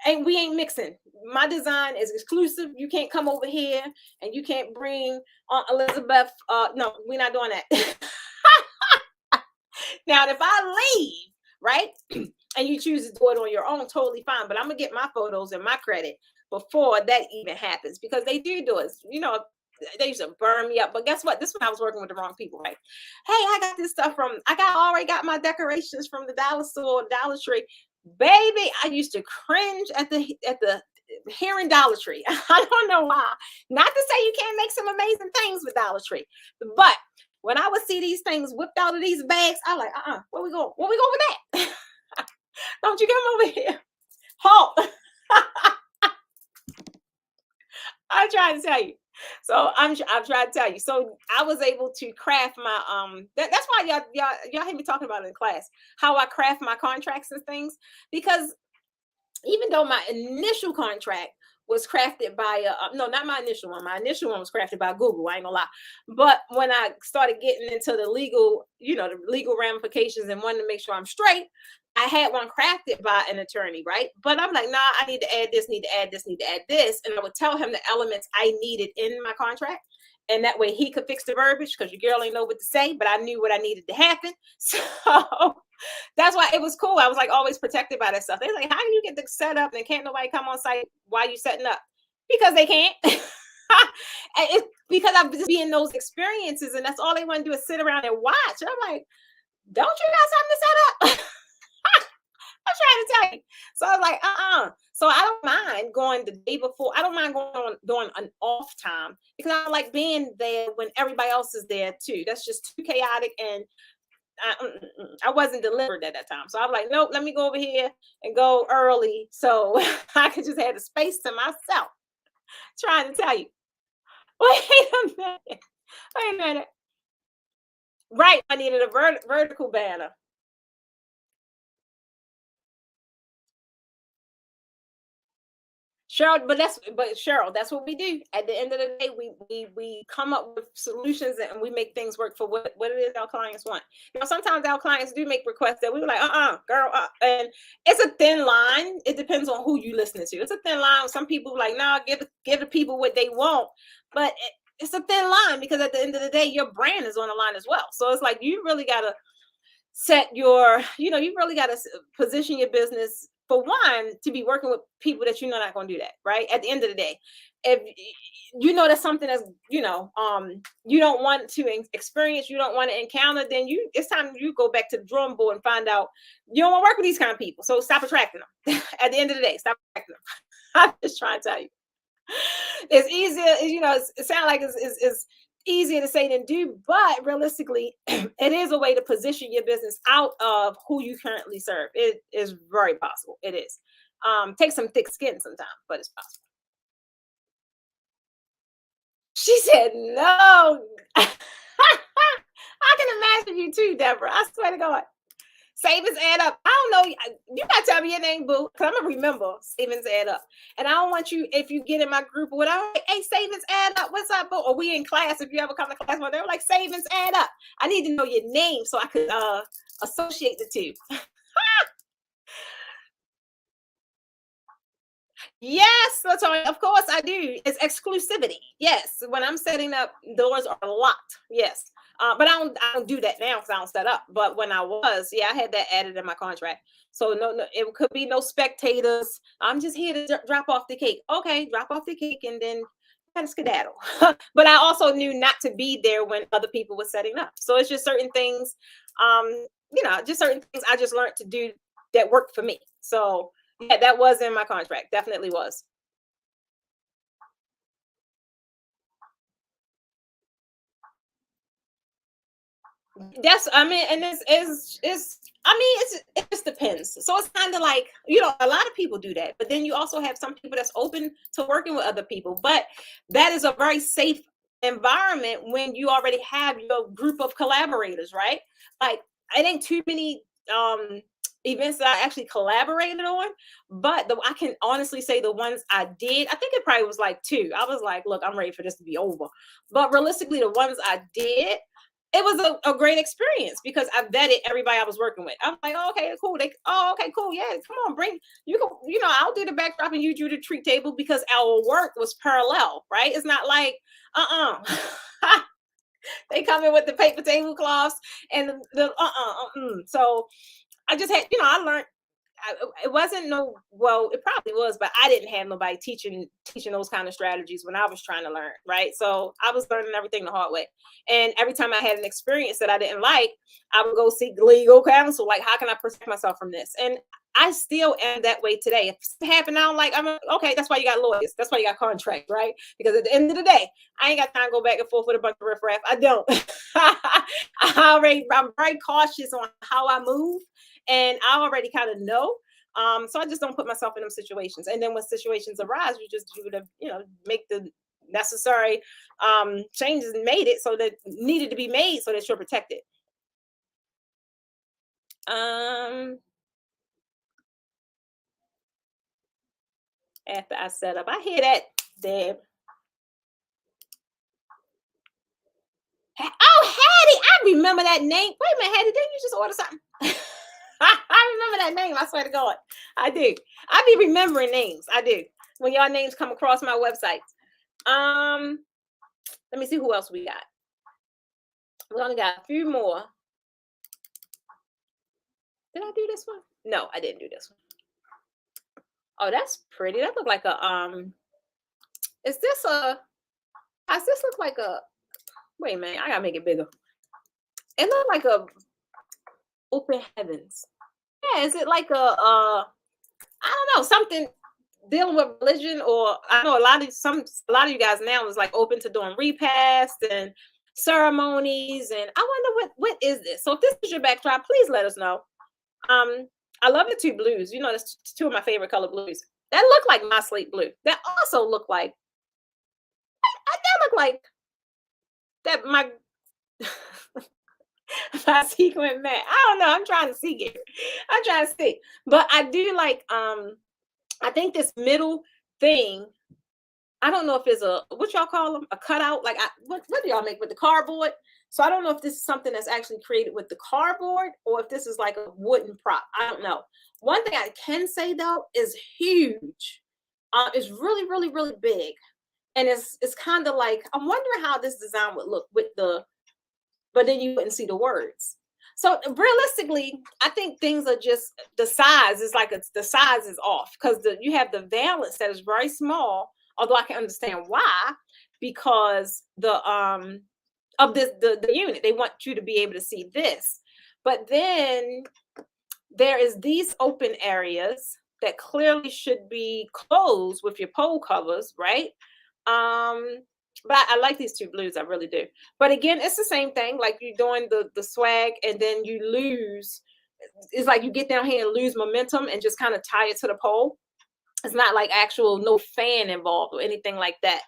And we ain't mixing. My design is exclusive. You can't come over here and you can't bring Aunt Elizabeth. No, we're not doing that. Now, if I leave, right, and you choose to do it on your own, totally fine. But I'm going to get my photos and my credit before that even happens, because they do it. They used to burn me up. But guess what? This one I was working with the wrong people, right? Hey, I got this stuff already got my decorations from the dollar store, Dollar Tree. Baby, I used to cringe at the hearing Dollar Tree. I don't know why. Not to say you can't make some amazing things with Dollar Tree, but when I would see these things whipped out of these bags, I'm like, where we going? Where we going with that? Don't you come over here. Halt. I'm trying to tell you. So I'm trying to tell you. So I was able to craft my that's why y'all hear me talking about it in class, how I craft my contracts and things, because even though my initial contract was crafted by no, not my initial one. My initial one was crafted by Google. I ain't gonna lie. But when I started getting into the legal, the legal ramifications and wanting to make sure I'm straight, I had one crafted by an attorney, right? But I'm like, nah, I need to add this, need to add this, need to add this. And I would tell him the elements I needed in my contract. And that way he could fix the verbiage, because your girl ain't know what to say, but I knew what I needed to happen. So that's why it was cool. I was like always protected by that stuff. They're like, how do you get the setup and can't nobody come on site while you setting up? Because they can't. It's because I've just been in those experiences, and that's all they want to do is sit around and watch. And I'm like, don't you got something to set up? I'm trying to tell you. So I was like, So I don't mind going the day before. I don't mind going during an off time, because I like being there when everybody else is there too. That's just too chaotic, and I wasn't delivered at that time. So I was like, nope, let me go over here and go early so I could just have the space to myself. Trying to tell you. Wait a minute. Right, I needed a vertical banner. Cheryl, but Cheryl, that's what we do. At the end of the day, we come up with solutions and we make things work for what it is our clients want. Sometimes our clients do make requests that we were like, girl, and it's a thin line. It depends on who you listening to. It's a thin line. Some people like, nah, give the people what they want, but it's a thin line, because at the end of the day, your brand is on the line as well. So it's like you really gotta set your, you really gotta position your business, for one, to be working with people that not going to do that, right? At the end of the day, if that's something that's, you don't want to experience, you don't want to encounter, then it's time you go back to the drawing board and find out you don't want to work with these kind of people. So stop attracting them. At the end of the day, stop attracting them. I'm just trying to tell you. It's easier, it sounds like it's easier to say than do, but realistically, it is a way to position your business out of who you currently serve. It is very possible. It is. Take some thick skin sometimes, but it's possible. She said, no. I can imagine you too, Deborah. I swear to God. Savings add up. I don't know. You gotta tell me your name, boo, because I'm gonna remember savings add up. And I don't want you, if you get in my group or whatever, hey, savings add up. What's up, boo? Or we in class, if you ever come to class, where they're like, savings add up. I need to know your name so I could associate the two. Yes, that's all. Of course, I do. It's exclusivity. Yes, when I'm setting up, doors are locked. Yes, but I don't do that now because I don't set up. But when I was, yeah, I had that added in my contract. So no, no, it could be no spectators. I'm just here to drop off the cake. Okay, drop off the cake and then kind of skedaddle. But I also knew not to be there when other people were setting up. So it's just certain things, um, just certain things I just learned to do that worked for me. So yeah, that was in my contract. Definitely was. That's I mean, and it's I mean, it just depends. So it's kind of like, a lot of people do that, but then you also have some people that's open to working with other people. But that is a very safe environment when you already have your group of collaborators, right? Like I think too many events that I actually collaborated on, but I can honestly say the ones I did, I think it probably was like two. I was like, look, I'm ready for this to be over. But realistically, the ones I did, it was a great experience because I vetted everybody I was working with. I'm like, oh, okay, cool. Okay, cool. Yeah, come on, bring you can, I'll do the backdrop and you do the treat table because our work was parallel, right? It's not like, they come in with the paper tablecloths and So I just had, I learned it wasn't no well it probably was, but I didn't have nobody teaching those kind of strategies when I was trying to learn, right? So I was learning everything the hard way, and every time I had an experience that I didn't like, I would go seek legal counsel, like how can I protect myself from this. And I still am that way today. If it's happened, I don't like, I'm okay, that's why you got lawyers, that's why you got contracts, right? Because at the end of the day, I ain't got time to go back and forth with a bunch of riffraff. I don't. I'm very cautious on how I move, and I already kind of know. So I just don't put myself in them situations. And then when situations arise, you just do the, make the necessary changes and made it so that needed to be made so that you're protected. Um, After I set up, I hear that, Deb. Oh, Hattie, I remember that name. Wait a minute, Hattie, didn't you just order something? I remember that name. I swear to God, I do. I be remembering names. I do. When y'all names come across my website. Um, Let me see who else we got. We only got a few more. Did I do this one? No, I didn't do this one. Oh, that's pretty. That look like a is this a does this look like a wait a minute, I gotta make it bigger. It looked like a open heavens. Yeah, is it like I don't know, something dealing with religion, or I know a lot of you guys now is like open to doing repasts and ceremonies, and I wonder what is this. So if this is your backdrop, please let us know. I love the two blues. That's two of my favorite color blues. That look like my slate blue. That also look like that look like that my my sequin mat. I don't know. I'm trying to see it. I'm trying to see. But I do like I think this middle thing, I don't know if it's a what y'all call them, a cutout. Like what do y'all make with the cardboard? So I don't know if this is something that's actually created with the cardboard or if this is like a wooden prop. I don't know. One thing I can say though is huge. It's really, really, really big, and it's kind of like I'm wondering how this design would look with but then you wouldn't see the words. So realistically, I think things are just the size is like the size is off because you have the valence that is very small. Although I can understand why, because the of the unit they want you to be able to see this, but then there is these open areas that clearly should be closed with your pole covers, right? Um, but I like these two blues, I really do. But again, it's the same thing. Like you're doing the swag, and then you lose. It's like you get down here and lose momentum, and just kind of tie it to the pole. It's not like actual no fan involved or anything like that.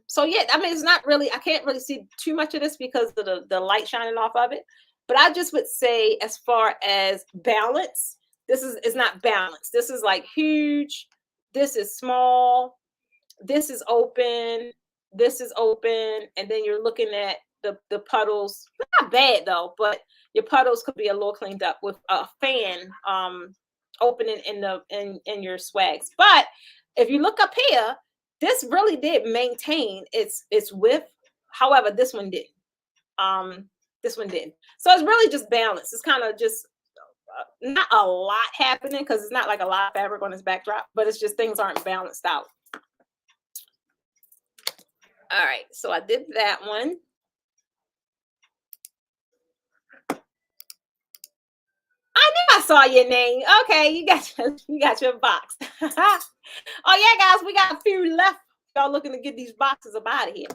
So yeah, I mean, it's not really. I can't really see too much of this because of the light shining off of it. But I just would say, as far as balance, this is not balanced. This is like huge. This is small. This is open. This is open, and then you're looking at the puddles. Not bad though, but your puddles could be a little cleaned up with a fan opening in your swags. But if you look up here, this really did maintain its width. However, this one didn't. This one didn't. So it's really just balanced. It's kind of just not a lot happening because it's not like a lot of fabric on this backdrop, but it's just things aren't balanced out. All right, so I did that one. I knew I saw your name. Okay, you got your box. Oh yeah, guys, we got a few left. Y'all looking to get these boxes up out of here.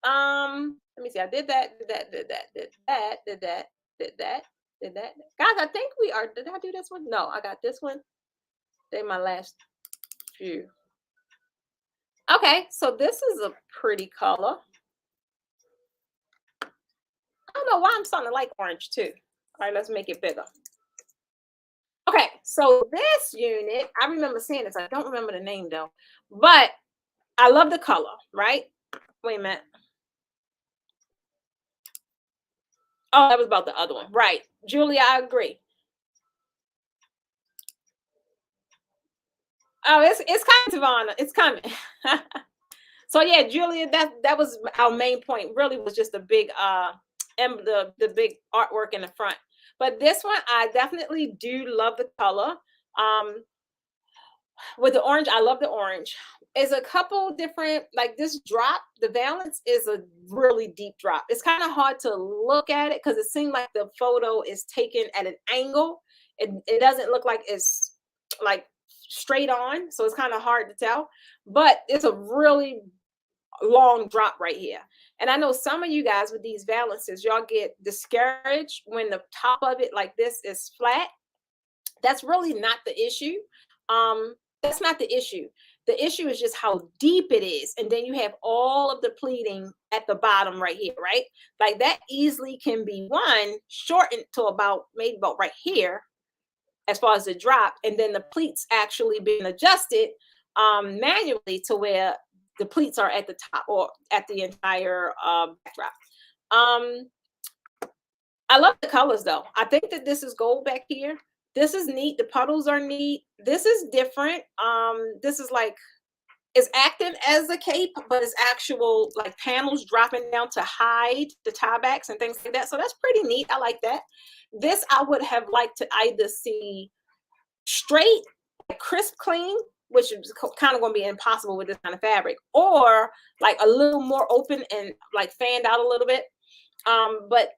Let me see. I did that, did that, did that, did that, did that, did that, did that. Guys, I think we are. Did I do this one? No, I got this one. They're my last few. Okay, so this is a pretty color. I don't know why I'm starting to like orange too. All right, let's make it bigger. Okay, so this unit, I remember seeing this. I don't remember the name though, but I love the color, right? Wait a minute. Oh, that was about the other one. Right. Julia, I agree. Oh, it's coming, Tavana. It's coming. So yeah, Julia, that was our main point. Really was just the big the big artwork in the front. But this one, I definitely do love the color. With the orange, I love the orange. Is a couple different, like this drop, the valance is a really deep drop. It's kind of hard to look at it because it seems like the photo is taken at an angle. It doesn't look like it's like straight on, so it's kind of hard to tell, but it's a really long drop right here. And I know some of you guys with these valances, y'all get discouraged when the top of it like this is flat. That's really not the issue. That's not the issue. The issue is just how deep it is. And then you have all of the pleating at the bottom right here, right? Like that easily can be shortened to about maybe about right here as far as the drop. And then the pleats actually being adjusted manually to where the pleats are at the top or at the entire backdrop. I love the colors though. I think that this is gold back here. This is neat. The puddles are neat. This is different. This is like, it's acting as a cape, but it's actual like panels dropping down to hide the tie backs and things like that. So that's pretty neat. I like that. This I would have liked to either see straight, crisp clean, which is kind of going to be impossible with this kind of fabric, or like a little more open and like fanned out a little bit. But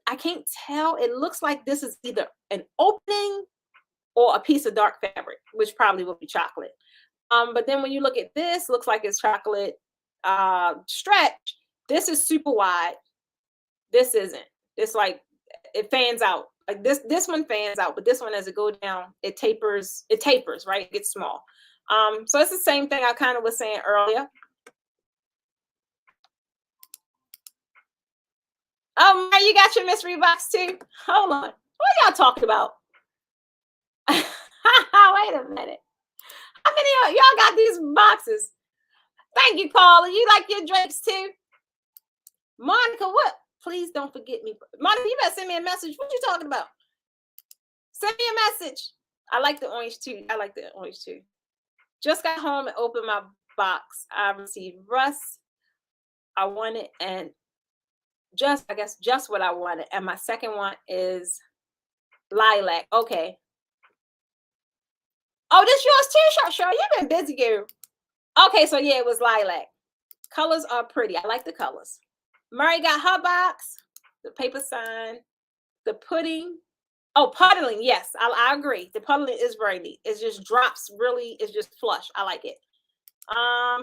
I can't tell. It looks like this is either an opening or a piece of dark fabric, which probably will be chocolate. But then when you look at this, looks like it's chocolate stretch. This is super wide. This isn't. It's like it fans out. Like this one fans out, but this one as it goes down, it tapers, right? It gets small. So it's the same thing I kind of was saying earlier. Oh, you got your mystery box too? Hold on. What y'all talking about? Wait a minute. How many of y'all got these boxes? Thank you, Carla. You like your drinks too? Monica, what? Please don't forget me. Monica, you better send me a message. What you talking about? Send me a message. I like the orange too. I like the orange too. Just got home and opened my box. I received Russ. I wanted and just what I wanted. And my second one is lilac. Okay. Oh, this yours too, Shaw. You've been busy, girl. Okay, so yeah, it was lilac. Colors are pretty. I like the colors. Murray got her box, the paper sign, the pudding. Oh, puddling. Yes, I agree. The puddling is very neat. It just drops really. It's just flush. I like it.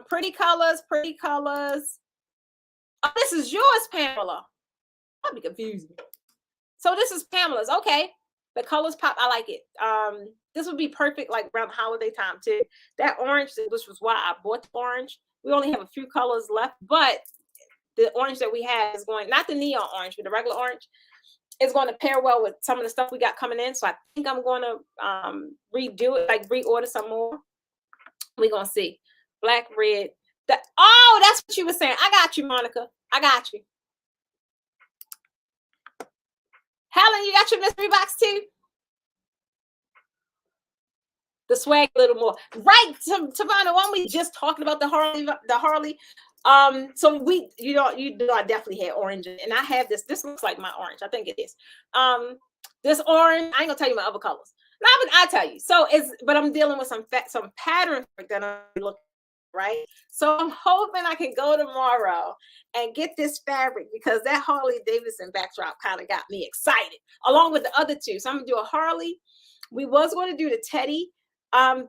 Pretty colors, pretty colors. Oh, this is yours, Pamela. That'd be confusing. So this is Pamela's. Okay. The colors pop. I like it. This would be perfect like around holiday time too. That orange, which was why I bought the orange. We only have a few colors left, but the orange that we have is going, not the neon orange, but the regular orange, is going to pair well with some of the stuff we got coming in. So I think I'm going to redo it, like reorder some more. We're going to see. Black, red. Oh, that's what you were saying. I got you, Monica. I got you. Helen, you got your mystery box too? the swag a little more. Right, Tavana, when we just talking about the Harley. So you know, I definitely had orange, and I have this. This looks like my orange. I think it is. This orange. I ain't gonna tell you my other colors. No, but I'll tell you. So but I'm dealing with some pattern that I'm looking. Right, so I'm hoping I can go tomorrow and get this fabric, because that Harley Davidson backdrop kind of got me excited, along with the other two. So I'm gonna do a Harley. We was going to do the Teddy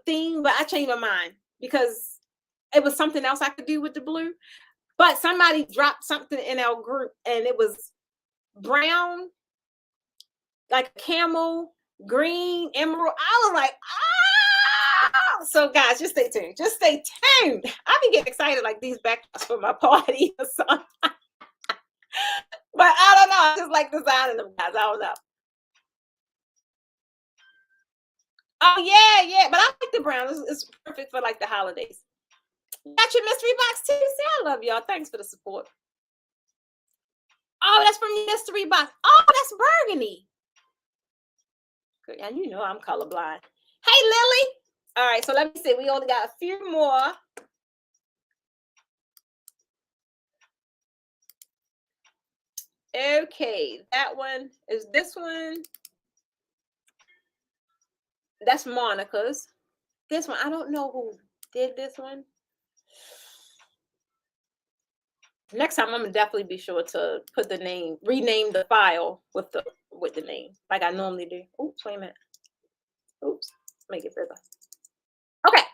theme, but I changed my mind because it was something else I could do with the blue. But somebody dropped something in our group, and it was brown, like camel, green, emerald. I was like, ah! So guys, just stay tuned. Just stay tuned. I be getting excited like these backdrops for my party or something. But I don't know. I just like designing them, guys. I don't know. Oh yeah. But I like the brown. It's perfect for like the holidays. Got your mystery box too. See, I love y'all. Thanks for the support. Oh, that's from mystery box. Oh, that's burgundy. And you know I'm colorblind. Hey, Lily. All right, so let me see. We only got a few more. Okay, that one is this one. That's Monica's. This one, I don't know who did this one. Next time, I'm gonna definitely be sure to put the name, rename the file with the name, like I normally do. Oops, wait a minute. Oops, make it bigger. Okay.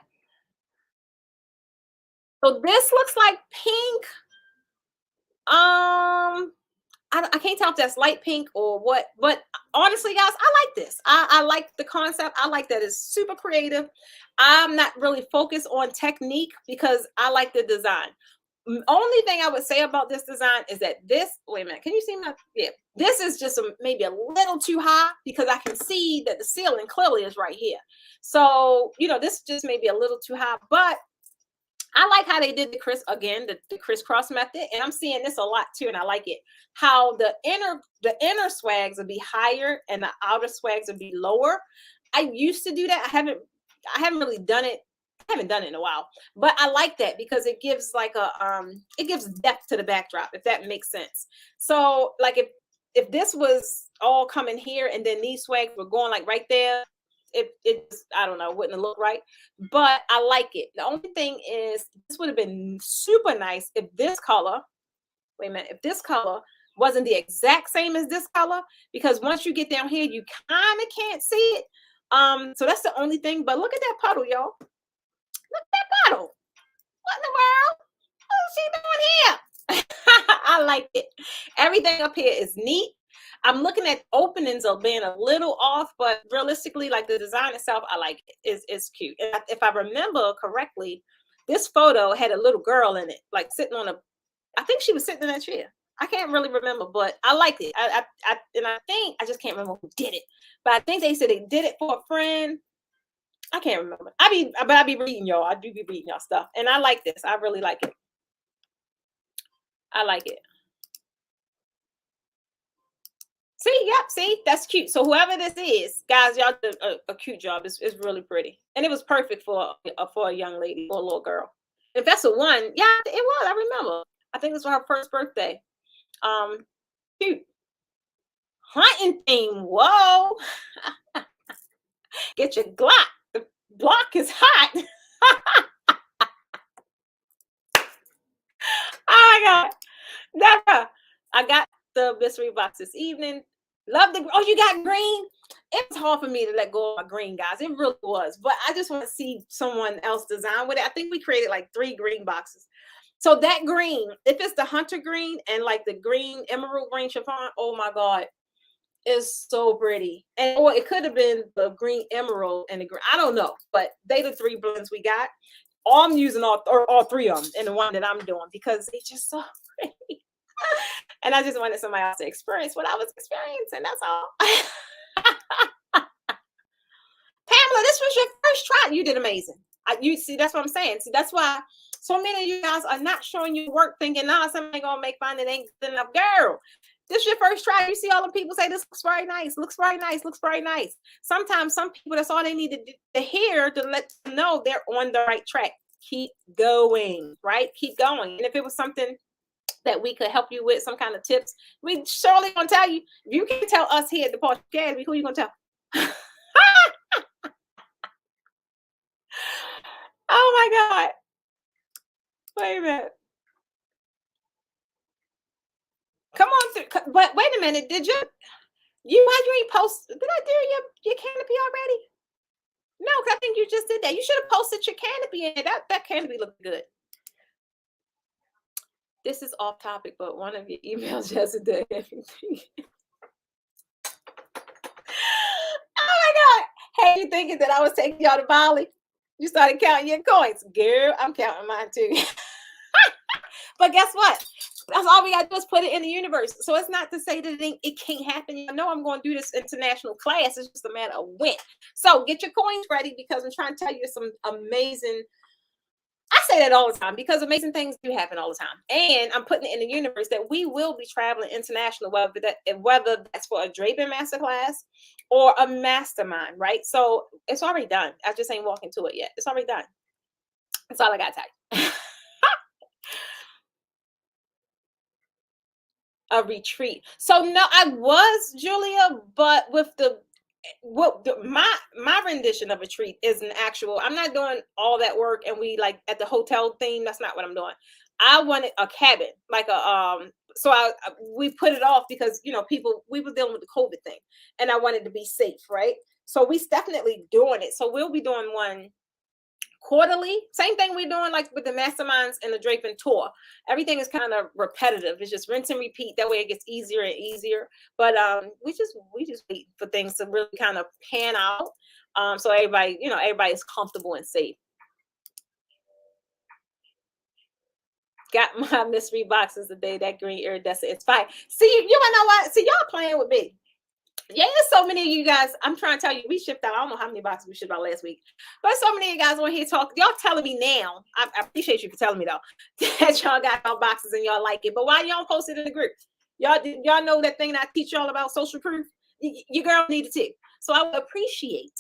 So this looks like pink. I can't tell if that's light pink or what, but honestly, guys, I like this. I like the concept. I like that it's super creative. I'm not really focused on technique because I like the design. Only thing I would say about this design is that wait a minute, can you see my, yeah, this is just maybe a little too high, because I can see that the ceiling clearly is right here. So, you know, this just may be a little too high, but I like how they did the crisscross method, and I'm seeing this a lot too, and I like it. How the inner swags would be higher and the outer swags would be lower. I used to do that. I haven't really done it. I haven't done it in a while, but I like that because it gives like it gives depth to the backdrop, if that makes sense. So like if this was all coming here and then these swags were going like right there, it I don't know, wouldn't look right, but I like it. The only thing is this would have been super nice if this color, wait a minute, if this color wasn't the exact same as this color, because once you get down here, you kind of can't see it. So that's the only thing. But look at that puddle, y'all. Look at that puddle. What in the world? What is she doing here? I like it. Everything up here is neat. I'm looking at openings of being a little off, but realistically, like the design itself, I like it. It's cute. And if I remember correctly, this photo had a little girl in it, like sitting on I think she was sitting in that chair. I can't really remember, but I liked it. I think I just can't remember who did it, but I think they said they did it for a friend. I can't remember. I be reading y'all. I do be reading y'all stuff, and I like this. I really like it. I like it. See, yep, see, that's cute. So whoever this is, guys, y'all did a cute job. It's really pretty, and it was perfect for a young lady, for a little girl. If that's a one, yeah, it was. I remember. I think it was for her first birthday. Cute. Hunting theme. Whoa. Get your Glock. The block is hot. Oh my God. Never. I got the mystery box this evening. Love oh, you got green? It was hard for me to let go of my green, guys. It really was. But I just want to see someone else design with it. I think we created like 3 green boxes. So that green, if it's the hunter green and like the green, emerald green chiffon, oh my God, it's so pretty. And or it could have been the green emerald and the green. I don't know, but they the 3 blends we got. I'm using all 3 of them in the one that I'm doing because they just so pretty. And I just wanted somebody else to experience what I was experiencing. That's all. Pamela, this was your first try. You did amazing. You see, that's what I'm saying. See, that's why so many of you guys are not showing you work, thinking, nah, somebody gonna make fun. It ain't good enough. Girl, This is your first try. You see all the people say this looks very nice, looks very nice, looks very nice. Sometimes some people, that's all they need to hear to let them know they're on the right track. Keep going, right? Keep going. And if it was something that we could help you with, some kind of tips, we surely gonna tell you. If you can tell us here at the Porsche Academy, who you gonna tell? Oh my God. Wait a minute. Come on through. But wait a minute. Did why you ain't post? Did I do your canopy already? No, because I think you just did that. You should have posted your canopy in. That canopy looked good. This is off topic, but one of your emails yesterday. Oh my God. Hey, you thinking that I was taking y'all to Bali? You started counting your coins. Girl, I'm counting mine too. But guess what? That's all we got to do is put it in the universe. So it's not to say that it can't happen. You know, I'm going to do this international class. It's just a matter of when. So get your coins ready, because I'm trying to tell you some amazing, I say that all the time, because amazing things do happen all the time. And I'm putting it in the universe that we will be traveling international, whether that's for a draping masterclass or a mastermind, right? So it's already done. I just ain't walking to it yet. It's already done. That's all I got to tell you. A retreat. So no, I was, Julia, but with my rendition of a treat is an actual, I'm not doing all that work and we like at the hotel theme. That's not what I'm doing. I wanted a cabin, like we put it off because, you know, we were dealing with the COVID thing and I wanted to be safe, right? So we definitely doing it. So we'll be doing one quarterly, same thing we're doing like with the masterminds and the draping tour. Everything is kind of repetitive. It's just rinse and repeat. That way it gets easier and easier. But we just wait for things to really kind of pan out, so everybody's comfortable and safe. Got my mystery boxes today. That green iridescent, it's fine. See, you wanna know what? See, y'all playing with me. Yeah, there's so many of you guys. I'm trying to tell you, we shipped out. I don't know how many boxes we shipped out last week, but so many of you guys on here talk. Y'all telling me now. I appreciate you for telling me though that y'all got y'all boxes and y'all like it. But why y'all post it in the group? Y'all know that thing that I teach y'all about social proof. Your girl needed to. So I would appreciate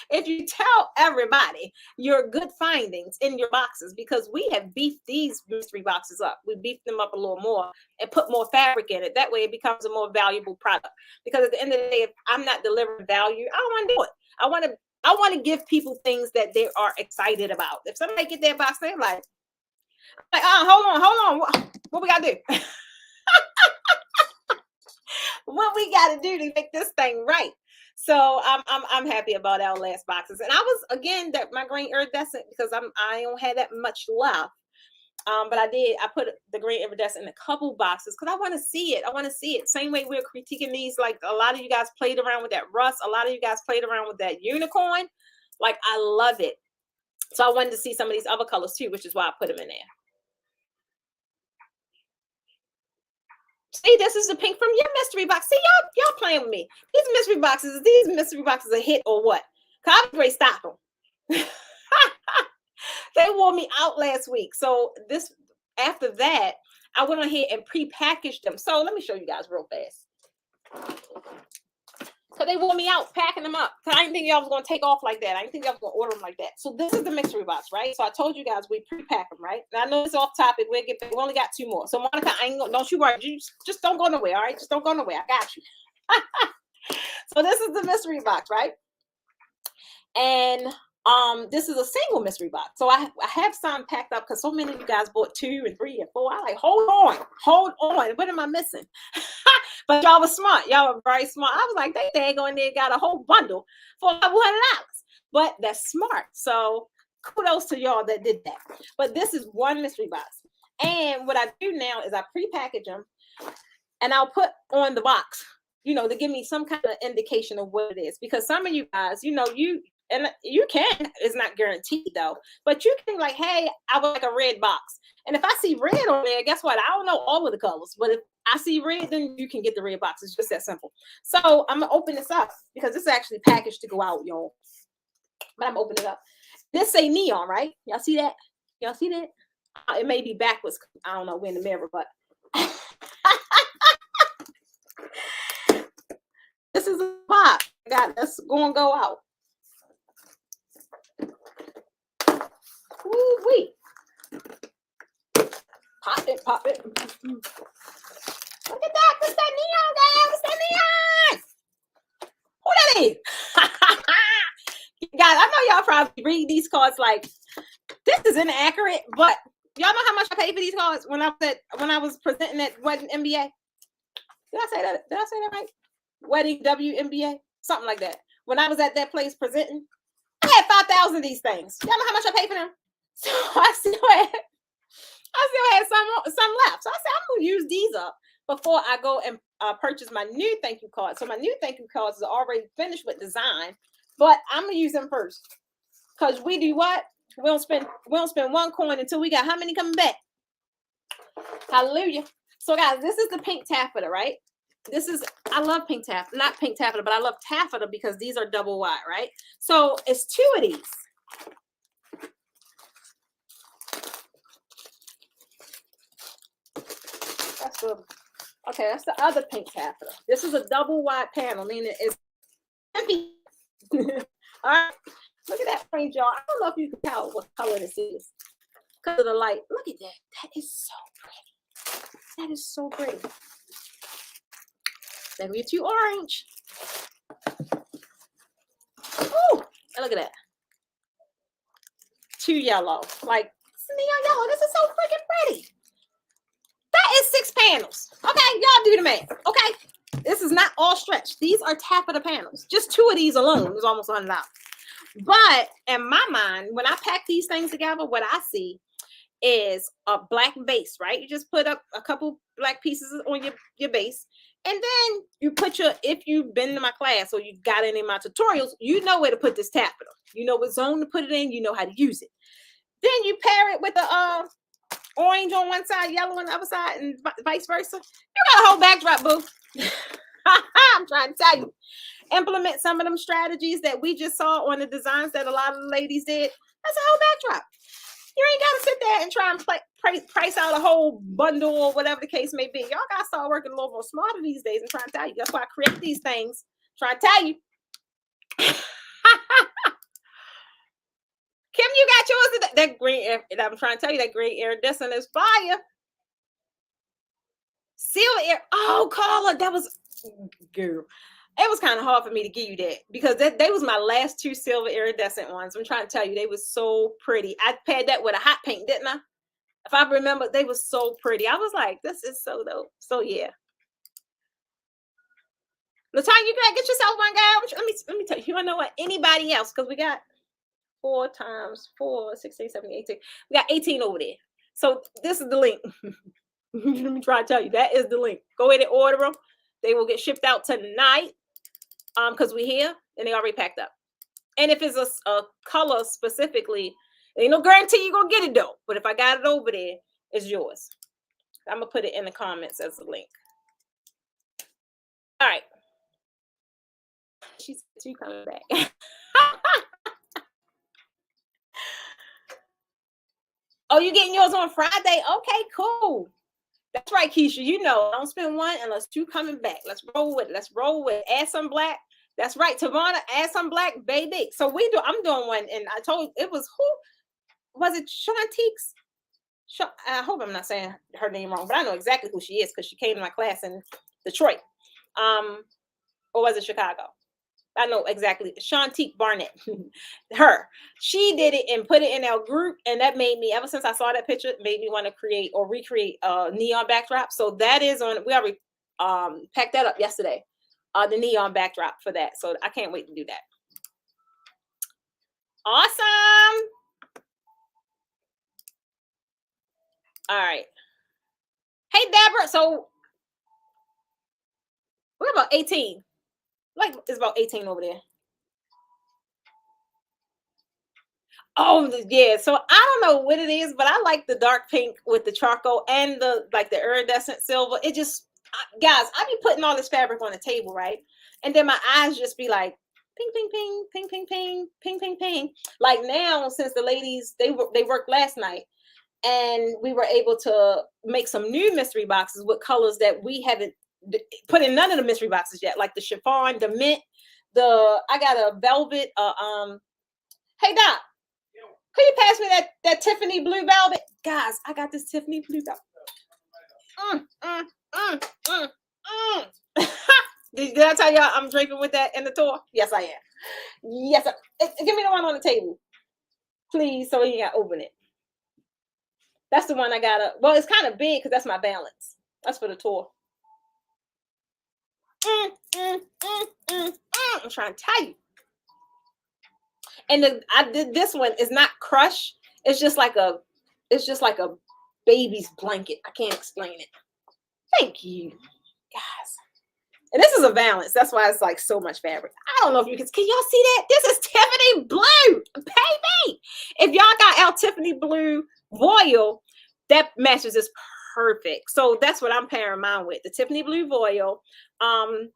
if you tell everybody your good findings in your boxes, because we have beefed these mystery boxes up. We beefed them up a little more and put more fabric in it. That way it becomes a more valuable product. Because at the end of the day, if I'm not delivering value, I don't want to do it. I want to give people things that they are excited about. If somebody get their box, they're like, hold on. What we got to do? What we got to do to make this thing right? So I'm happy about our last boxes, and I was again that my green iridescent, because I don't have that much left. But I put the green iridescent in a couple boxes because I want to see it. I want to see it. Same way we're critiquing these. Like a lot of you guys played around with that rust. A lot of you guys played around with that unicorn. Like I love it. So I wanted to see some of these other colors too, which is why I put them in there. See, this is the pink from your mystery box. See, y'all playing with me. These mystery boxes a hit or what? Cause I was stock them. They wore me out last week. So after that, I went on here and pre-packaged them. So let me show you guys real fast. So they wore me out packing them up. I didn't think y'all was gonna take off like that. I didn't think y'all was gonna order them like that. So this is the mystery box, right? So I told you guys we pre-pack them, right? Now I know it's off topic. We only got 2 more. So Monica, don't you worry. You just don't go nowhere, all right? Just don't go nowhere. I got you. So this is the mystery box, right? And this is a single mystery box. So I have some packed up because so many of you guys bought 2 and 3 and 4. I like, hold on. What am I missing? But y'all was smart. Y'all were very smart. I was like, they go in there, got a whole bundle for $100. But that's smart. So kudos to y'all that did that. But this is one mystery box. And what I do now is I pre-package them and I'll put on the box, to give me some kind of indication of what it is. Because some of you guys, and you can, it's not guaranteed though, but you can like, hey, I would like a red box. And if I see red on there, guess what? I don't know all of the colors, but if I see red, then you can get the red box. It's just that simple. So I'm gonna open this up because this is actually packaged to go out, y'all. But I'm opening it up. This say neon, right? Y'all see that? It may be backwards. I don't know. We're in the mirror, but This is a pop. Let's go out. Ooh, wait. Pop it, pop it. Look at that. What's that neon, guys? What's that neon? Who that is? Guys, I know y'all probably read these cards like this is inaccurate, but y'all know how much I paid for these cards when I was presenting at Wedding MBA. Did I say that? Did I say that right? Wedding WMBA, something like that. When I was at that place presenting, I had 5,000 of these things. Y'all know how much I paid for them? So I still had some left. So I said I'm gonna use these up before I go and purchase my new thank you card. So my new thank you cards are already finished with design, but I'm gonna use them first. Because we do what? We don't spend one coin until we got how many coming back? Hallelujah. So guys, this is the pink taffeta, right? I love pink taffeta, not pink taffeta, but I love taffeta because these are double wide, right? So it's 2 of these. That's the other pink taffeta. This is a double wide panel, meaning it's heavy. All right. Look at that print, y'all. I don't know if you can tell what color this is because of the light. Look at that. That is so pretty. That is so pretty. Let me get you orange. Ooh, look at that. 2 yellow. Like, neon yellow. This is so freaking pretty. That is 6 panels. Okay, y'all do the math. Okay. This is not all stretch. These are taffeta panels. Just 2 of these alone is almost $100. But in my mind, when I pack these things together, what I see is a black base, right? You just put up a couple black pieces on your base. And then you put if you've been to my class or you got any of my tutorials, you know where to put this taffeta. You know what zone to put it in. You know how to use it. Then you pair it with the orange on one side, yellow on the other side, and vice versa. You got a whole backdrop, boo. I'm trying to tell you. Implement some of them strategies that we just saw on the designs that a lot of the ladies did. That's a whole backdrop. You ain't got to sit there and try and price out a whole bundle or whatever the case may be. Y'all got to start working a little more smarter these days and trying to tell you. That's why I create these things. Trying to tell you. Kim, you got yours. That green air, I'm trying to tell you, that green iridescent is fire. Silver air. Oh, Carla, that was, girl. It was kind of hard for me to give you that because they was my last 2 silver iridescent ones. I'm trying to tell you, they were so pretty. I paired that with a hot pink, didn't I? If I remember, they were so pretty. I was like, this is so dope. So yeah. Latanya, you gotta get yourself one, girl. Let me tell you. You don't know what anybody else, because we got 4 times 4, 16, 17, 18. We got 18 over there. So this is the link. Let me try to tell you. That is the link. Go ahead and order them. They will get shipped out tonight. Because we're here and they already packed up. And if it's a color specifically, ain't no guarantee you're gonna get it though. But if I got it over there, it's yours. I'm gonna put it in the comments as a link. All right. She's coming back. Oh, you getting yours on Friday? Okay, cool. That's right, Keisha. You know, don't spend one unless 2 coming back. Let's roll with it. Let's roll with it. Add some black. That's right, Tavana. Add some black, baby. So I'm doing one, and I told it was who was it? Shantique's. I hope I'm not saying her name wrong, but I know exactly who she is because she came to my class in Detroit, or was it Chicago? I know exactly. Shantique Barnett, her. She did it and put it in our group, and that made me. Ever since I saw that picture, made me want to create or recreate a neon backdrop. So that is on. We already packed that up yesterday. The neon backdrop for that. So I can't wait to do that. Awesome. All right. Hey, Deborah. So we're about 18. Like it's about 18 over there. Oh, yeah. So I don't know what it is, but I like the dark pink with the charcoal and the iridescent silver. It just, guys, I be putting all this fabric on the table, right? And then my eyes just be like, ping, ping, ping, ping, ping, ping, ping, ping, ping. Like now, since the ladies, they worked last night, and we were able to make some new mystery boxes with colors that we haven't put in none of the mystery boxes yet, like the chiffon, the mint, I got a velvet. Hey Doc, could you pass me that Tiffany blue velvet? Guys, I got this Tiffany blue velvet. Did I tell y'all I'm draping with that in the tour? Yes, I am. Yes, give me the one on the table, please, so you can open it. That's the one I got. Well, it's kind of big because that's my balance. That's for the tour. I'm trying to tell you. And I did this one. Is not crush. It's just like a baby's blanket. I can't explain it. Thank you, guys. And this is a balance. That's why it's like so much fabric. I don't know if you can y'all see that? This is Tiffany blue, baby. If y'all got our Tiffany blue voile, that matches this perfect. So that's what I'm pairing mine with. The Tiffany blue voile. I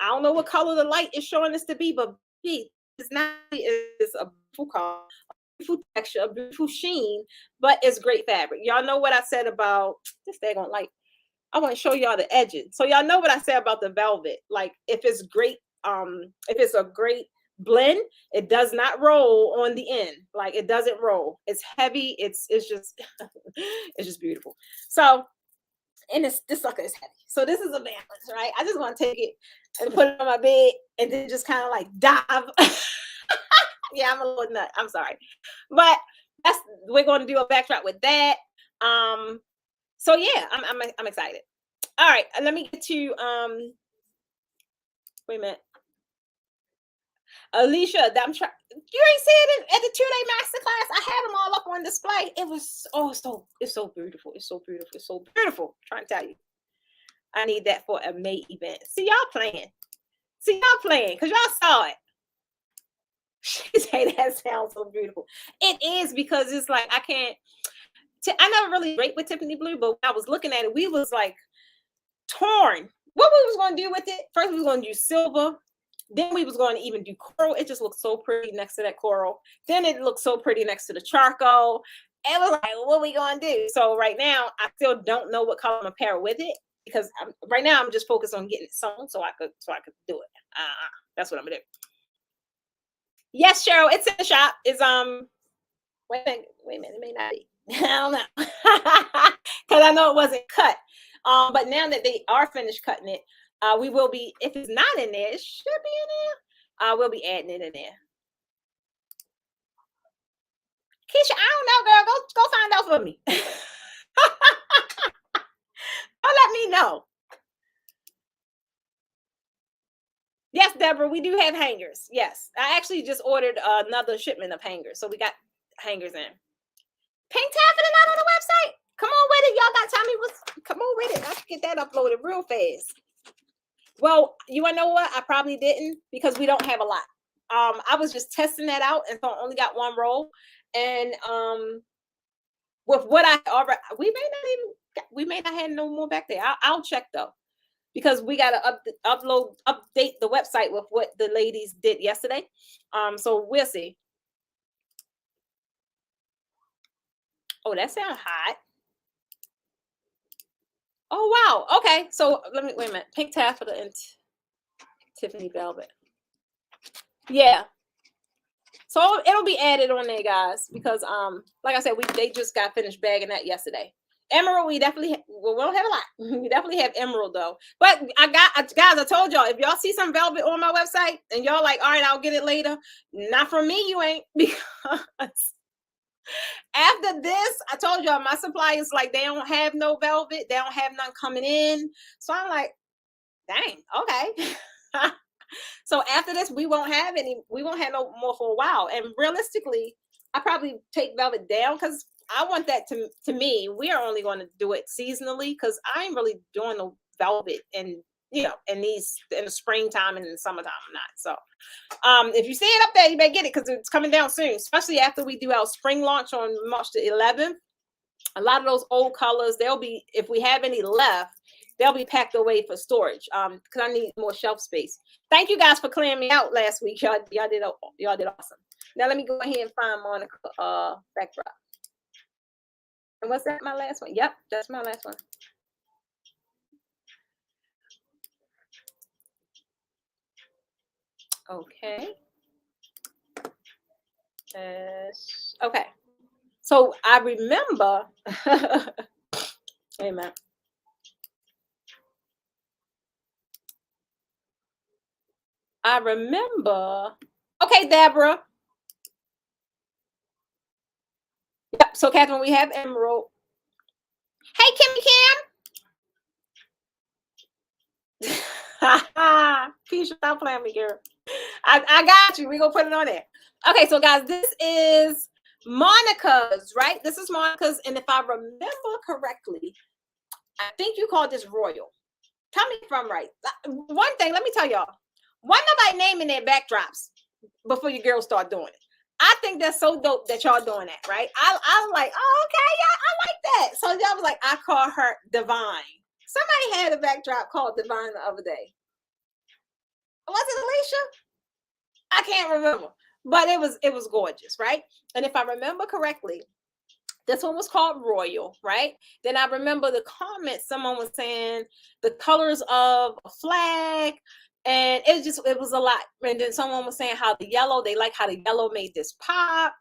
don't know what color the light is showing this to be, but it's not. It's a beautiful color, a beautiful texture, a beautiful sheen, but it's great fabric. Y'all know what I said about this daggone light. I want to show y'all the edges. So y'all know what I said about the velvet. Like if it's great, if it's a great blend, it does not roll on the end. Like it doesn't roll. It's heavy. It's just it's just beautiful. So, and this sucker is heavy. So this is a balance, right? I just want to take it and put it on my bed and then just kind of like dive. Yeah, I'm a little nut. I'm sorry. But we're going to do a backdrop with that. So yeah, I'm excited. All right, let me get to wait a minute. Alicia, you ain't see it at the 2-day masterclass. I had them all up on display. It was it's so beautiful. It's so beautiful. It's so beautiful. I'm trying to tell you. I need that for a May event. See y'all playing. Because y'all saw it. She said that sounds so beautiful. It is because it's like I never really rate with Tiffany blue, but when I was looking at it, we was like torn. What we was going to do with it? First, we was going to do silver. Then we was going to even do coral. It just looked so pretty next to that coral. Then it looked so pretty next to the charcoal. It was like, what are we going to do? So right now, I still don't know what color I'm going to pair with it because right now I'm just focused on getting it sewn so I could do it. That's what I'm going to do. Yes, Cheryl, it's in the shop. It's wait a minute, it may not be. I don't know. Because I know it wasn't cut. But now that they are finished cutting it, we will be, if it's not in there, it should be in there. We'll be adding it in there. Keisha, I don't know, girl. Go find out for me. Let me know. Yes, Deborah, we do have hangers. Yes, I actually just ordered another shipment of hangers, so we got hangers in. Pink taffeta not on the website. Come on with it. Y'all got to tell me come on with it. I can get that uploaded real fast. Well, you want to know what? I probably didn't because we don't have a lot. I was just testing that out, and so I only got one roll. And with what I already, we may not have no more back there. I'll check though, because we got to update the website with what the ladies did yesterday. So we'll see. Oh, that sounds hot. Oh, wow. Okay. So wait a minute. Pink taffeta and Tiffany velvet. Yeah. So it'll be added on there, guys, because like I said, they just got finished bagging that yesterday. Emerald, we don't have a lot. We definitely have emerald though. But guys, I told y'all, if y'all see some velvet on my website and y'all like, all right, I'll get it later. Not from me, you ain't, because after this, I told y'all my suppliers like they don't have no velvet, they don't have none coming in. So I'm like, dang, okay. So after this, we won't have no more for a while. And realistically, I probably take velvet down because I want that to me. We are only going to do it seasonally because I ain't really doing the velvet in the springtime and in the summertime. I'm not. So if you see it up there, you better get it because it's coming down soon, especially after we do our spring launch on March the 11th. A lot of those old colors, they'll be, if we have any left, they'll be packed away for storage because I need more shelf space. Thank you guys for clearing me out last week. Y'all did awesome. Now let me go ahead and find Monica backdrop. And what's that? My last one? Yep, that's my last one. Okay. Okay. So I remember, amen. I remember, okay, Deborah. Yep. So Catherine, we have emerald. Hey, Kimmy Kim. Keisha, stop playing me, girl. I got you. We're gonna put it on there. Okay, so guys, this is Monica's, right? This is Monica's, and if I remember correctly, I think you called this Royal. Tell me if I'm right. One thing, let me tell y'all. Why nobody naming their backdrops before your girls start doing it? I think that's so dope that y'all doing that, right? I was like, oh, okay, yeah, I like that. So y'all was like, I call her Divine. Somebody had a backdrop called Divine the other day. Was it Alicia? I can't remember, but it was gorgeous, right? And if I remember correctly, this one was called Royal, right? Then I remember the comments. Someone was saying the colors of a flag, and it was a lot. And then someone was saying how the yellow, they like how the yellow made this pop.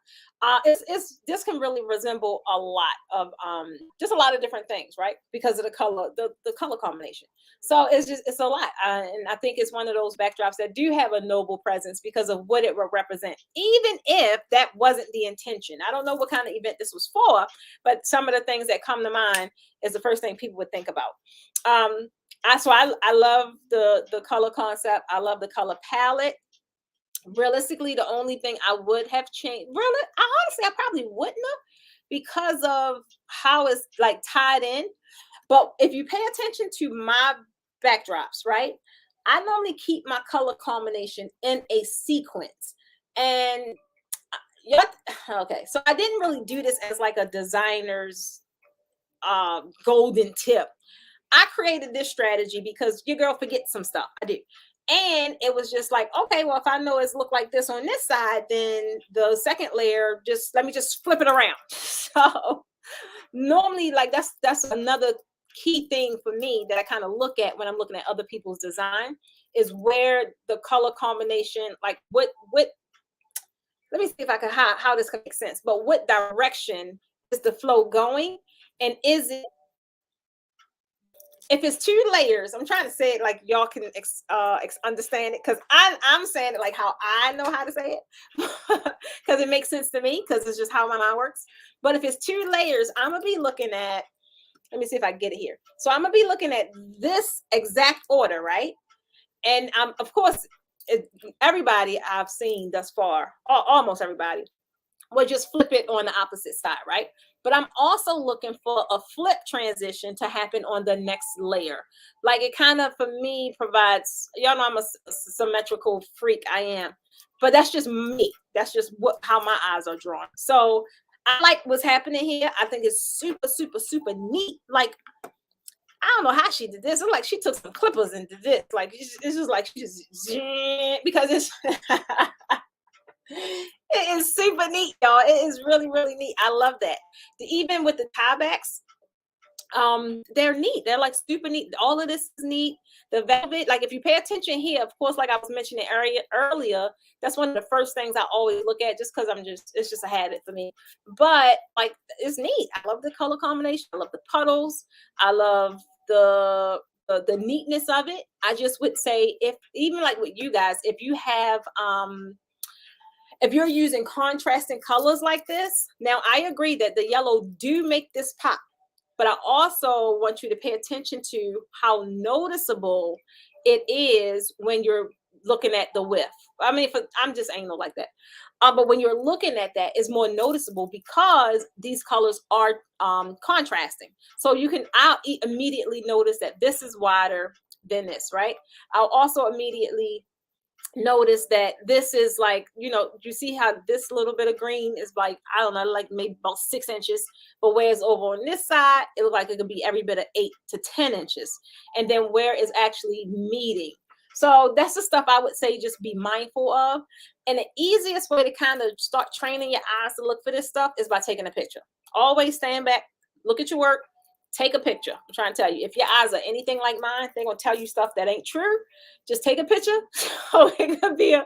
This can really resemble a lot of just a lot of different things, right? Because of the color, the color combination. So it's a lot, and I think it's one of those backdrops that do have a noble presence because of what it will represent, even if that wasn't the intention. I don't know what kind of event this was for, but some of the things that come to mind is the first thing people would think about. I love the color concept. I love the color palette. Realistically, the only thing I would have changed, really, I probably wouldn't have, because of how it's like tied in. But if you pay attention to my backdrops, right, I normally keep my color combination in a sequence. And okay, so I didn't really do this as like a designer's golden tip. I created this strategy because your girl forgets some stuff. I do. And it was just like, okay, well, if I know it's look like this on this side, then the second layer, just let me just flip it around. So normally, like that's another key thing for me that I kind of look at when I'm looking at other people's design, is where the color combination, like what let me see if I can how this can make sense, but what direction is the flow going? And is it, if it's two layers, I'm trying to say it like y'all can understand it, because I'm saying it like how I know how to say it, because it makes sense to me, because it's just how my mind works. But if it's two layers, I'm gonna be looking at, let me see if I get it here. So I'm gonna be looking at this exact order, right? And of course, everybody I've seen thus far, almost everybody, will just flip it on the opposite side, right? But I'm also looking for a flip transition to happen on the next layer. Like it kind of, for me, provides, y'all know I'm a symmetrical freak, I am. But that's just me. That's just how my eyes are drawn. So I like what's happening here. I think it's super, super, super neat. Like, I don't know how she did this. It's like she took some clippers and did this. Like it's just like she just, because it's it is super neat, y'all. It is really, really neat. I love that. Even with the tiebacks, they're neat. They're like super neat. All of this is neat. The velvet, like if you pay attention here, of course, like I was mentioning earlier, that's one of the first things I always look at, just because it's just a habit for me. But like, it's neat. I love the color combination. I love the puddles. I love the neatness of it. I just would say, if even like with you guys, if you have if you're using contrasting colors like this, now I agree that the yellow do make this pop, but I also want you to pay attention to how noticeable it is when you're looking at the width. I mean, I'm just anal like that. But when you're looking at that, it's more noticeable because these colors are contrasting. So I'll immediately notice that this is wider than this, right? I'll also immediately notice that this is like, you see how this little bit of green is like, I don't know, like maybe about 6 inches, but whereas over on this side, it looks like it could be every bit of 8 to 10 inches. And then where is actually meeting. So that's the stuff I would say just be mindful of. And the easiest way to kind of start training your eyes to look for this stuff is by taking a picture. Always stand back, look at your work, take a picture. I'm trying to tell you, if your eyes are anything like mine, they're going to tell you stuff that ain't true. Just take a picture. So it could be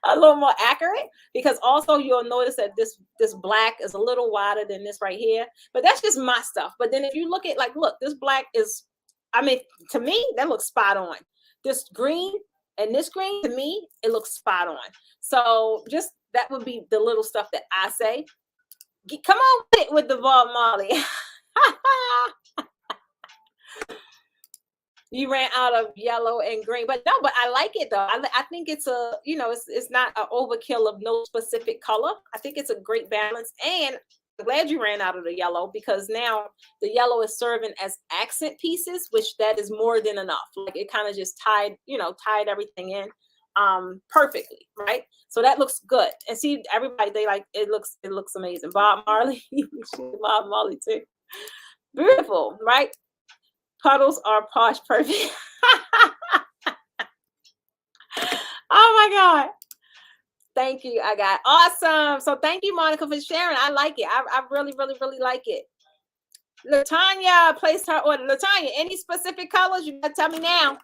a little more accurate, because also you'll notice that this black is a little wider than this right here, but that's just my stuff. But then if you look at, like, look, this black is, I mean, to me, that looks spot on. This green and this green, to me, it looks spot on. So just that would be the little stuff that I say. Come on with it with the Bob Marley. You ran out of yellow and green, but no, but I like it though. I think it's a, it's not an overkill of no specific color. I think it's a great balance, and I'm glad you ran out of the yellow, because now the yellow is serving as accent pieces, which that is more than enough. Like, it kind of just tied everything in perfectly, right? So that looks good. And see, everybody, they like, it looks amazing. Bob Marley, Bob Marley too. Beautiful, right? Puddles are posh perfect. Oh my God. Thank you. I got awesome. So thank you, Monica, for sharing. I like it. I really, really, really like it. Latanya placed her order. Latanya, any specific colors? You gotta tell me now.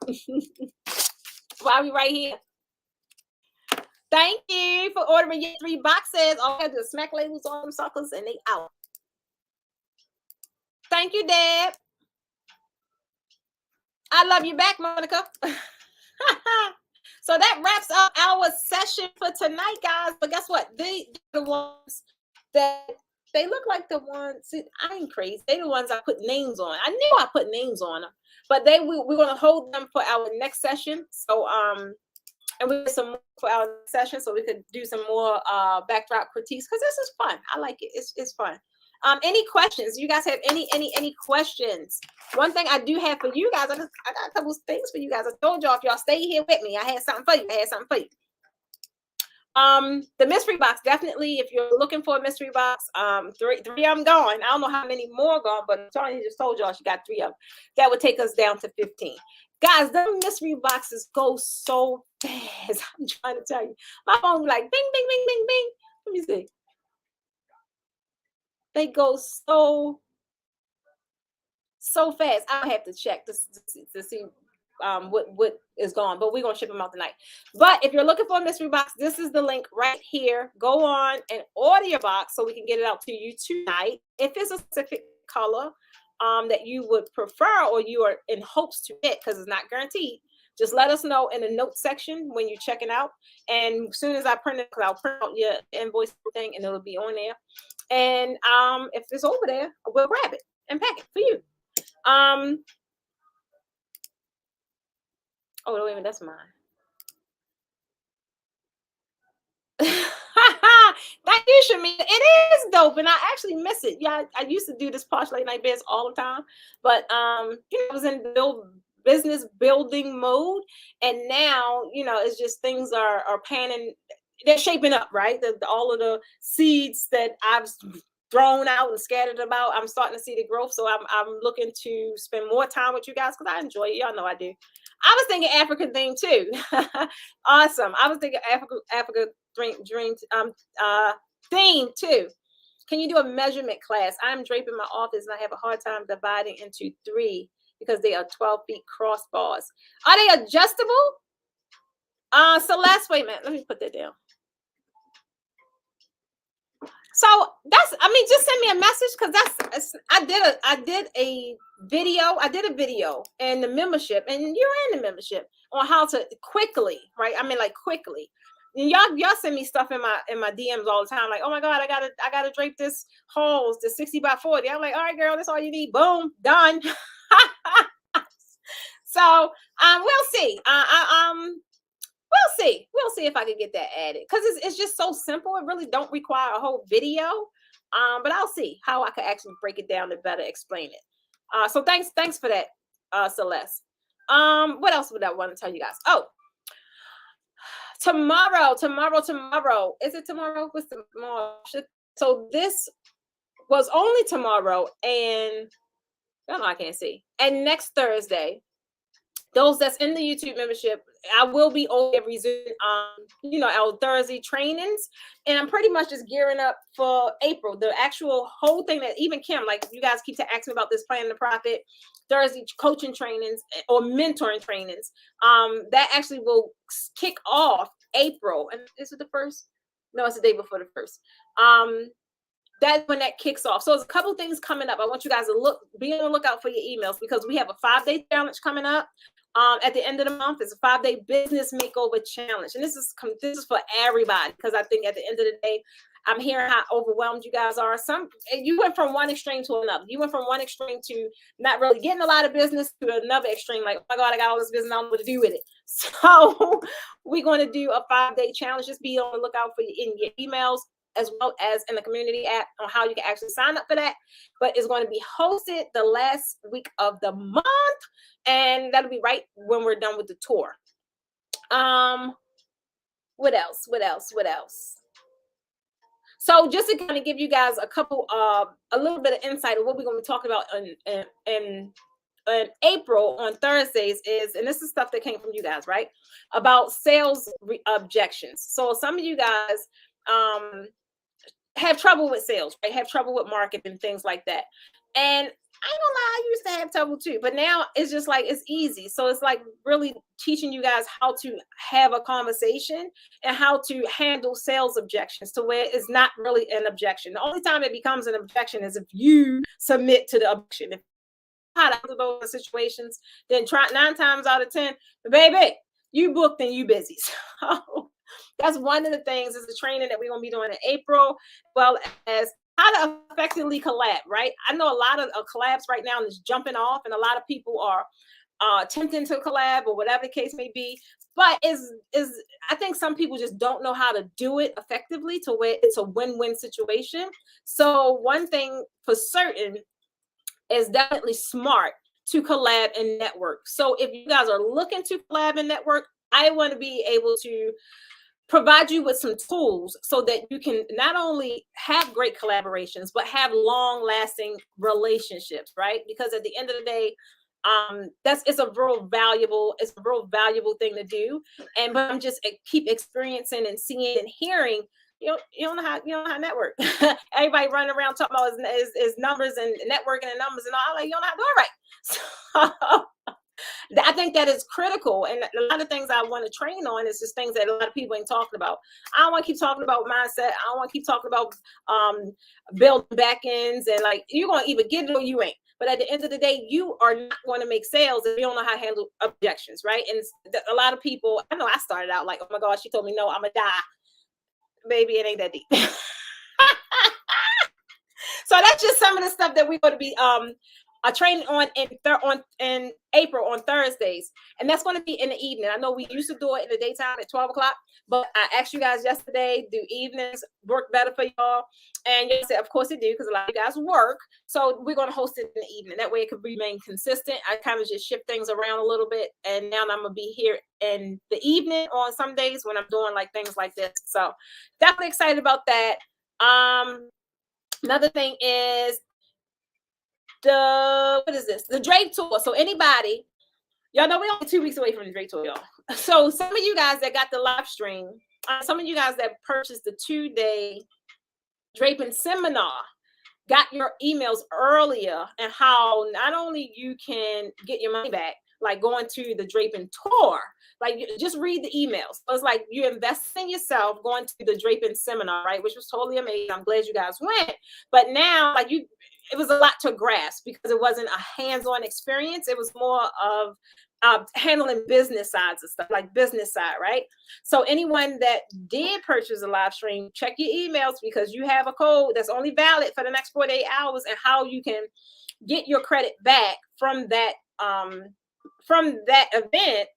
While we right here. Thank you for ordering your 3 boxes. All I have to do is smack labels on them suckers and they out. Thank you, Deb. I love you back, Monica. So that wraps up our session for tonight, guys. But guess what? The ones that they look like the ones, see, I ain't crazy. They're the ones I put names on. I knew I put names on them, but we're gonna hold them for our next session. So and we did some more for our session, so we could do some more backdrop critiques, because this is fun. I like it. It's fun. Any questions? You guys have any questions? One thing I do have for you guys, I got a couple of things for you guys. I told y'all, if y'all stay here with me, I had something for you. The mystery box, definitely, if you're looking for a mystery box, 3 of them gone. I don't know how many more gone, but Tony just told y'all she got 3 of them. That would take us down to 15. Guys, the mystery boxes go so fast. I'm trying to tell you. My phone be like bing, bing, bing, bing, bing. Let me see. They go so fast. I have to check to see what is gone, but we're gonna ship them out tonight. But if you're looking for a mystery box, this is the link right here. Go on and order your box so we can get it out to you tonight. If it's a specific color that you would prefer, or you are in hopes to get, because it's not guaranteed, just let us know in the notes section when you're checking out. And as soon as I print it, because I'll print out your invoice thing and it'll be on there. And if it's over there, we'll grab it and pack it for you. Oh, wait a minute, that's mine. Thank you, Shamia. It is dope, and I actually miss it. Yeah, I used to do this Posh Late Night Biz all the time, but I was in business building mode, and now it's just things are panning. They're shaping up, right? All of the seeds that I've thrown out and scattered about, I'm starting to see the growth. So I'm looking to spend more time with you guys, because I enjoy it. Y'all know I do. I was thinking African theme too. Awesome. I was thinking Africa dream theme too. Can you do a measurement class? I'm draping my office and I have a hard time dividing into 3 because they are 12 feet crossbars. Are they adjustable? Celeste, wait a minute. Let me put that down. So just send me a message, because I did a video in the membership, and you're in the membership, on how to quickly, right? Quickly. And y'all send me stuff in my DMs all the time, like, oh my God, I gotta drape this halls to 60 by 40. I'm like, all right, girl, that's all you need. Boom, done. So we'll see. We'll see if I can get that added, because it's just so simple. It really don't require a whole video. But I'll see how I can actually break it down to better explain it. So thanks for that, Celeste. What else would I want to tell you guys? Oh, tomorrow. Is it tomorrow? What's tomorrow? So this was only tomorrow, and I can't see. And next Thursday, those that's in the YouTube membership, I will be over resuming, our Thursday trainings, and I'm pretty much just gearing up for April. The actual whole thing that even Kim, like, you guys keep asking me about this Planning to Profit Thursday coaching trainings or mentoring trainings. That actually will kick off April. And is it the first? No, it's the day before the first. That's when that kicks off. So there's a couple things coming up. I want you guys to be on the lookout for your emails, because we have a 5-day challenge coming up. At the end of the month, it's a 5-day business makeover challenge, and this is for everybody, because I think at the end of the day, I'm hearing how overwhelmed you guys are. You went from one extreme to another. You went from one extreme to not really getting a lot of business to another extreme, like, oh my God, I got all this business, I don't know what to do with it. So we're going to do a 5-day challenge. Just be on the lookout for in your emails, as well as in the community app, on how you can actually sign up for that. But it's going to be hosted the last week of the month, and that'll be right when we're done with the tour. What else? So just to kind of give you guys a little bit of insight of what we're going to be talking about in April on Thursdays is, and this is stuff that came from you guys, right? About sales objections. So some of you guys have trouble with sales, right? Have trouble with marketing and things like that. And I ain't gonna lie, I used to have trouble too, but now it's just like, it's easy. So it's like really teaching you guys how to have a conversation and how to handle sales objections to where it's not really an objection. The only time it becomes an objection is if you submit to the objection. If you how to handle those situations, then try 9 times out of 10, baby, you booked and you busy. So that's one of the things, is the training that we're going to be doing in April, well as how to effectively collab, right? I know a lot of collabs right now is jumping off, and a lot of people are attempting to collab or whatever the case may be. But I think some people just don't know how to do it effectively to where it's a win-win situation. So one thing for certain is definitely smart to collab and network. So if you guys are looking to collab and network, I want to be able to provide you with some tools so that you can not only have great collaborations, but have long-lasting relationships, right? Because at the end of the day, it's a real valuable thing to do. But I'm just keep experiencing and seeing and hearing. You don't know how to network. Everybody running around talking about is numbers and networking and numbers and all. Like, you don't know how to do it right. So I think that is critical. And a lot of things I want to train on is just things that a lot of people ain't talking about. I don't want to keep talking about mindset. I don't want to keep talking about building back ends, and like, you're going to either get it or you ain't. But at the end of the day, you are not going to make sales if you don't know how to handle objections, right? And a lot of people, I know I started out like, oh my God, she told me no, I'm going to die. Baby, it ain't that deep. So that's just some of the stuff that we're going to be training on in April on Thursdays, and that's going to be in the evening. I know we used to do it in the daytime at 12 o'clock, but I asked you guys yesterday, do evenings work better for y'all? And you said, of course it do, because a lot of you guys work. So we're going to host it in the evening. That way it could remain consistent. I kind of just shift things around a little bit, and now I'm going to be here in the evening on some days when I'm doing like things like this. So definitely excited about that. Another thing is the Drake tour. So anybody, y'all know we're only 2 weeks away from the Drake tour, y'all. So some of you guys that got the live stream, some of you guys that purchased the 2-day draping seminar, got your emails earlier, and how not only you can get your money back, like going to the draping tour, like just read the emails. So it's like you invest in yourself going to the draping seminar, right? Which was totally amazing. I'm glad you guys went. But now, like, it was a lot to grasp because it wasn't a hands-on experience. It was more of handling business sides of stuff, like business side, right? So anyone that did purchase a live stream, check your emails, because you have a code that's only valid for the next 48 hours, and how you can get your credit back from that event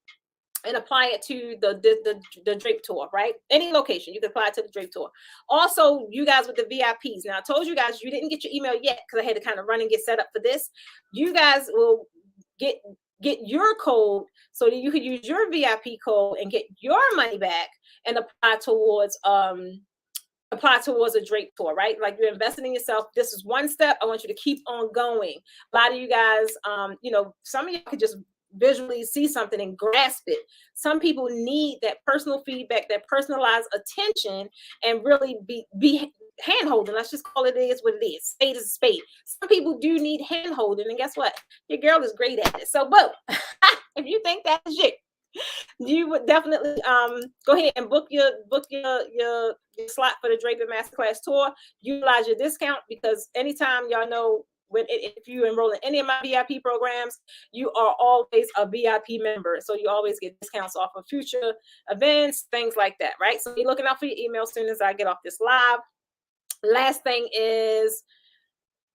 and apply it to the Drake tour, right? Any location, you can apply it to the Drake tour. Also, you guys with the VIPs. Now, I told you guys you didn't get your email yet because I had to kind of run and get set up for this. You guys will get your code so that you can use your VIP code and get your money back and apply towards a Drake tour, right? Like, you're investing in yourself. This is one step. I want you to keep on going. A lot of you guys, some of you could just visually see something and grasp it. Some people need that personal feedback, that personalized attention, and really be hand holding. Let's just call it what it is. Spade is a spade. Some people do need hand holding, and guess what? Your girl is great at it. So boom. If you think that is you, You would definitely go ahead and book your slot for the Draper Masterclass tour. Utilize your discount, because anytime y'all know if you enroll in any of my VIP programs, you are always a VIP member. So you always get discounts off of future events, things like that, right? So be looking out for your email as soon as I get off this live. Last thing is,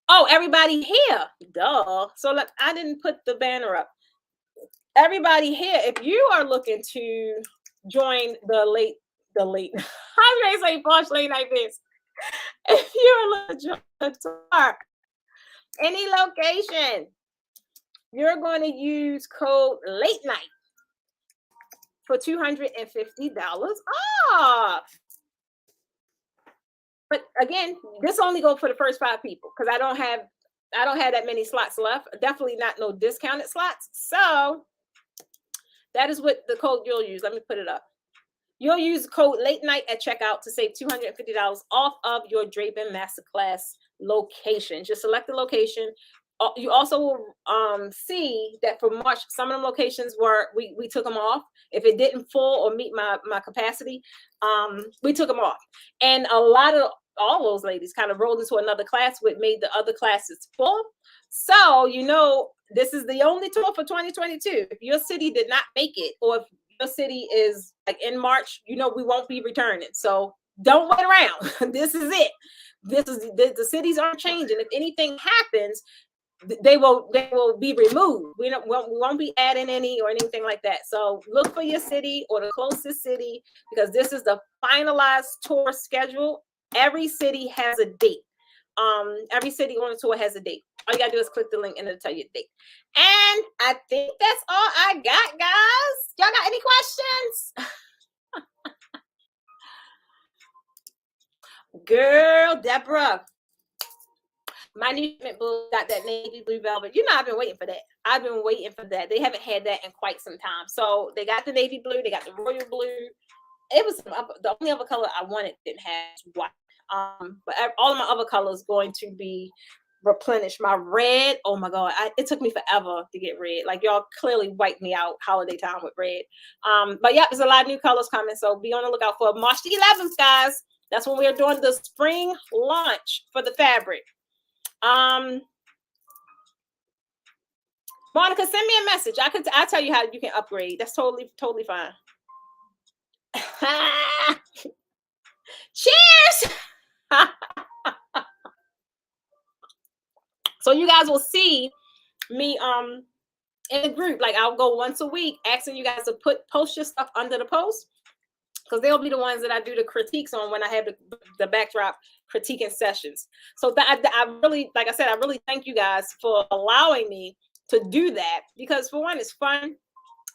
oh, everybody here. Duh. So look, I didn't put the banner up. Everybody here, if you are looking to join the late, how do they say Posh Late Night Biz? If you're looking to join the tour, any location, you're going to use code Late Night for $250 off. But again, this only goes for the first 5 people, because I don't have that many slots left. Definitely not no discounted slots. So that is what the code you'll use. Let me put it up. You'll use code Late Night at checkout to save $250 off of your Draper Masterclass location. Just select the location. You also will see that for March, some of them locations were we took them off. If it didn't full or meet my capacity, we took them off. And a lot of all those ladies kind of rolled into another class, which made the other classes full. So this is the only tour for 2022. If your city did not make it, or if your city is like in March, we won't be returning. So don't wait around. This is it. The cities aren't changing. If anything happens, they will be removed. We won't be adding any or anything like that. So look for your city or the closest city, because this is the finalized tour schedule. Every city has a date. Every city on the tour has a date. All you gotta do is click the link and it'll tell you the date. And I think that's all I got, guys. Y'all got any questions? Girl, Deborah, my new book got that navy blue velvet. I've been waiting for that. I've been waiting for that. They haven't had that in quite some time. So they got the navy blue. They got the royal blue. It was the only other color I wanted didn't have white. But all of my other colors going to be replenished. My red, oh my God, it took me forever to get red. Like, y'all clearly wiped me out holiday time with red. But yeah, there's a lot of new colors coming. So be on the lookout for March the 11th, guys. That's when we're doing the spring launch for the fabric. Monica, send me a message. I'll tell you how you can upgrade. That's totally fine. Cheers. So you guys will see me in the group. Like, I'll go once a week asking you guys to post your stuff under the post, because they'll be the ones that I do the critiques on when I have the backdrop critiquing sessions. So that I really, like I said, I really thank you guys for allowing me to do that, because for one, it's fun.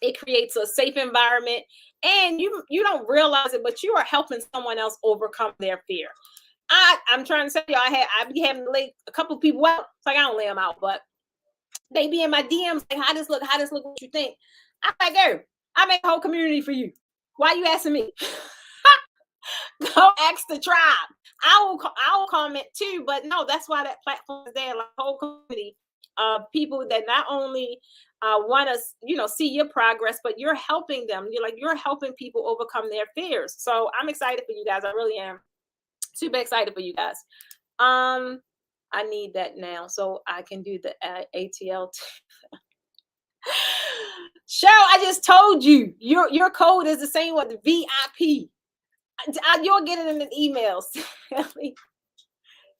It creates a safe environment, and you don't realize it, but you are helping someone else overcome their fear. I'm trying to tell you, I be having to lay a couple of people out. It's like, I don't lay them out, but they be in my DMs like, how this look, what you think? I'm like, girl, I make a whole community for you. Why you asking me? Go ask the tribe. I will comment too, but no, that's why that platform is there. Like, a whole community of people that not only want to, see your progress, but you're helping them. You're helping people overcome their fears. So I'm excited for you guys. I really am. Super excited for you guys. I need that now so I can do the ATL. Cheryl, I just told you your code is the same with the VIP. You'll get it in the emails.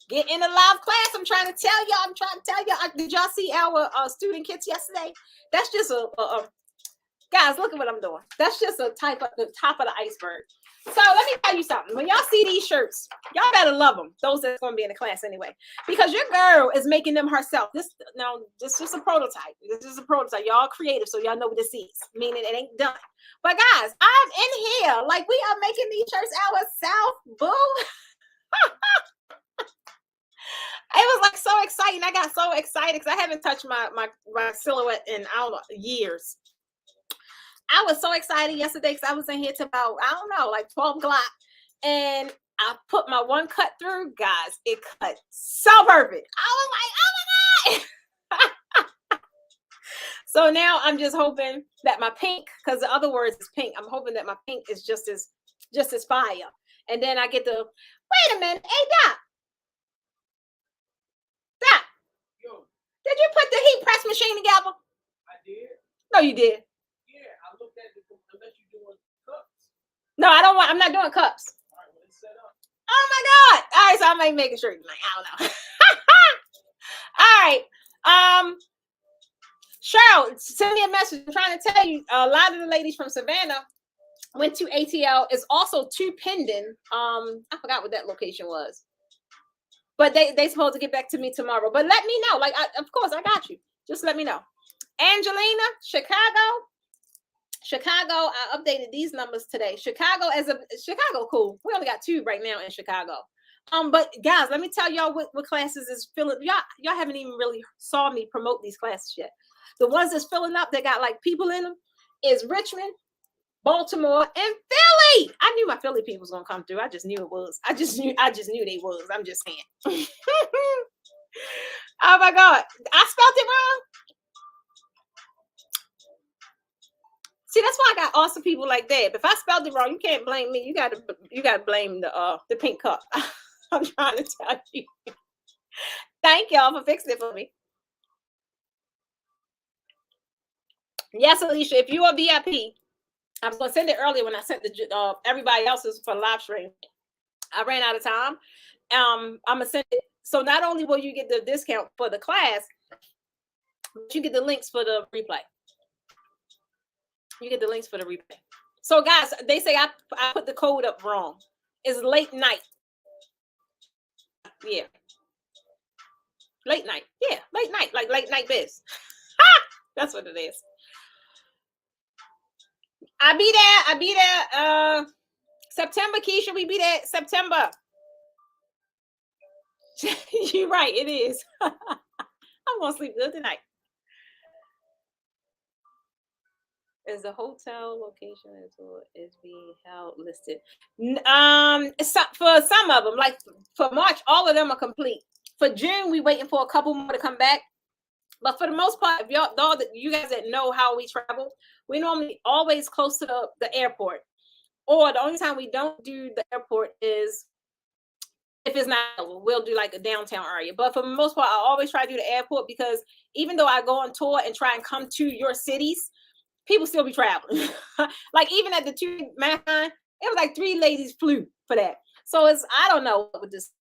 Get in a live class. I'm trying to tell y'all. Did y'all see our student kits yesterday? That's just guys, look at what I'm doing. That's just the top of the iceberg. So let me tell you something. When y'all see these shirts, y'all better love them. Those that's going to be in the class anyway, because your girl is making them herself. This is just a prototype. This is a prototype. Y'all creative, so y'all know what this is. Meaning it ain't done. But guys, I'm in here. Like, we are making these shirts ourselves. Boo. It was like so exciting. I got so excited because I haven't touched my silhouette in, I don't know, years. I was so excited yesterday because I was in here till about, I don't know, like 12 o'clock. And I put my one cut through. Guys, it cut so perfect. I was like, oh my God. So now I'm just hoping that my pink, because the other words is pink, I'm hoping that my pink is just as fire. And then I get the, wait a minute, hey Doc, Doc, Yo, did you put the heat press machine together? I did. No, you did. Yeah, I looked at it unless you're doing cups. No, I'm not doing cups. All right, well, it's set up. Oh my God. All right, so I might make a shirt tonight. I don't know. All right. Cheryl, send me a message. I'm trying to tell you, a lot of the ladies from Savannah went to ATL. It's also to Pendon. I forgot what that location was. But they supposed to get back to me tomorrow. But let me know. Like, of course, I got you. Just let me know. Angelina, Chicago, I updated these numbers today. Chicago, cool. We only got 2 right now in Chicago. But guys, let me tell y'all what classes is filling. Y'all haven't even really saw me promote these classes yet. The ones that's filling up, they got like people in them, is Richmond, Baltimore, and Philly. I knew my Philly people was gonna come through. I just knew it was. I just knew they was. I'm just saying. Oh my God, I spelled it wrong. See, that's why I got awesome people like that. If I spelled it wrong, you can't blame me. You gotta blame the pink cup. I'm trying to tell you. Thank y'all for fixing it for me. Yes, Alicia, if you are VIP, I was gonna send it earlier when I sent the everybody else's for live stream. I ran out of time. I'm gonna send it. So not only will you get the discount for the class, but you get the links for the replay. You get the links for the replay. So guys, they say I put the code up wrong. It's late night. Yeah. Late night. Yeah, late night. Like late night biz. That's what it is. I be there. September, Keisha, we be there September. You're right, it is. I'm gonna sleep good tonight. Is the hotel location is being held listed? For some of them, like for March, all of them are complete. For June, we waiting for a couple more to come back. But for the most part, if you guys that know how we travel, we normally always close to the airport. Or the only time we don't do the airport is if it's not, we'll do like a downtown area. But for the most part, I always try to do the airport because even though I go on tour and try and come to your cities, people still be traveling. Like even at the 2 marathon, it was like 3 ladies flew for that. So I don't know with this.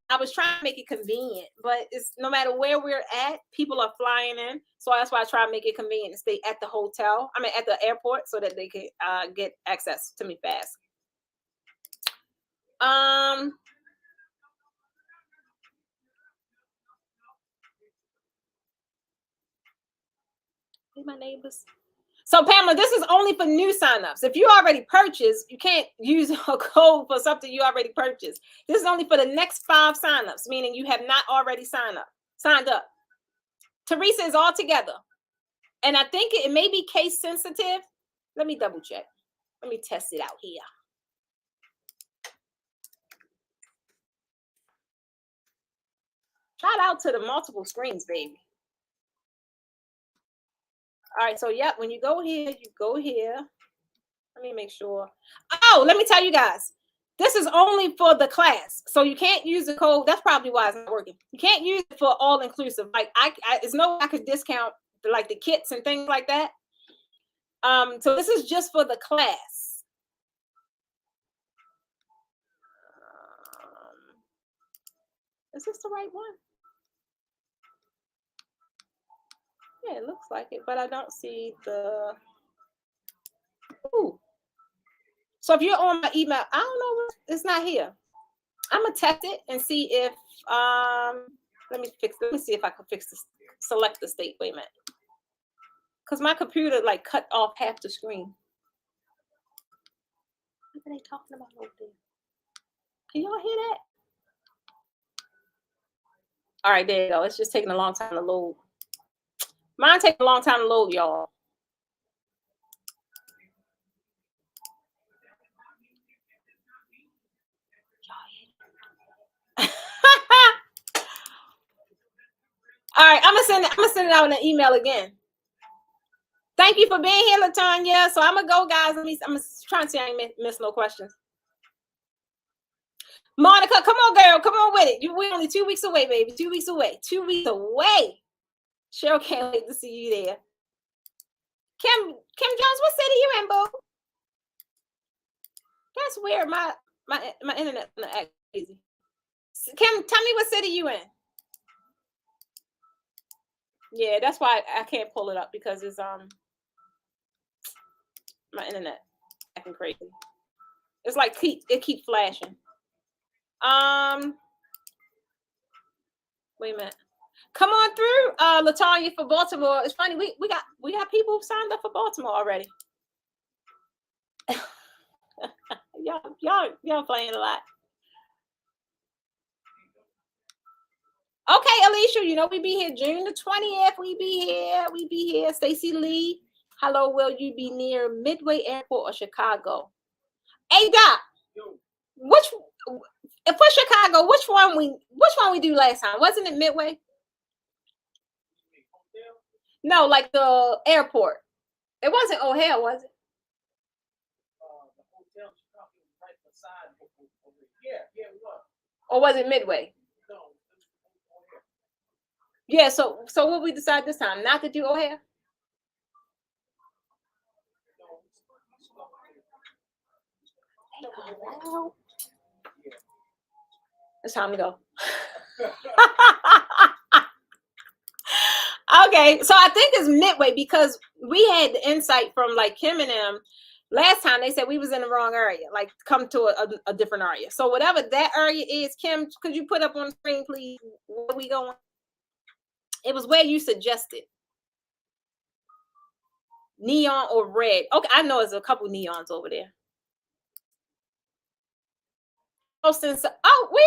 I was trying to make it convenient, but it's no matter where we're at, people are flying in. So that's why I try to make it convenient to stay at the hotel. I mean, at the airport, so that they can get access to me fast. Hey, my neighbors. So Pamela, this is only for new signups. If you already purchased, you can't use a code for something you already purchased. This is only for the next 5 signups, meaning you have not already signed up. Teresa is all together. And I think it may be case sensitive. Let me double check. Let me test it out here. Shout out to the multiple screens, baby. All right, so yep, when you go here, you go here. Let me make sure. Oh, let me tell you guys. This is only for the class. So you can't use the code. That's probably why it's not working. You can't use it for all inclusive. Like it's no way I could discount like the kits and things like that. So this is just for the class. Is this the right one? Yeah, it looks like it, but I don't see the. Ooh. So if you're on my email, I don't know, it's not here. I'm gonna test it and see if let me see if I can fix this. Select the state. Wait a minute. Because my computer like cut off half the screen. What are they talking about over there? Can y'all hear that? All right, there you go. It's just taking a long time to load. Mine taking a long time to load, y'all. All right, I'm gonna send it out in an email again. Thank you for being here, Latanya. So I'm gonna go, guys. I'm trying to see I ain't miss no questions. Monica, come on, girl. Come on with it. We're only 2 weeks away, baby. 2 weeks away. 2 weeks away. Cheryl can't wait to see you there. Kim Jones, what city you in, boo? That's weird. My internet gonna act crazy. Kim, tell me what city you in. Yeah, that's why I can't pull it up because it's my internet acting crazy. It's like it keeps flashing. Wait a minute. Come on through, Latanya for Baltimore. It's funny, we got people who signed up for Baltimore already. y'all playing a lot. Okay, Alicia, you know we be here June the 20th. We be here. Stacy Lee. Hello, will you be near Midway Airport or Chicago? Hey Doc, for Chicago, which one we do last time? Wasn't it Midway? No, like the airport. It wasn't O'Hare, was it? The hotel right beside. Yeah, it was. Or was it Midway? No. Yeah, so what we decide this time? Not to do O'Hare? No. It's time to go. Okay, so I think it's Midway because we had the insight from like Kim and them last time. They said we was in the wrong area, like come to a different area. So whatever that area is, Kim, could you put up on the screen, please, where we going? It was where you suggested. Neon or red. Okay, I know there's a couple neons over there. Charleston. Oh, we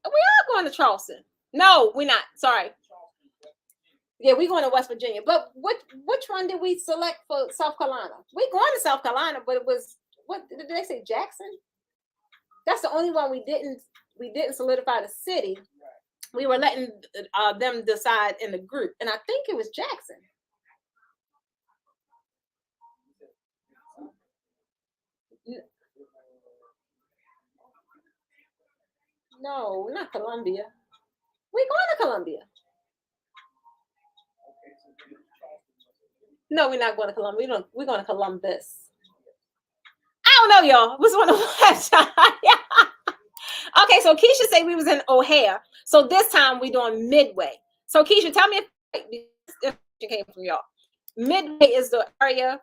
are going to Charleston. No, we're not. Sorry. Yeah, we're going to West Virginia. But which one did we select for South Carolina? We're going to South Carolina, but it was, what did they say, Jackson? That's the only one we didn't solidify the city. We were letting them decide in the group, and I think it was Jackson. No, not Columbia. We're going to Columbia. No, we're not going to Columbia. We're going to Columbus. I don't know, y'all. What's one of the Okay, so Keisha said we was in O'Hare. So this time we're doing Midway. So Keisha, tell me if it came from y'all. Midway is the area.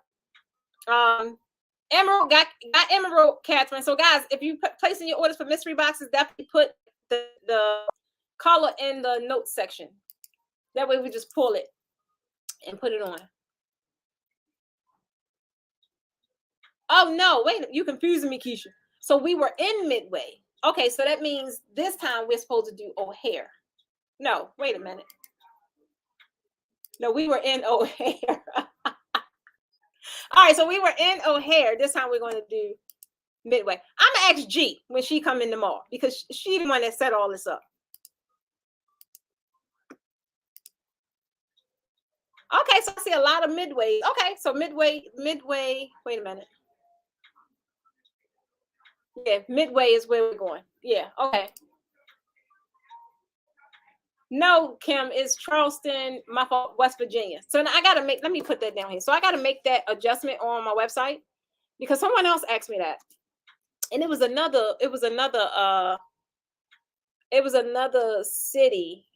Emerald got Emerald, Catherine. So guys, if you placing your orders for mystery boxes, definitely put the color in the notes section. That way we just pull it and put it on. Oh no, wait, you confusing me, Keisha. So we were in Midway. Okay, so that means this time we're supposed to do O'Hare. No, wait a minute. No, we were in O'Hare. All right, so we were in O'Hare. This time we're going to do Midway. I'm gonna ask G when she come in tomorrow because she's the one that set all this up. Okay, so I see a lot of Midway. Okay, so Midway. Wait a minute. Yeah, Midway is where we're going. Yeah, okay. No, Kim, it's Charleston, my fault, West Virginia. So now I gotta let me put that down here. So I gotta make that adjustment on my website because someone else asked me that. And it was another city,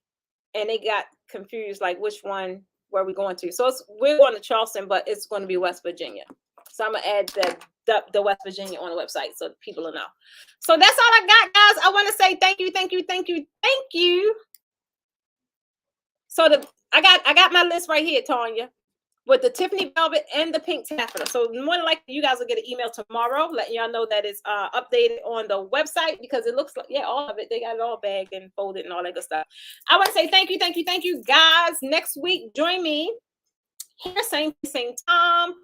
and they got confused like which one were we going to. So we're going to Charleston, but it's going to be West Virginia. So I'm gonna add the West Virginia on the website so people will know. So that's all I got, guys. I want to say thank you. So I got my list right here, Tanya, with the Tiffany velvet and the pink taffeta. So more than likely, you guys will get an email tomorrow letting y'all know that it's updated on the website because it looks like, yeah, all of it. They got it all bagged and folded and all that good stuff. I want to say thank you, guys. Next week, join me here, same time,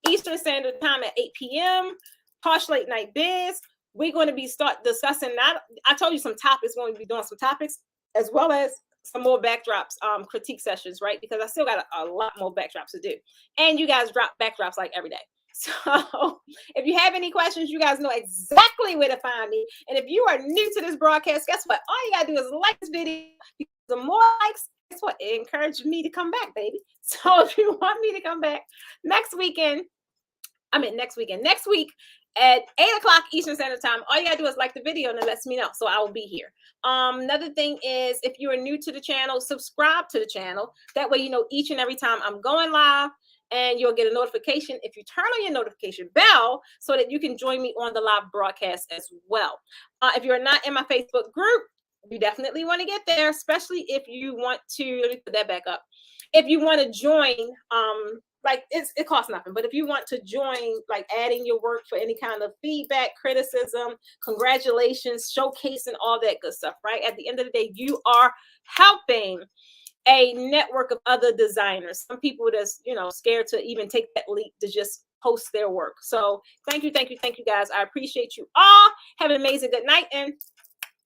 Eastern Standard Time at 8 p.m. Posh Late Night Biz. We're going to be start discussing that. I told you some topics. We're going to be doing some topics as well as some more backdrops, critique sessions, right? Because I still got a lot more backdrops to do. And you guys drop backdrops like every day. So if you have any questions, you guys know exactly where to find me. And if you are new to this broadcast, guess what? All you gotta do is like this video. Because the more likes, guess what? It encouraged me to come back, baby. So if you want me to come back next week at 8 o'clock Eastern Standard Time, all you gotta do is like the video and it lets me know. So I will be here. Another thing is, if you are new to the channel, subscribe to the channel. That way you know each and every time I'm going live, and you'll get a notification if you turn on your notification bell so that you can join me on the live broadcast as well. If you're not in my Facebook group, you definitely want to get there, especially if you want to, let me put that back up. If you want to join, like it costs nothing, but if you want to join, like adding your work for any kind of feedback, criticism, congratulations, showcasing, all that good stuff, right? At the end of the day, you are helping a network of other designers. Some people that's, scared to even take that leap to just post their work. So thank you guys. I appreciate you all. Have an amazing good night, and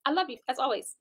I love you as always.